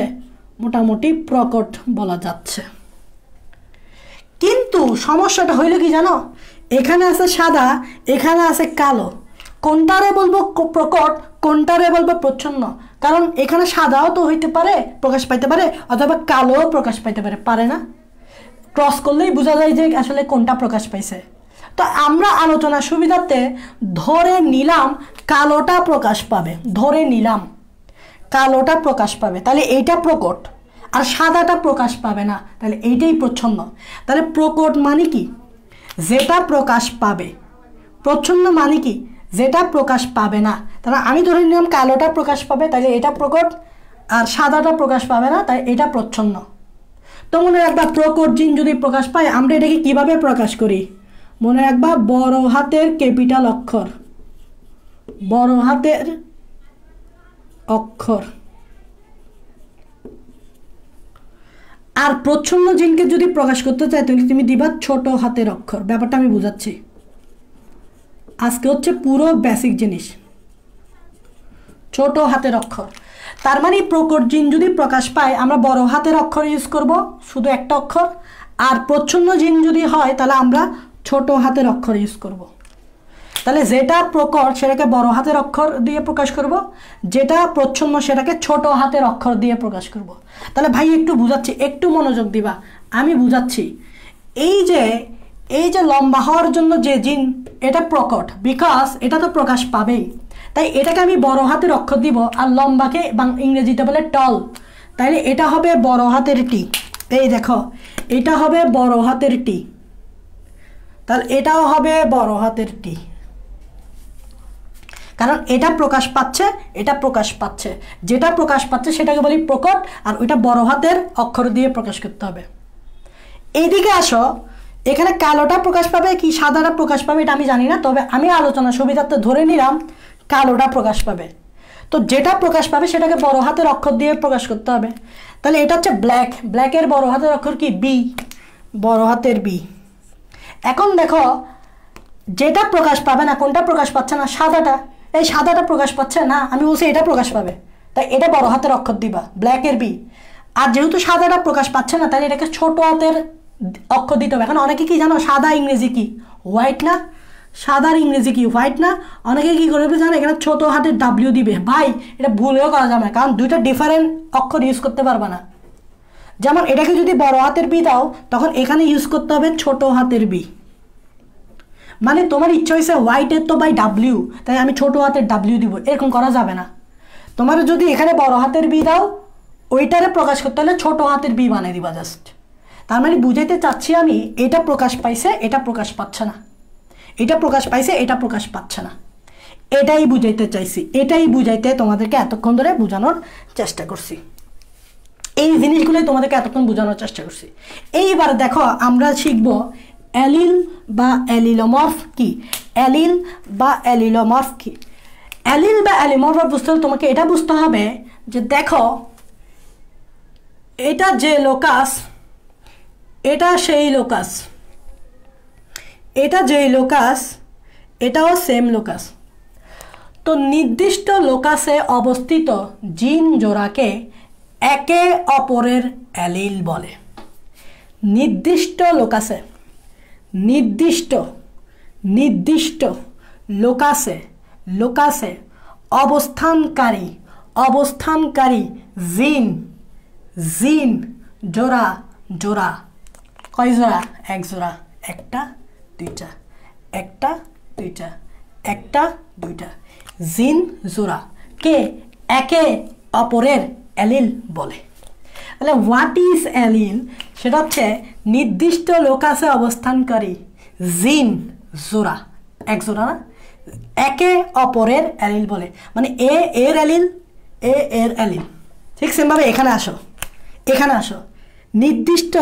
মোটামুটি প্রকট বলা যাচ্ছে। কিন্তু সমস্যাটা হইল কি জানো, এখানে আছে সাদা, এখানে আছে কালো, কোনটারে বলবো প্রকট, কোনটারে বলবো প্রচ্ছন্ন? কারণ এখানে সাদাও তো হইতে পারে, প্রকাশ পাইতে পারে, অথবা কালোও প্রকাশ পাইতে পারে না? ক্রস করলেই বোঝা যায় যে আসলে কোনটা প্রকাশ পাইছে। তো আমরা আলোচনার সুবিধার্থে ধরে নিলাম কালোটা প্রকাশ পাবে, তাহলে এইটা প্রকট, আর সাদাটা প্রকাশ পাবে না, তাহলে এইটাই প্রচ্ছন্ন। তাহলে প্রকট মানে কি? যেটা প্রকাশ পাবে। প্রচ্ছন্ন মানে কি? যেটা প্রকাশ পাবে না। তাহলে আমি ধরে নিলাম কালোটা প্রকাশ পাবে, তাহলে এটা প্রকট, আর সাদাটা প্রকাশ পাবে না, তাই এটা প্রচ্ছন্ন। তো মনে রাখবা প্রকট জিন যদি প্রকাশ পায় আমরা এটাকে কিভাবে প্রকাশ করি? মনে রাখবা বড় হাতের ক্যাপিটাল অক্ষর, বড় হাতের অক্ষর। আর প্রচ্ছন্ন জিনকে যদি প্রকাশ করতে চাই তাহলে তুমি দিবা ছোট হাতের অক্ষর। ব্যাপারটা আমি বুঝাচ্ছি, আজকে হচ্ছে পুরো বেসিক জিনিস, ছোট হাতের অক্ষর। তার মানে প্রকট জিন যদি প্রকাশ পায় আমরা বড় হাতের অক্ষর ইউজ করব, শুধু একটা অক্ষর। আর প্রচ্ছন্ন জিন যদি হয় তাহলে আমরা ছোট হাতের অক্ষর ইউজ করব। তাহলে যেটা প্রকট সেটাকে বড় হাতের অক্ষর দিয়ে প্রকাশ করব, যেটা প্রচ্ছন্ন সেটাকে ছোট হাতের অক্ষর দিয়ে প্রকাশ করব। তাহলে ভাই একটু বুঝাচ্ছি, একটু মনোযোগ দিবা, আমি বুঝাচ্ছি। এই যে লম্বা হওয়ার জন্য যে জিন, এটা প্রকট, বিকজ এটা তো প্রকাশ পাবেই, তাই এটাকে আমি বড় হাতের অক্ষর দিব। আর লম্বাকে ইংরেজিতে বলে টল, তাইলে এটা হবে বড় হাতের টি। এই দেখো এটা হবে বড় হাতের টি, তাহলে এটাও হবে বড় হাতের টি, কারণ এটা প্রকাশ পাচ্ছে, এটা প্রকাশ পাচ্ছে। যেটা প্রকাশ পাচ্ছে সেটাকে বলি প্রকট, আর ওইটা বড় হাতের অক্ষর দিয়ে প্রকাশ করতে হবে। এইদিকে আসো, এখানে কালোটা প্রকাশ পাবে কি সাদাটা প্রকাশ পাবে এটা আমি জানি না, তবে আমি আলোচনা সুবিধার্থে ধরে নিলাম কালোটা প্রকাশ পাবে। তো যেটা প্রকাশ পাবে সেটাকে বড় হাতের অক্ষর দিয়ে প্রকাশ করতে হবে। তাহলে এটা হচ্ছে ব্ল্যাক, ব্ল্যাকের বড় হাতের অক্ষর কি? বি, বড় হাতের বি। এখন দেখো যেটা প্রকাশ পাবে না, কোনটা প্রকাশ পাচ্ছে না? সাদাটা। এই সাদাটা প্রকাশ পাচ্ছে না, আমি বলছি এটা প্রকাশ পাবে, তাই এটা বড় হাতের অক্ষর দিবা, ব্ল্যাকের বি। আর যেহেতু সাদাটা প্রকাশ পাচ্ছে না তাহলে এটাকে ছোট হাতের অক্ষর দিতে হবে। এখন অনেকে কি জানো, সাদা ইংরেজি কি? হোয়াইট না? সাদার ইংরেজি কি? হোয়াইট না? অনেকে কি করবে জানো, এখানে ছোট হাতের ডাব্লিউ দিবে। ভাই এটা ভুলেও করা যাবে না, কারণ দুইটা ডিফারেন্ট অক্ষর ইউজ করতে পারবে না। যেমন এটাকে যদি বড় হাতের বি দাও তখন এখানে ইউজ করতে হবে ছোট হাতের বি। মানে তোমার ইচ্ছা হয়েছে হোয়াইটের তো বাই ডাব্লিউ, তাই আমি ছোট হাতের ডাব্লিউ দিব, এরকম করা যাবে না। তোমার যদি এখানে বড় হাতের বি দাও, ওইটারে প্রকাশ করতে হলে ছোট হাতের বি বানিয়ে দিবা জাস্ট। তার মানে বুঝাইতে চাচ্ছি আমি, এটা প্রকাশ পাইছে, এটা প্রকাশ পাচ্ছে না, এটা প্রকাশ পাইছে, এটা প্রকাশ পাচ্ছে না, এটাই বুঝাইতে চাইছি, এটাই বুঝাইতে তোমাদেরকে এতক্ষণ ধরে বোঝানোর চেষ্টা করছি। এই জিনিসগুলোই তোমাদেরকে এতক্ষণ বোঝানোর চেষ্টা করছি। এইবার দেখো আমরা শিখব অ্যালিল বা অ্যালিলোমর্ফ কি। অ্যালিল বা অ্যালিলোমর্ফ কি? অ্যালিল বা অ্যালিলোমর্ফ বুঝতে হলে তোমাকে এটা বুঝতে হবে যে দেখো এটা যে লোকাস, এটা সেই লোকাস, এটা যেই লোকাস, এটাও সেম লোকাস। তো নির্দিষ্ট লোকাসে অবস্থিত জিন জোড়াকে একে অপরের অ্যালিল বলে। নির্দিষ্ট লোকাসে, নির্দিষ্ট লোকাসে অবস্থানকারী জিন জোড়া জোড়া, কয় জোড়া? এক জোড়া, একটা দুইটা, একটা দুইটা, একটা দুইটা। জিন জোড়া কে একে অপরের অ্যালিল বলে। তাহলে হোয়াট ইজ অ্যালিল? সেটা হচ্ছে নির্দিষ্ট লোকাসে অবস্থানকারী জিন জোড়া, এক জোড়া না, একে অপরের অ্যালিল বলে। মানে এ এর অ্যালিল, এ এর অ্যালিল। ঠিক সেমভাবে এখানে আসো, এখানে আসো, নির্দিষ্ট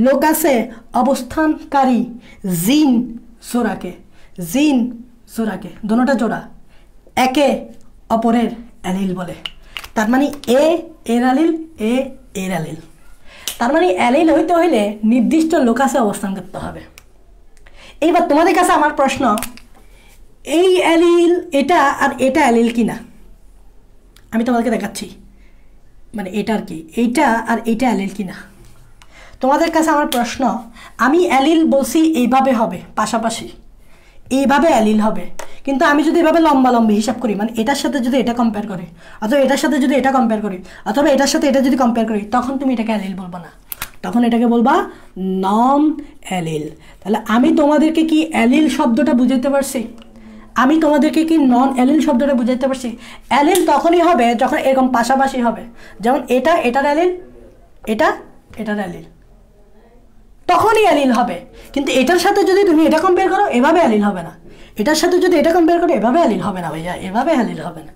লোকাসে অবস্থানকারী জিন জোড়াকে, জিন জোড়াকে, দোনোটা জোড়া, একে অপরের অ্যালিল বলে। তার মানে এ এর অ্যালিল, এ এর অ্যালিল। তার মানে অ্যালিল হইতে হইলে নির্দিষ্ট লোকাসে অবস্থান করতে হবে। এইবার তোমাদের কাছে আমার প্রশ্ন, এই অ্যালিল এটা আর এটা অ্যালিল কিনা? আমি তোমাদেরকে দেখাচ্ছি, মানে এটা আর কি, এইটা আর এইটা অ্যালিল কিনা। তোমাদের কাছে আমার প্রশ্ন, আমি অ্যালিল বলছি এইভাবে হবে, পাশাপাশি এইভাবে অ্যালিল হবে, কিন্তু আমি যদি এভাবে লম্বা লম্বি হিসাব করি, মানে এটার সাথে যদি এটা কম্পেয়ার করি, অথবা এটার সাথে যদি এটা কম্পেয়ার করি, অথবা এটার সাথে এটা যদি কম্পেয়ার করি, তখন তুমি এটাকে অ্যালিল বলবা না, তখন এটাকে বলবা নন অ্যালিল। তাহলে আমি তোমাদেরকে কি অ্যালিল শব্দটা বুঝাইতে পারছি? আমি তোমাদেরকে কি নন অ্যালিল শব্দটা বুঝাইতে পারছি? অ্যালিল তখনই হবে যখন এরকম পাশাপাশি হবে, যেমন এটা এটার অ্যালিল, এটা এটার অ্যালিল, তখনই অ্যালিল হবে। কিন্তু এটার সাথে যদি তুমি এটা কম্পেয়ার করো, এভাবে অ্যালিল হবে না। এটার সাথে যদি এটা কম্পেয়ার করো, এভাবে অ্যালিল হবে না ভাইয়া, এভাবে অ্যালিল হবে না,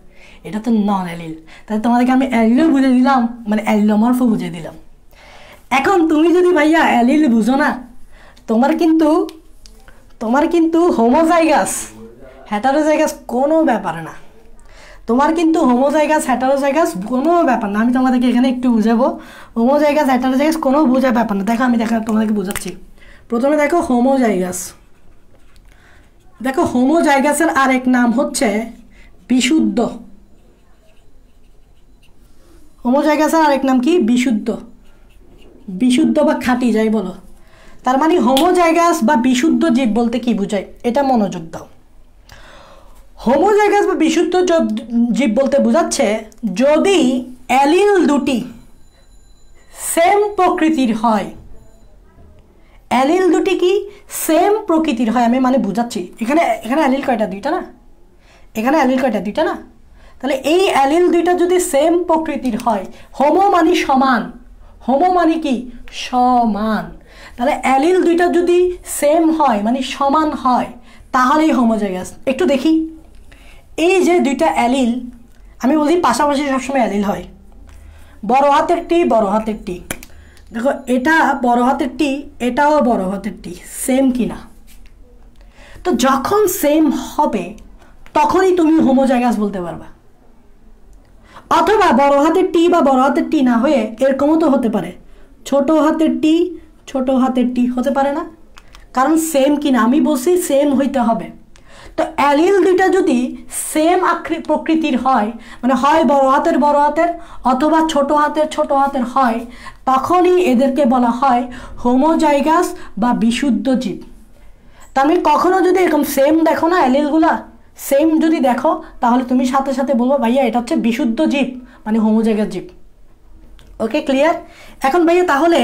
এটা তো নন অ্যালিল। তাহলে তোমাদেরকে আমি অ্যালিলও বুঝে দিলাম, মানে অ্যালিলোমর্ফও বুঝে দিলাম। এখন তুমি যদি ভাইয়া অ্যালিল বুঝো না, তোমার কিন্তু হোমোজাইগাস হেটারোজাইগাস কোনো ব্যাপার না, তোমার কিন্তু হোমোজাইগাস হেটারোজাইগাস কোনো ব্যাপার না। আমি তোমাদেরকে এখানে একটু বুঝাবো, হোমোজাইগাস হেটারোজাইগাস কোনো বোঝার ব্যাপার না। দেখো আমি তোমাদেরকে বোঝাচ্ছি। প্রথমে দেখো হোমোজাইগাস, দেখো হোমোজাইগাসের আরেক নাম হচ্ছে বিশুদ্ধ। হোমোজাইগাসের আরেক নাম কি? বিশুদ্ধ, বিশুদ্ধ বা খাঁটি যাই বলো। তার মানে হোমোজাইগাস বা বিশুদ্ধ জীব বলতে কি বোঝায়, এটা মনোযোগ দাও। হোমোজাইগাস বা বিশুদ্ধ জীব বলতে বোঝাচ্ছে যদি অ্যালিল দুটি সেম প্রকৃতির হয়, অ্যালিল দুটি কি সেম প্রকৃতির হয়। আমি মানে বুঝাচ্ছি, এখানে অ্যালিল কয়টা? দুইটা না? এখানে অ্যালিল কয়টা? দুইটা না? তাহলে এই অ্যালিল দুইটা যদি সেম প্রকৃতির হয়, হোমো মানে সমান, হোমো মানে কি? সমান। তাহলে অ্যালিল দুইটা যদি সেম হয় মানে সমান হয়, তাহলেই হোমোজাইগাস। একটু দেখি, এই যে দুইটা অ্যালিল, আমি বলি পাশাপাশি সবসময় অ্যালিল হয়। বড় হাতের টি, বড় হাতের টি, দেখো এটা বড় হাতের টি, এটাও বড় হাতের টি, সেম কিনা? তো যখন সেম হবে তখনই তুমি হোমোজাইগাস বলতে পারবা। অথবা বড় হাতের টি বা বড় হাতের টি না হয়ে এরকমও তো হতে পারে, ছোট হাতের টি, ছোট হাতের টি হতে পারে না? কারণ সেম কিনা, আমি বলছি সেম হইতে হবে। তো অ্যালিল দুইটা যদি সেম প্রকৃতির হয়, মানে হয় বড় হাতের অথবা ছোট হাতের হয়, তখনই এদেরকে বলা হয় হোমোজাইগাস বা বিশুদ্ধ জীব। তার মানে কখনো যদি এরকম সেম দেখো না, অ্যালিলগুলা সেম যদি দেখো, তাহলে তুমি সাথে সাথে বলবো ভাইয়া এটা হচ্ছে বিশুদ্ধ জীব, মানে হোমোজাইগাস জীব। ওকে, ক্লিয়ার? এখন ভাইয়া তাহলে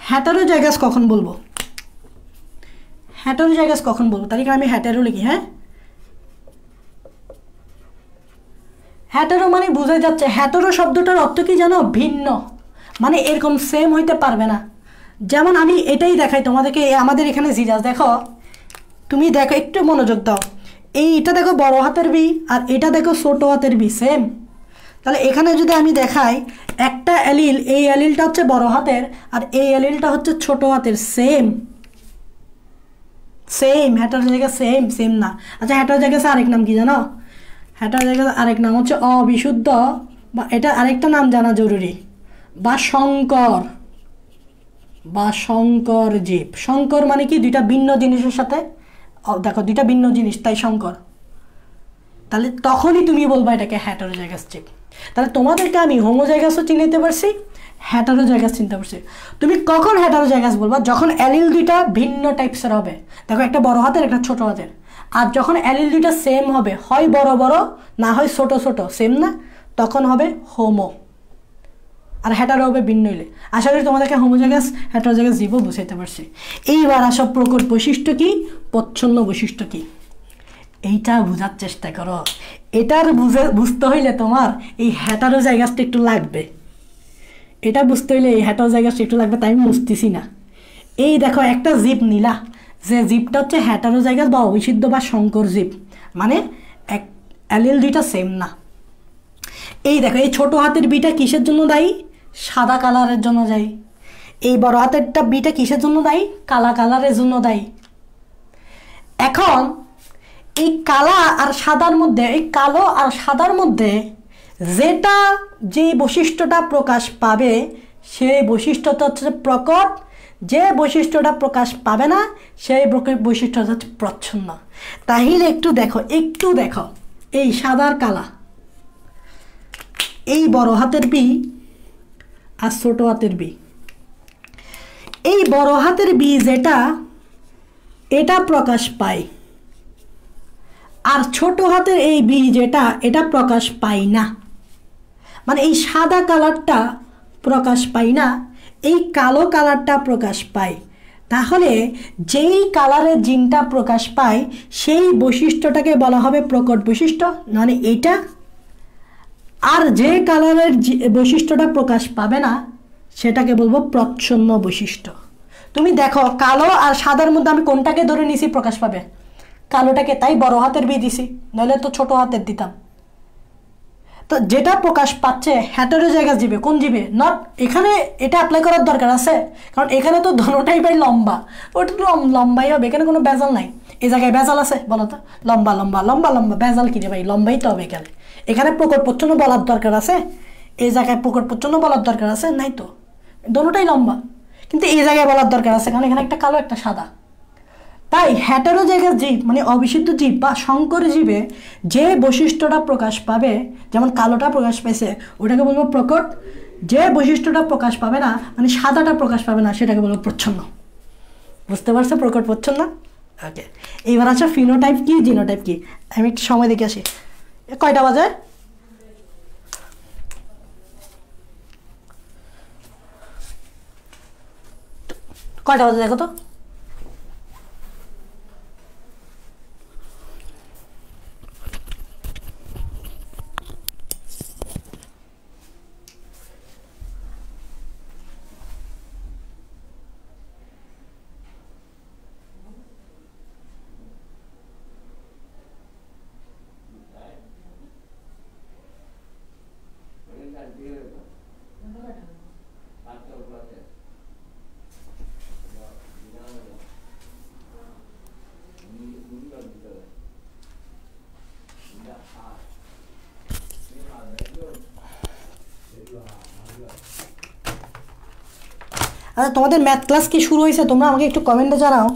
হেটারোজাইগাস কখন বলবো? হেটারোজাইগাস কখন বলবো? তার আমি হেটারো লিখি। হ্যাঁ, হেটারো মানে বোঝা যাচ্ছে, হেটারো শব্দটার অর্থ কি জানো? ভিন্ন, মানে এরকম সেম হইতে পারবে না। যেমন আমি এটাই দেখাই তোমাদেরকে, আমাদের এখানে জিরাস দেখো, তুমি দেখো একটু মনোযোগ দাও, এইটা দেখো বড় হাতের বি আর এটা দেখো ছোট হাতের বি, সেম। তাহলে এখানে যদি আমি দেখাই একটা অ্যালিল, এই অ্যালিলটা হচ্ছে বড় হাতের আর এই অ্যালিলটা হচ্ছে ছোট হাতের, same same, heterozygous same same না। আচ্ছা, হেটারোজাইগাস আরেক নাম কি জানো? হেটারোজাইগাস আরেক নাম হচ্ছে অবিশুদ্ধ, বা এটা আরেকটা নাম জানা জরুরি, বা সংকর, বা সংকর জীব। সংকর মানে কি? দুইটা ভিন্ন জিনিসের সাথে, দেখো দুইটা ভিন্ন জিনিস, তাই সংকর। তাহলে তখনই তুমি বলবা এটাকে হেটারোজাইগাস জীব। তাহলে তোমাদেরকে আমি হোমোজাইগাসও চিনতে পারছি, হেটারোজাইগাস চিনতে পারছি। তুমি কখন হেটারোজাইগাস বলবা? যখন অ্যালিল দুইটা ভিন্ন টাইপসের হবে, দেখো একটা বড় হাতের একটা ছোট হাতের। আর যখন অ্যালিল দুইটা সেম হবে, হয় বড় বড় না হয় ছোট ছোট, সেম না, তখন হবে হোমো। আর হেটারো হবে ভিন্ন হইলে। আশা করি তোমাদেরকে হোমোজাইগাস হেটারোজাইগাস জীবও বুঝাইতে পারছি। এইবার আসো প্রকট বৈশিষ্ট্য কি, প্রচ্ছন্ন বৈশিষ্ট্য কি, এইটা বোঝার চেষ্টা করো। এটার বুঝতে হইলে তোমার এই হেটারোজাইগাসটা একটু লাগবে, এটা বুঝতে হইলে এই হেটারোজাইগাসটা একটু লাগবে, তাই আমি বুঝতেছি না। এই দেখো একটা জীব নিলা, যে জীবটা হচ্ছে হেটারোজাইগাস বা অবিচ্ছেদ্য বা সংকর জীব, মানে এক অ্যালিল দুইটা সেম না। এই দেখো এই ছোট হাতের বিটা কিসের জন্য দায়ী, সাদা কালারের জন্য দায়ী। এই বড় হাতেরটা বিটা কিসের জন্য দায়ী, কালা কালারের জন্য দায়ী। এখন এই কালা আর সাদার মধ্যে, এই কালো আর সাদার মধ্যে যেটা যে বৈশিষ্ট্যটা প্রকাশ পাবে সেই বৈশিষ্ট্যটা হচ্ছে প্রকট, যে বৈশিষ্ট্যটা প্রকাশ পাবে না সেই বৈশিষ্ট্যটা হচ্ছে প্রচ্ছন্ন। তাহলে একটু দেখো এই সাদার কালা, এই বড় হাতের বি আর ছোট হাতের বি, এই বড় হাতের বি যেটা এটা প্রকাশ পায়, আর ছোট হাতের এই বি যেটা এটা প্রকাশ পায় না। মানে এই সাদা কালারটা প্রকাশ পায় না, এই কালো কালারটা প্রকাশ পায়। তাহলে যেই কালারের জিনটা প্রকাশ পায় সেই বৈশিষ্ট্যটাকে বলা হবে প্রকট বৈশিষ্ট্য, মানে এইটা। আর যে কালারের বৈশিষ্ট্যটা প্রকাশ পাবে না সেটাকে বলবো প্রচ্ছন্ন বৈশিষ্ট্য। তুমি দেখো কালো আর সাদার মধ্যে আমি কোনটাকে ধরে নিছি প্রকাশ পাবে, কালোটাকে, তাই বড় হাতের বি দিছি, নইলে তো ছোট হাতের দিতাম। তো যেটা প্রকাশ পাচ্ছে হেটারোজাইগাস জীবে, কোন জীবে, নট এখানে এটা অ্যাপ্লাই করার দরকার আছে, কারণ এখানে তো ধনুটাই ভাই লম্বা, ওটা তো লম্বাই হবে, এখানে কোনো বেজাল নাই। এই জায়গায় বেজাল আছে বলো তো, লম্বা লম্বা লম্বা লম্বা, বেজাল কি রে ভাই, লম্বাই তো হবে। এখানে প্রকট প্রচ্ছন্ন বলার দরকার আছে, এই জায়গায় প্রকট প্রচ্ছন্ন বলার দরকার আছে, নাই তো, দোনোটাই লম্বা, কিন্তু এই জায়গায় বলার দরকার আছে কারণ এখানে একটা কালো একটা সাদা। তাই হেটারোজাইগাস জীব মানে অবিশুদ্ধ জীব বা সংকর জীবে যে বৈশিষ্ট্যটা প্রকাশ পাবে, যেমন কালোটা প্রকাশ পেয়েছে ওটাকে বলবো প্রকট, যে বৈশিষ্ট্যটা প্রকাশ পাবে না মানে সাদাটা প্রকাশ পাবে না সেটাকে বলবো প্রচ্ছন্ন। বুঝতে পারছো প্রকট প্রচ্ছন্ন? ওকে, এইবার আছে ফিনোটাইপ কি জিনোটাইপ কি। আমি একটু সময় দেখে আসি, কয়টা বাজে? কয়টা বাজে দেখো তো। আচ্ছা, তোমাদের ম্যাথ ক্লাস কি শুরু হয়েছে? তোমরা আমাকে একটু কমেন্টে জানাও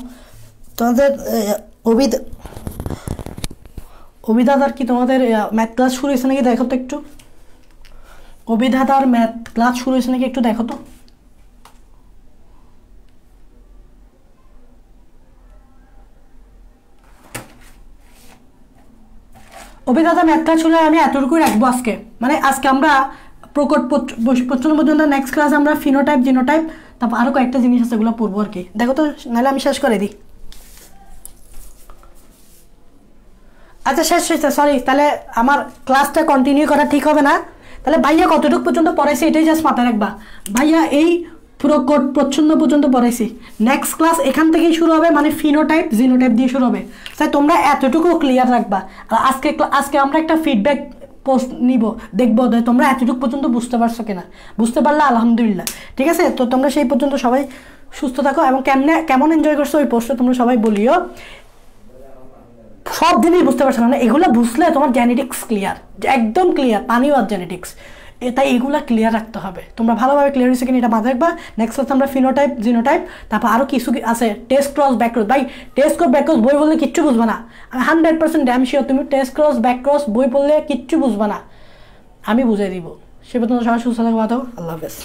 তোমাদের অভিদাদার কি তোমাদের ম্যাথ ক্লাস শুরু হয়েছে নাকি, দেখো তো একটু। অভিদাদার ম্যাথ ক্লাস শুরু হয়েছে নাকি একটু দেখো তো। অভিদাদা ম্যাথ ক্লাস শুরু আমি এতটুকুই রাখবো আজকে, মানে আজকে আমরা প্রকট প্রচ্ছন্ন পর্যন্ত, নেক্সট ক্লাস আমরা ফিনোটাইপ জিনোটাইপ, তারপর আরও কয়েকটা জিনিস আছে এগুলো পড়বো আর কি। দেখো তো, নাহলে আমি শেষ করে দিই। আচ্ছা শেষ হয়েছে, সরি, তাহলে আমার ক্লাসটা কন্টিনিউ করা ঠিক হবে না। তাহলে ভাইয়া কতটুকু পর্যন্ত পড়াইছি এটাই জাস্ট মাথায় রাখবা। ভাইয়া এই প্রকট প্রচ্ছন্ন পর্যন্ত পড়াইছি, নেক্সট ক্লাস এখান থেকেই শুরু হবে, মানে ফিনোটাইপ জিনোটাইপ দিয়ে শুরু হবে। তাই তোমরা এতটুকু ক্লিয়ার রাখবা। আর আজকে আমরা একটা ফিডব্যাক পোস্ট নিব, দেখবো তোমরা এতটুকু পর্যন্ত বুঝতে পারছো কিনা। বুঝতে পারলে আলহামদুলিল্লাহ, ঠিক আছে। তো তোমরা সেই পর্যন্ত সবাই সুস্থ থাকো এবং কেমন এনজয় করছো ওই পোস্টটা তোমরা সবাই বলিও। সব জিনিস বুঝতে পারছো না, এগুলো বুঝলে তোমার জেনেটিক্স ক্লিয়ার, একদম ক্লিয়ার, পানিও আর জেনেটিক্স, তাই এগুলো ক্লিয়ার রাখতে হবে। তোমরা ভালোভাবে ক্লিয়ার হয়েছে কিনা এটা মাথায় রাখবা। নেক্সট হচ্ছে আমরা ফিনোটাইপ জিনোটাইপ, তারপর আরও কিছু আছে টেস্ট ক্রস ব্যাকক্রস। ভাই টেস্ট ক্রস ব্যাকক্রস বই বললে কিচ্ছু বুঝবে না, আমি 100% ড্যাম শিওর তুমি টেস্ট ক্রস ব্যাকক্রস বই পড়লে কিচ্ছু বুঝবে না, আমি বুঝিয়ে দিব। সে পর্যন্ত সবাই সুস্থ থাকবো। আল্লাহ হাফেজ।